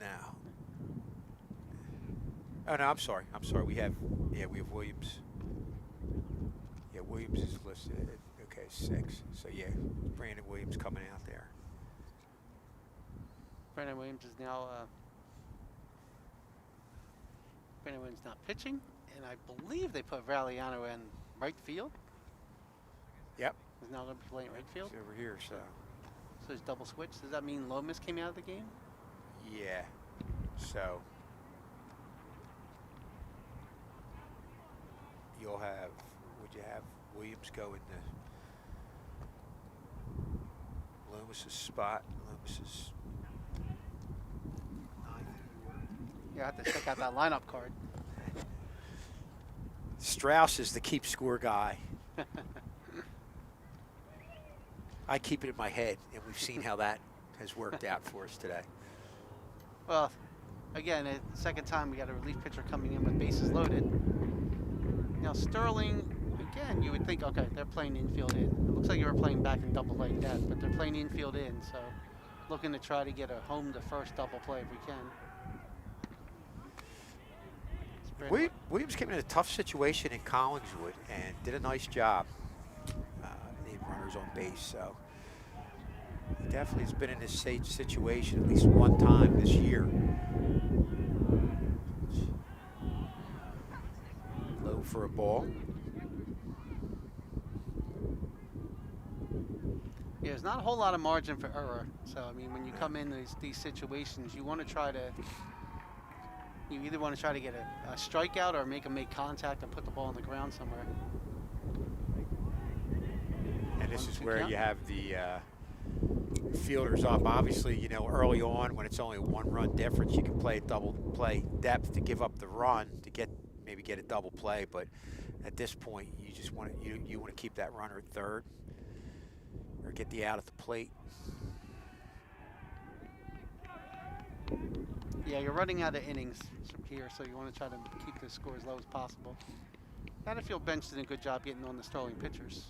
Now. Oh no, I'm sorry. We have Williams. Yeah, Williams is listed at, okay, 6. So yeah, Brandon Williams coming out there. Brandon Williams is now. Brandon Williams not pitching, and I believe they put Valiano in right field. Yep. He's now going to be playing right field. He's over here, so. So it's double switch. Does that mean Lomas came out of the game? Yeah. So. You'll have, would you have Williams go into Lomas's spot? Lomas's 9. You have to check out that lineup card. Strauss is the keep score guy. I keep it in my head, and we've seen how that has worked out for us today. Well, again, the second time we got a relief pitcher coming in with bases loaded. Now Sterling, again, you would think, okay, they're playing infield in. It looks like you were playing back in double A depth, but they're playing infield in, so looking to try to get a home to first double play if we can. Williams came in a tough situation in Collingswood and did a nice job. Leaving runners on base, so he definitely has been in this situation at least one time this year. ball. Yeah, there's not a whole lot of margin for error. So I mean, when you come in these situations, you want to try to. You either want to try to get a strikeout or make them make contact and put the ball on the ground somewhere. And this is 1-2 where count. you have the fielders up. Obviously, you know, early on when it's only a 1-run difference, you can play double play depth to give up the run to maybe get a double play. But at this point, you just want to you want to keep that runner at third or get the out at the plate. Yeah, you're running out of innings from here, so you want to try to keep the score as low as possible. Haddonfield bench did a good job getting on the Sterling pitchers.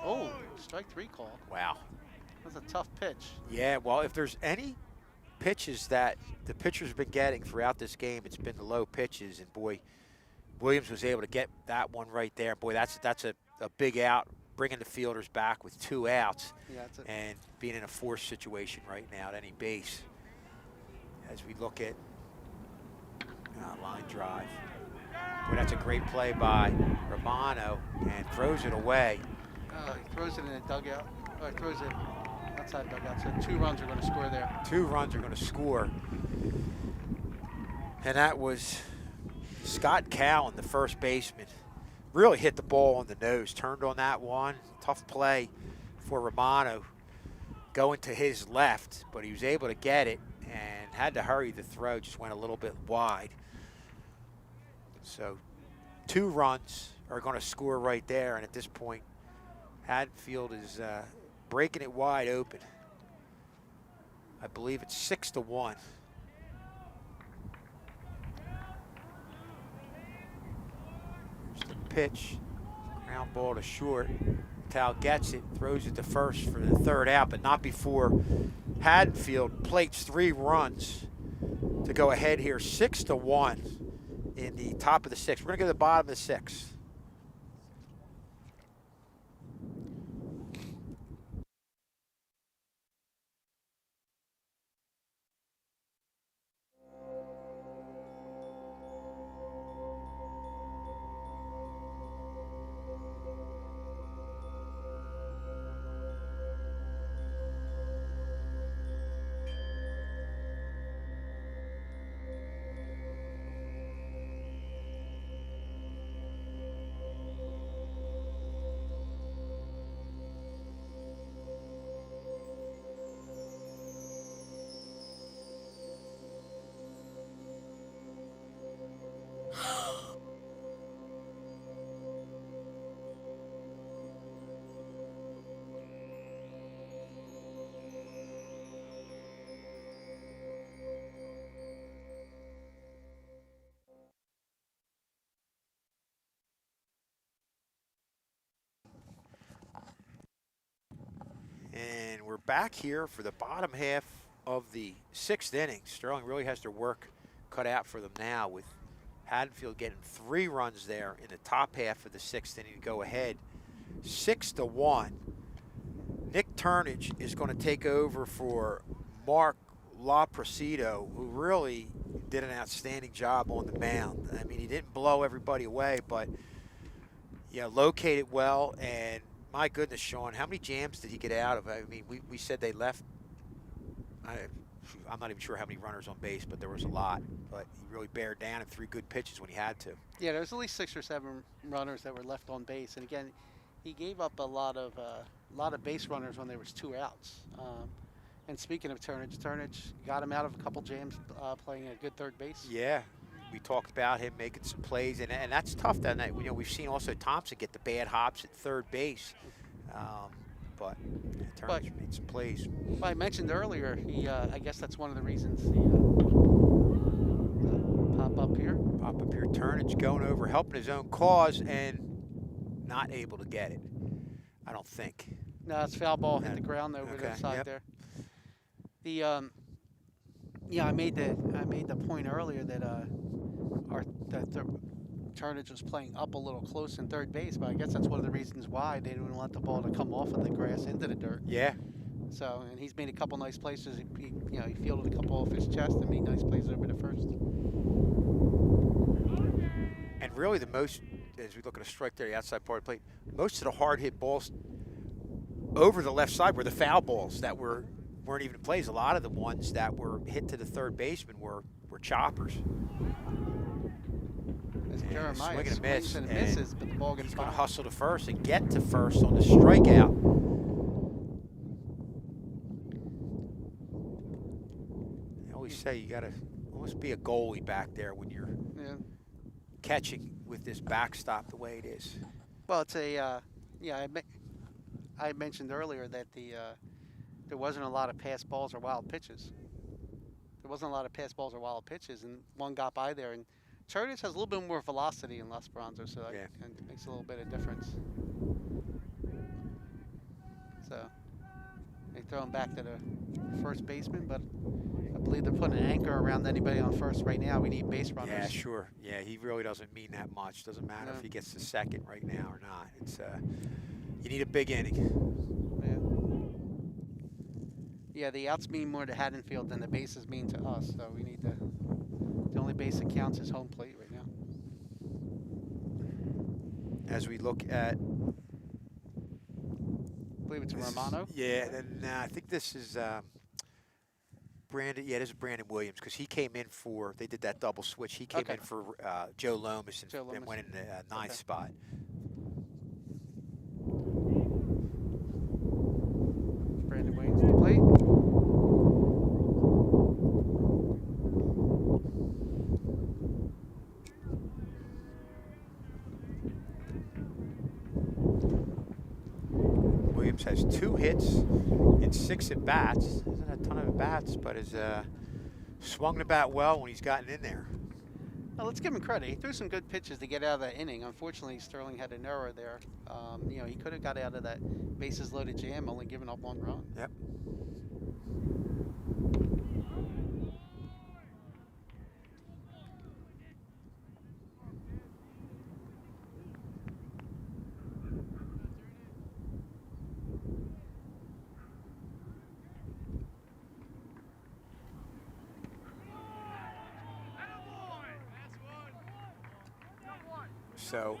Oh, strike 3 call. Wow. That's a tough pitch. Yeah, well, if there's any pitches that the pitchers have been getting throughout this game, it's been the low pitches. And boy, Williams was able to get that one right there. Boy, that's a big out, bringing the fielders back with 2 outs. Yeah, And being in a forced situation right now at any base. As we look at line drive. Boy, that's a great play by Romano and throws it away. he throws it in a dugout. Or he throws it outside dugout. So 2 runs are going to score there. 2 runs are going to score. And that was Scott Cowan, the first baseman. Really hit the ball on the nose. Turned on that one. Tough play for Romano going to his left, but he was able to get it and had to hurry the throw. Just went a little bit wide. So 2 runs are going to score right there. And at this point, Haddonfield is breaking it wide open. I believe it's 6-1. Here's the pitch. Ground ball to short. Tal gets it, throws it to first for the 3rd out, but not before Haddonfield plates 3 runs to go ahead here, 6-1 in the top of the 6th. We're going to go to the bottom of the 6th. And we're back here for the bottom half of the 6th inning. Sterling really has their work cut out for them now, with Haddonfield getting 3 runs there in the top half of the 6th inning to go ahead 6-1. Nick Turnage is going to take over for Mark LaPresido, who really did an outstanding job on the mound. I mean, he didn't blow everybody away, but located well. And my goodness, Sean, how many jams did he get out of? I mean, we said they left. I'm not even sure how many runners on base, but there was a lot. But he really bared down and threw good pitches when he had to. Yeah, there was at least 6 or 7 runners that were left on base. And again, he gave up a lot of base runners when there was 2 outs. And speaking of Turnage got him out of a couple jams playing a good third base. Yeah, we talked about him making some plays, and that's tough that night. We've seen also Thompson get the bad hops at third base. But Turnage made some plays. Well, I mentioned earlier, he I guess that's one of the reasons he pop up here. Turnage going over, helping his own cause, and not able to get it, I don't think. No, it's foul ball, hit the ground over the side there. The I made the point earlier that the Turnage was playing up a little close in third base, but I guess that's one of the reasons why they didn't want the ball to come off of the grass into the dirt. Yeah. So, and he's made a couple nice places. He fielded a couple off his chest and made nice plays over to first. And really the most, as we look at a strike there, the outside part of the plate, most of the hard hit balls over the left side were the foul balls that weren't even in plays. A lot of the ones that were hit to the third baseman were choppers. As And Jeremiah swing and a miss, swings and and misses, but the ball gets He's going to by. hustle to first and get to first on the strikeout. I always say you got to almost be a goalie back there when you're Yeah. catching with this backstop the way it is. Well, it's a yeah. I mentioned earlier that there wasn't a lot of pass balls or wild pitches. There wasn't a lot of pass balls or wild pitches, and one got by there. And Churtis has a little bit more velocity in Las Bronzo, so that kind of makes a little bit of difference. So they throw him back to the first baseman, but I believe they're putting an anchor around anybody on first right now. We need base runners. Yeah, sure. Yeah, he really doesn't mean that much. Doesn't matter if he gets to second right now or not. It's you need a big inning. Yeah, the outs mean more to Haddonfield than the bases mean to us. So we need the only base that counts is home plate right now. As we look at, I believe it's Romano. Yeah, and I think this is Brandon. Yeah, this is Brandon Williams because he came in for. They did that double switch. He came in for Joe Lomas and went in the ninth spot. Brandon Williams at the plate. Williams has 2 hits in 6 at bats. Isn't a ton of at bats, but has swung the bat well when he's gotten in there. Well, let's give him credit. He threw some good pitches to get out of that inning. Unfortunately, Sterling had an error there. You know, he could have got out of that bases loaded jam, only giving up 1 run. Yep. So,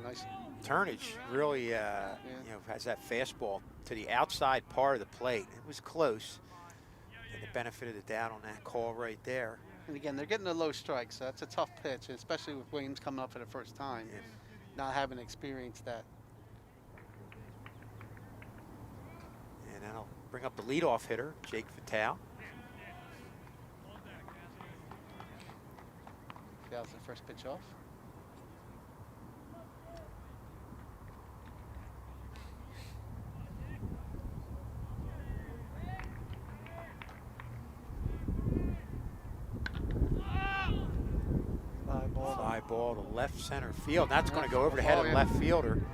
Nice Turnage really, you know, has that fastball to the outside part of the plate. It was close, and the benefit of the doubt on that call right there. And again, they're getting a low strike, so that's a tough pitch, especially with Williams coming up for the first time, not having experienced that. And that'll bring up the leadoff hitter, Jake Vitale. That was the first pitch off. Fly ball to left center field. That's going to go over the head of the left fielder.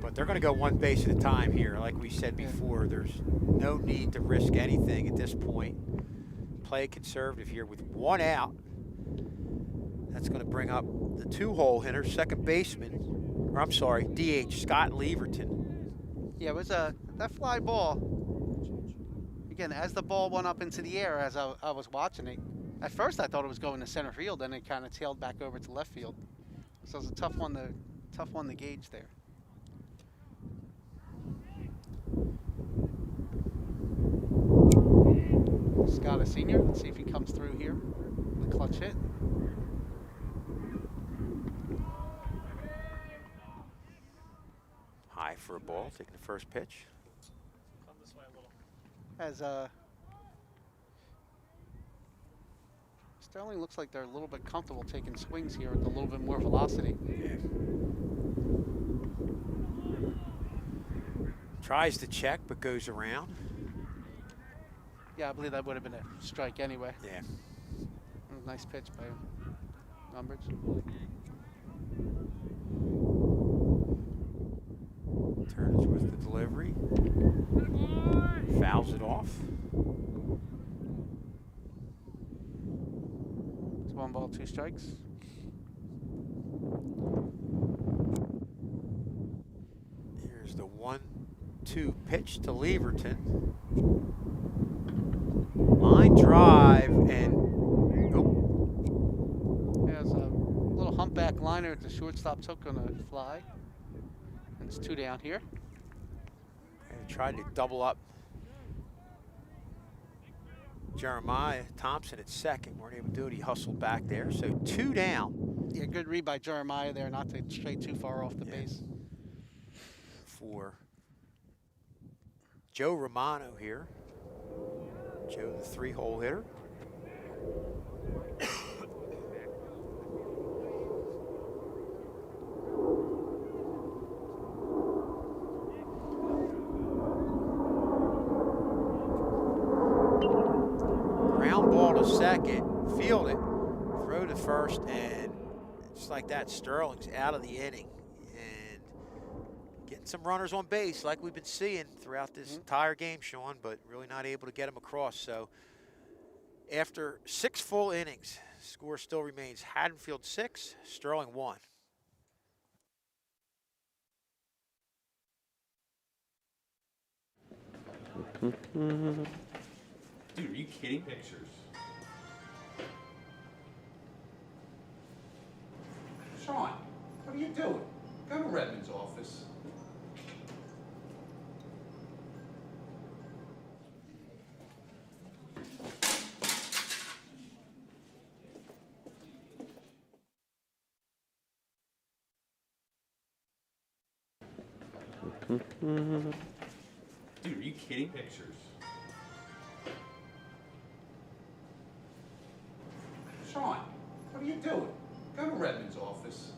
But they're going to go 1 base at a time here. Like we said before, there's no need to risk anything at this point. Play conservative here with 1 out. That's going to bring up the 2-hole hitter, second baseman, or I'm sorry, DH, Scott Leverton. Yeah, it was that fly ball. Again, as the ball went up into the air, as I was watching it, at first I thought it was going to center field, then it kind of tailed back over to left field. So it's a tough one to gauge there. Scott, a senior. Let's see if he comes through here. The clutch hit. High for a ball, taking the first pitch. As Sterling looks like they're a little bit comfortable taking swings here with a little bit more velocity. Yeah. Tries to check, but goes around. Yeah, I believe that would have been a strike anyway. Yeah. Nice pitch by Umbridge. Turns with the delivery. Fouls it off. It's 1 ball, 2 strikes. Here's the 1-2 pitch to Leverton. Line drive and back liner at the shortstop's hook on a fly. And it's 2 down here. And tried to double up Jeremiah Thompson at second. Weren't able to do it. He hustled back there. So 2 down. Yeah, good read by Jeremiah there, not to stray too far off the base. For Joe Romano here. Joe, the 3-hole hitter. Ground ball to second, field it, throw to first, and just like that, Sterling's out of the inning. And getting some runners on base like we've been seeing throughout this entire game, Sean, but really not able to get them across. So after 6 full innings, score still remains Haddonfield 6, Sterling 1. Dude, are you kidding? Pictures. Sean, what are you doing? Go to Redmond's office. Dude, are you kidding? Pictures. Sean, what are you doing? Go to Redmond's office.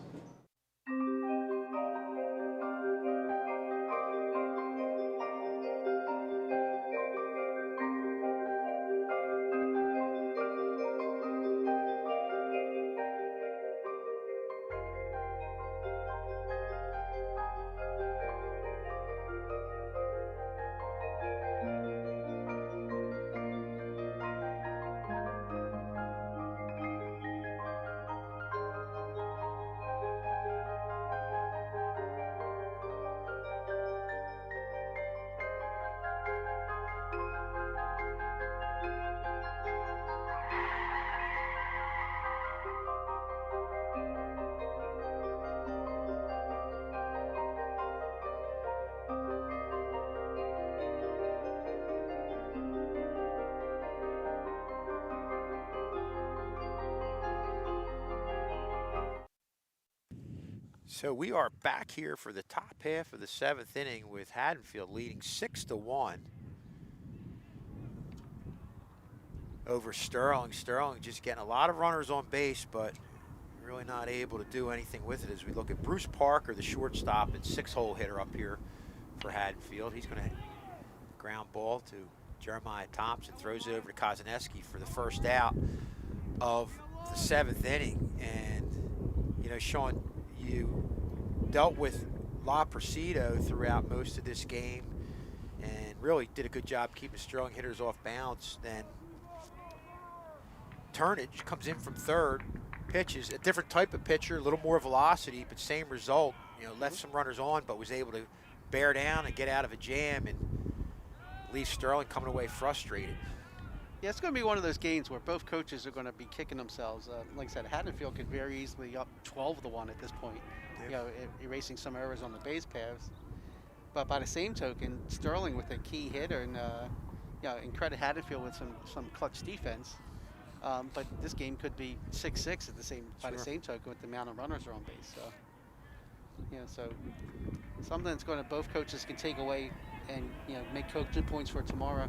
So we are back here for the top half of the 7th inning with Haddonfield leading 6-1 over Sterling. Sterling just getting a lot of runners on base, but really not able to do anything with it as we look at Bruce Parker, the shortstop and 6-hole hitter up here for Haddonfield. He's going to ground ball to Jeremiah Thompson, throws it over to Kozaneski for the first out of the 7th inning. And, you know, Sean, you dealt with La Presido throughout most of this game and really did a good job keeping Sterling hitters off bounds. Then Turnage comes in from third, pitches a different type of pitcher, a little more velocity, but same result. You know, left some runners on, but was able to bear down and get out of a jam and leave Sterling coming away frustrated. Yeah, it's going to be one of those games where both coaches are going to be kicking themselves. Like I said, Haddonfield could very easily up 12-1 at this point, you know, erasing some errors on the base paths. But by the same token, Sterling with a key hitter and, you know, and credit Haddonfield with some clutch defense. But this game could be 6-6 at the same by the same token with the amount of runners are on base. So, you know, so something that's going to both coaches can take away and, you know, make coaching points for tomorrow.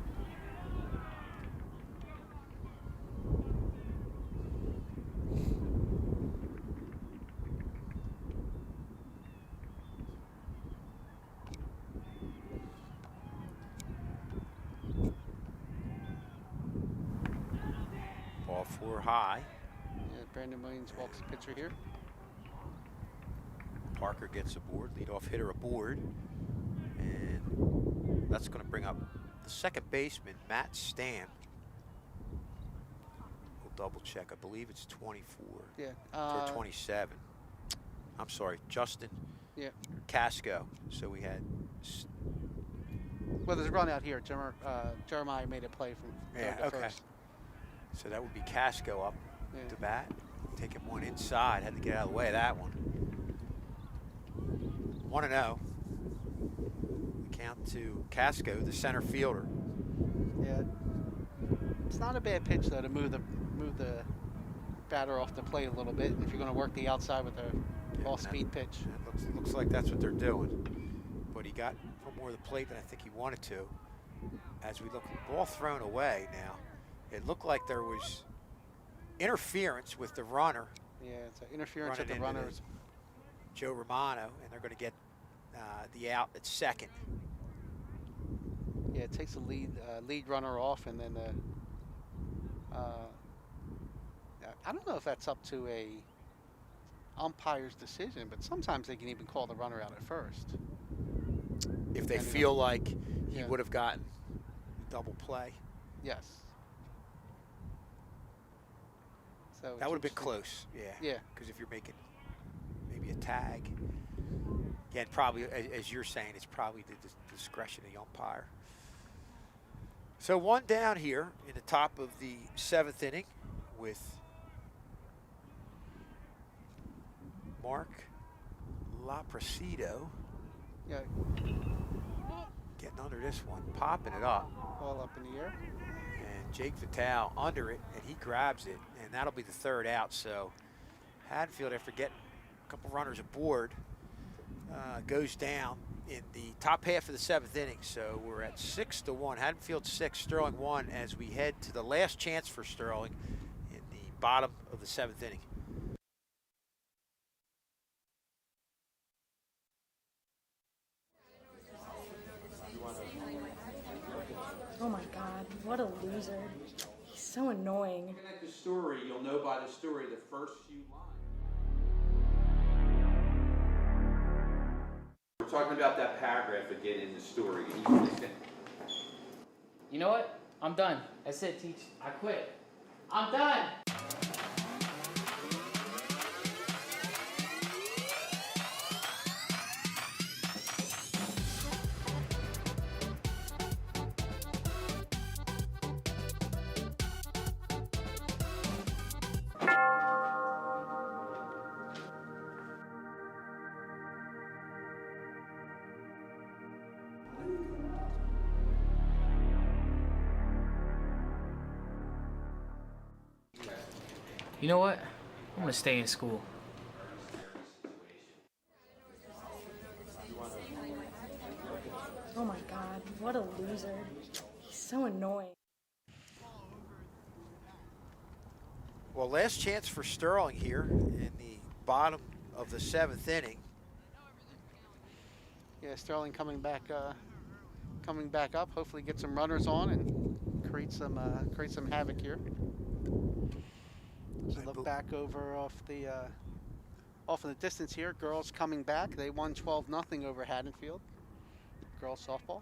Ball 4 high. Yeah, Brandon Williams walks the pitcher here. Parker gets aboard, leadoff hitter aboard. And that's going to bring up the second baseman, Matt Stamp. We'll double check. I believe it's 24. Yeah. Or 27. I'm sorry, Justin Casco. So we had... Well, there's a run out here. Jeremiah made a play from third to first. So that would be Casco up to bat. Taking one inside, had to get out of the way of that one. 1-0. Count to Casco, the center fielder. Yeah, it's not a bad pitch though to move the batter off the plate a little bit. If you're going to work the outside with a off-speed pitch. It looks like that's what they're doing. But he got from more of the plate than I think he wanted to. As we look, ball thrown away now. It looked like there was interference with the runner. Yeah, it's an interference at the runners. Joe Romano, and they're going to get the out at second. Yeah, it takes the lead runner off, and then I don't know if that's up to a umpire's decision, but sometimes they can even call the runner out at first. If they feel like he would have gotten double play. Yes. So that would have been close, yeah. Yeah. Because if you're making maybe a tag, again, probably, as you're saying, it's probably the discretion of the umpire. So one down here in the top of the 7th inning with Mark Lapresido. Yeah. Getting under this one, popping it up. Ball up in the air. And Jake Vitale under it, and he grabs it, and that'll be the 3rd out. So Haddonfield, after getting a couple runners aboard, goes down in the top half of the 7th inning. So we're at 6-1. Haddonfield 6, Sterling 1, as we head to the last chance for Sterling in the bottom of the 7th inning. Oh my God, what a loser. He's so annoying. Looking at the story, you'll know by the story the first few lines. We're talking about that paragraph again in the story. You know what? I'm done. That's it, Teach. I quit. I'm done. You know what? I'm gonna stay in school. Oh my God, what a loser. He's so annoying. Well, last chance for Sterling here in the bottom of the 7th inning. Yeah, Sterling coming back up. Hopefully, get some runners on and create some havoc here. Just look back over off in the distance here. Girls coming back. They won 12-0 over Haddonfield. Girls softball.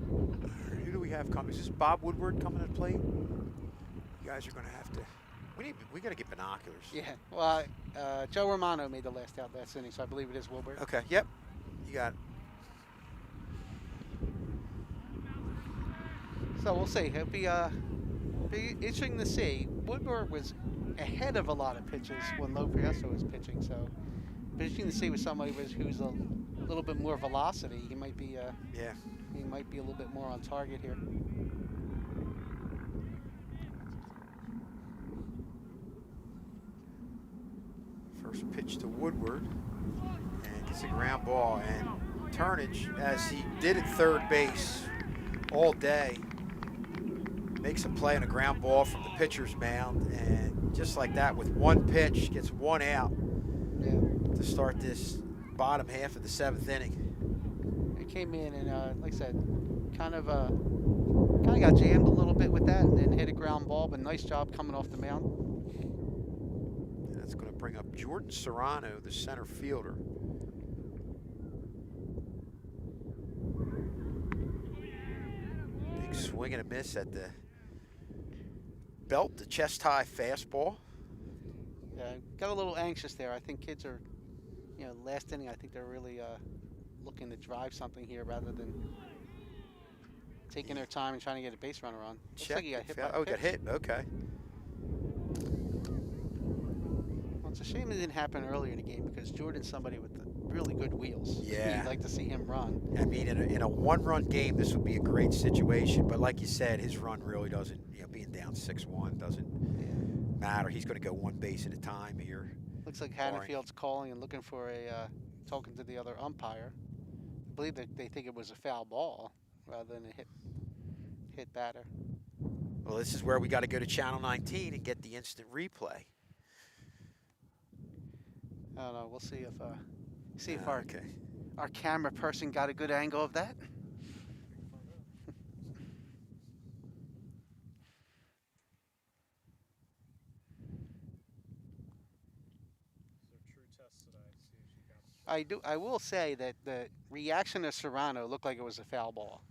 Who do we have coming? Is this Bob Woodward coming to the plate? You guys are going to have to. We got to get binoculars. Yeah. Well, Joe Romano made the last out last inning, so I believe it is Woodward. Okay. Yep. You got it. So we'll see. It'll be interesting to see. Woodward was ahead of a lot of pitches when Loprieso was pitching, so interesting to see with somebody who's a little bit more velocity. He might be he might be a little bit more on target here. First pitch to Woodward, and gets a ground ball, and Turnage, as he did at 3rd base all day, makes a play on a ground ball from the pitcher's mound, and just like that, with one pitch, gets one out to start this bottom half of the 7th inning. He came in and, like I said, kind of got jammed a little bit with that, and then hit a ground ball. But nice job coming off the mound. And that's going to bring up Jordan Serrano, the center fielder. Big swing and a miss at the belt, the chest high fastball. Yeah, got a little anxious there. I think kids are, last inning, I think they're really looking to drive something here rather than taking their time and trying to get a base runner on. Looks Check. like he got hit by Oh, a he got pitch. hit. Okay. Well, it's a shame it didn't happen earlier in the game because Jordan's somebody with really good wheels. Yeah. You'd like to see him run. I mean, in a one-run game, this would be a great situation. But like you said, his run really doesn't, being down 6-1 doesn't matter. He's going to go one base at a time here. Looks like Haddonfield's calling and looking for talking to the other umpire. I believe that they think it was a foul ball rather than a hit batter. Well, this is where we got to go to Channel 19 and get the instant replay. I don't know. We'll see if Okay. our camera person got a good angle of that. I will say that the reaction of Serrano looked like it was a foul ball.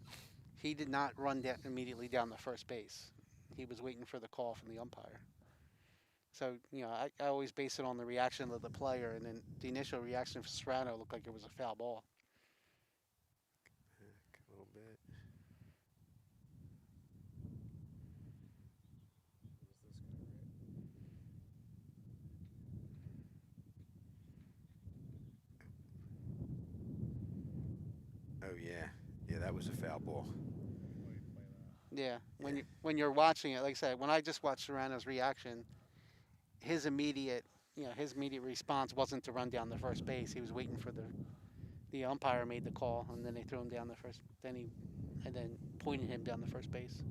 He did not run immediately down the first base. He was waiting for the call from the umpire. So, I always base it on the reaction of the player, and then the initial reaction of Serrano looked like it was a foul ball. A little bit. Oh yeah, that was a foul ball. Yeah, when you're watching it, like I said, when I just watched Serrano's reaction, his immediate response wasn't to run down the first base. He was waiting for the umpire made the call, and then they threw him down the first. And then pointed him down the first base.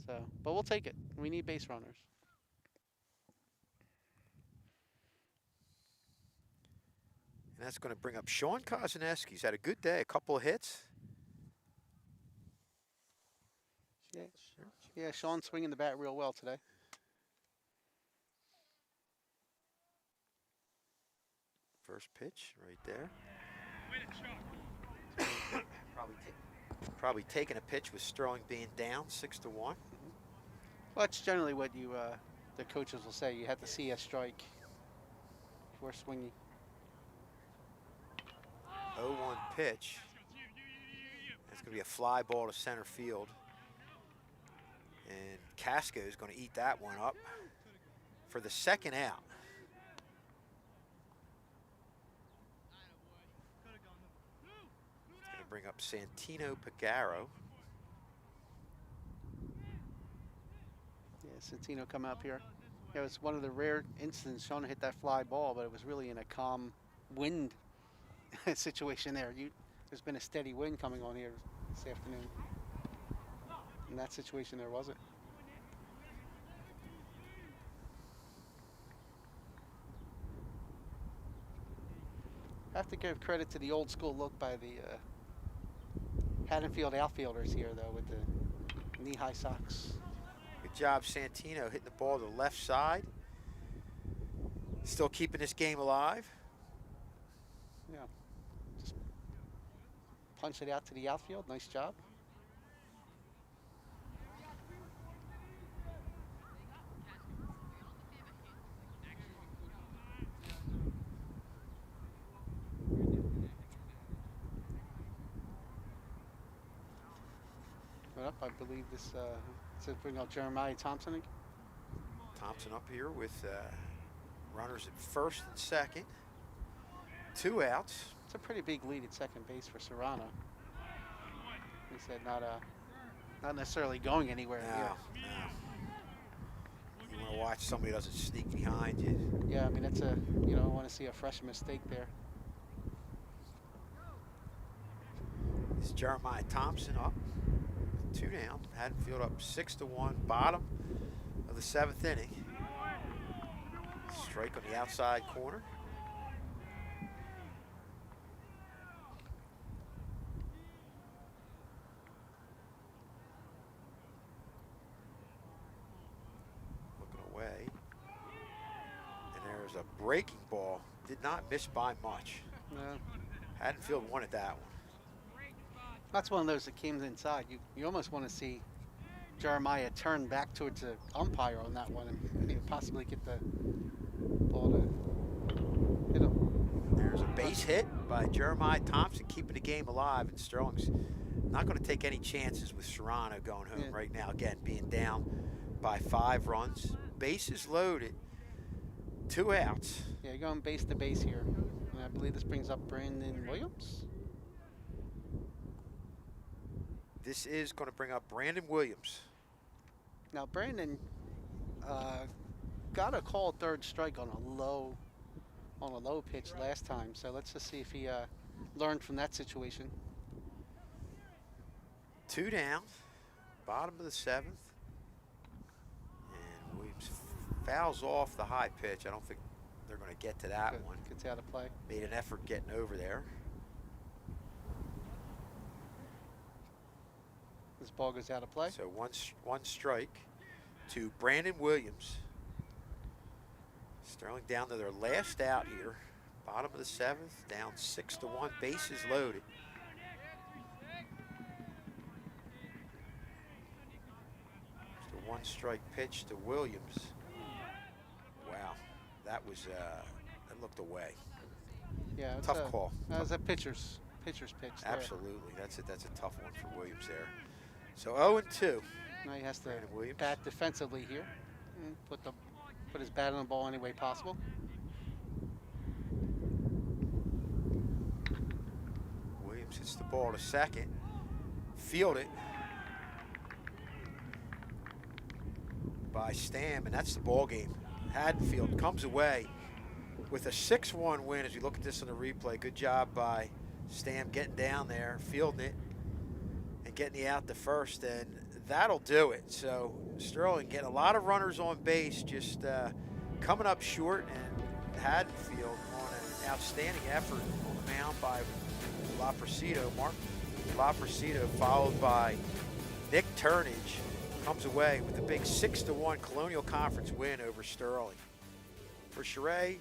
So, but we'll take it. We need base runners. And that's going to bring up Sean Kozaneski. He's had a good day, a couple of hits. Yeah, Sean's swinging the bat real well today. First pitch right there. Probably taking a pitch with Sterling being down 6-1. Well, that's generally what the coaches will say. You have to see a strike before swinging. 0-1 pitch. That's going to be a fly ball to center field. And Casco is going to eat that one up for the second out. It's going to bring up Santino Pagaro. Yeah, Santino come up here. It was one of the rare instances Sean hit that fly ball, but it was really in a calm wind situation there. There's been a steady wind coming on here this afternoon. In that situation, there wasn't. I have to give credit to the old school look by the Haddonfield outfielders here, though, with the knee-high socks. Good job, Santino, hitting the ball to the left side. Still keeping this game alive. Yeah. Just punch it out to the outfield. Nice job. Up, I believe this to bring out Jeremiah Thompson again. Thompson up here with runners at first and second. 2 outs. It's a pretty big lead at second base for Serrano. He said not necessarily going anywhere here. No. You want to watch somebody doesn't sneak behind you. Yeah, I mean it's I want to see a fresh mistake there. This is Jeremiah Thompson up. 2 down. Haddonfield up 6-1. Bottom of the 7th inning. Strike on the outside corner. Looking away. And there's a breaking ball. Did not miss by much. No. Haddonfield wanted that one. That's one of those that came inside. You almost want to see Jeremiah turn back towards the umpire on that one and possibly get the ball to hit him. There's a base hit by Jeremiah Thompson, keeping the game alive, and Sterling's not going to take any chances with Serrano going home Yeah. right now. Again, being down by 5 runs. Bases loaded. 2 outs. Yeah, you're going base to base here. And I believe this brings up Brandon Williams. This is going to bring up Brandon Williams. Now Brandon got a called third strike on a low pitch last time. So let's just see if he learned from that situation. 2 down, bottom of the 7th. And Williams fouls off the high pitch. I don't think they're going to get to that one. Gets out of play. Made an effort getting over there. This ball goes out of play. So one strike to Brandon Williams. Sterling down to their last out here. Bottom of the 7th, down 6-1, bases loaded. Just a 1 strike pitch to Williams. Wow, that was that looked away. Yeah, it's Tough call. That was a pitcher's pitch. There. Absolutely, that's a tough one for Williams there. So 0-2. Now he has to Brandon Williams. bat defensively here and put his bat on the ball any way possible. Williams hits the ball to second. Field it by Stam, and that's the ball game. Haddonfield comes away with a 6-1 win. As you look at this on the replay, good job by Stam getting down there, fielding it, and getting the out to first, and that'll do it. So Sterling getting a lot of runners on base, just coming up short, and Haddonfield on an outstanding effort on the mound by Mark Laprecido, followed by Nick Turnage, comes away with a big 6-1 Colonial Conference win over Sterling. For Sheree,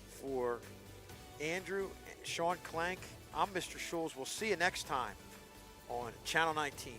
for Andrew, Sean Clank, I'm Mr. Schulz. We'll see you next time on Channel 19.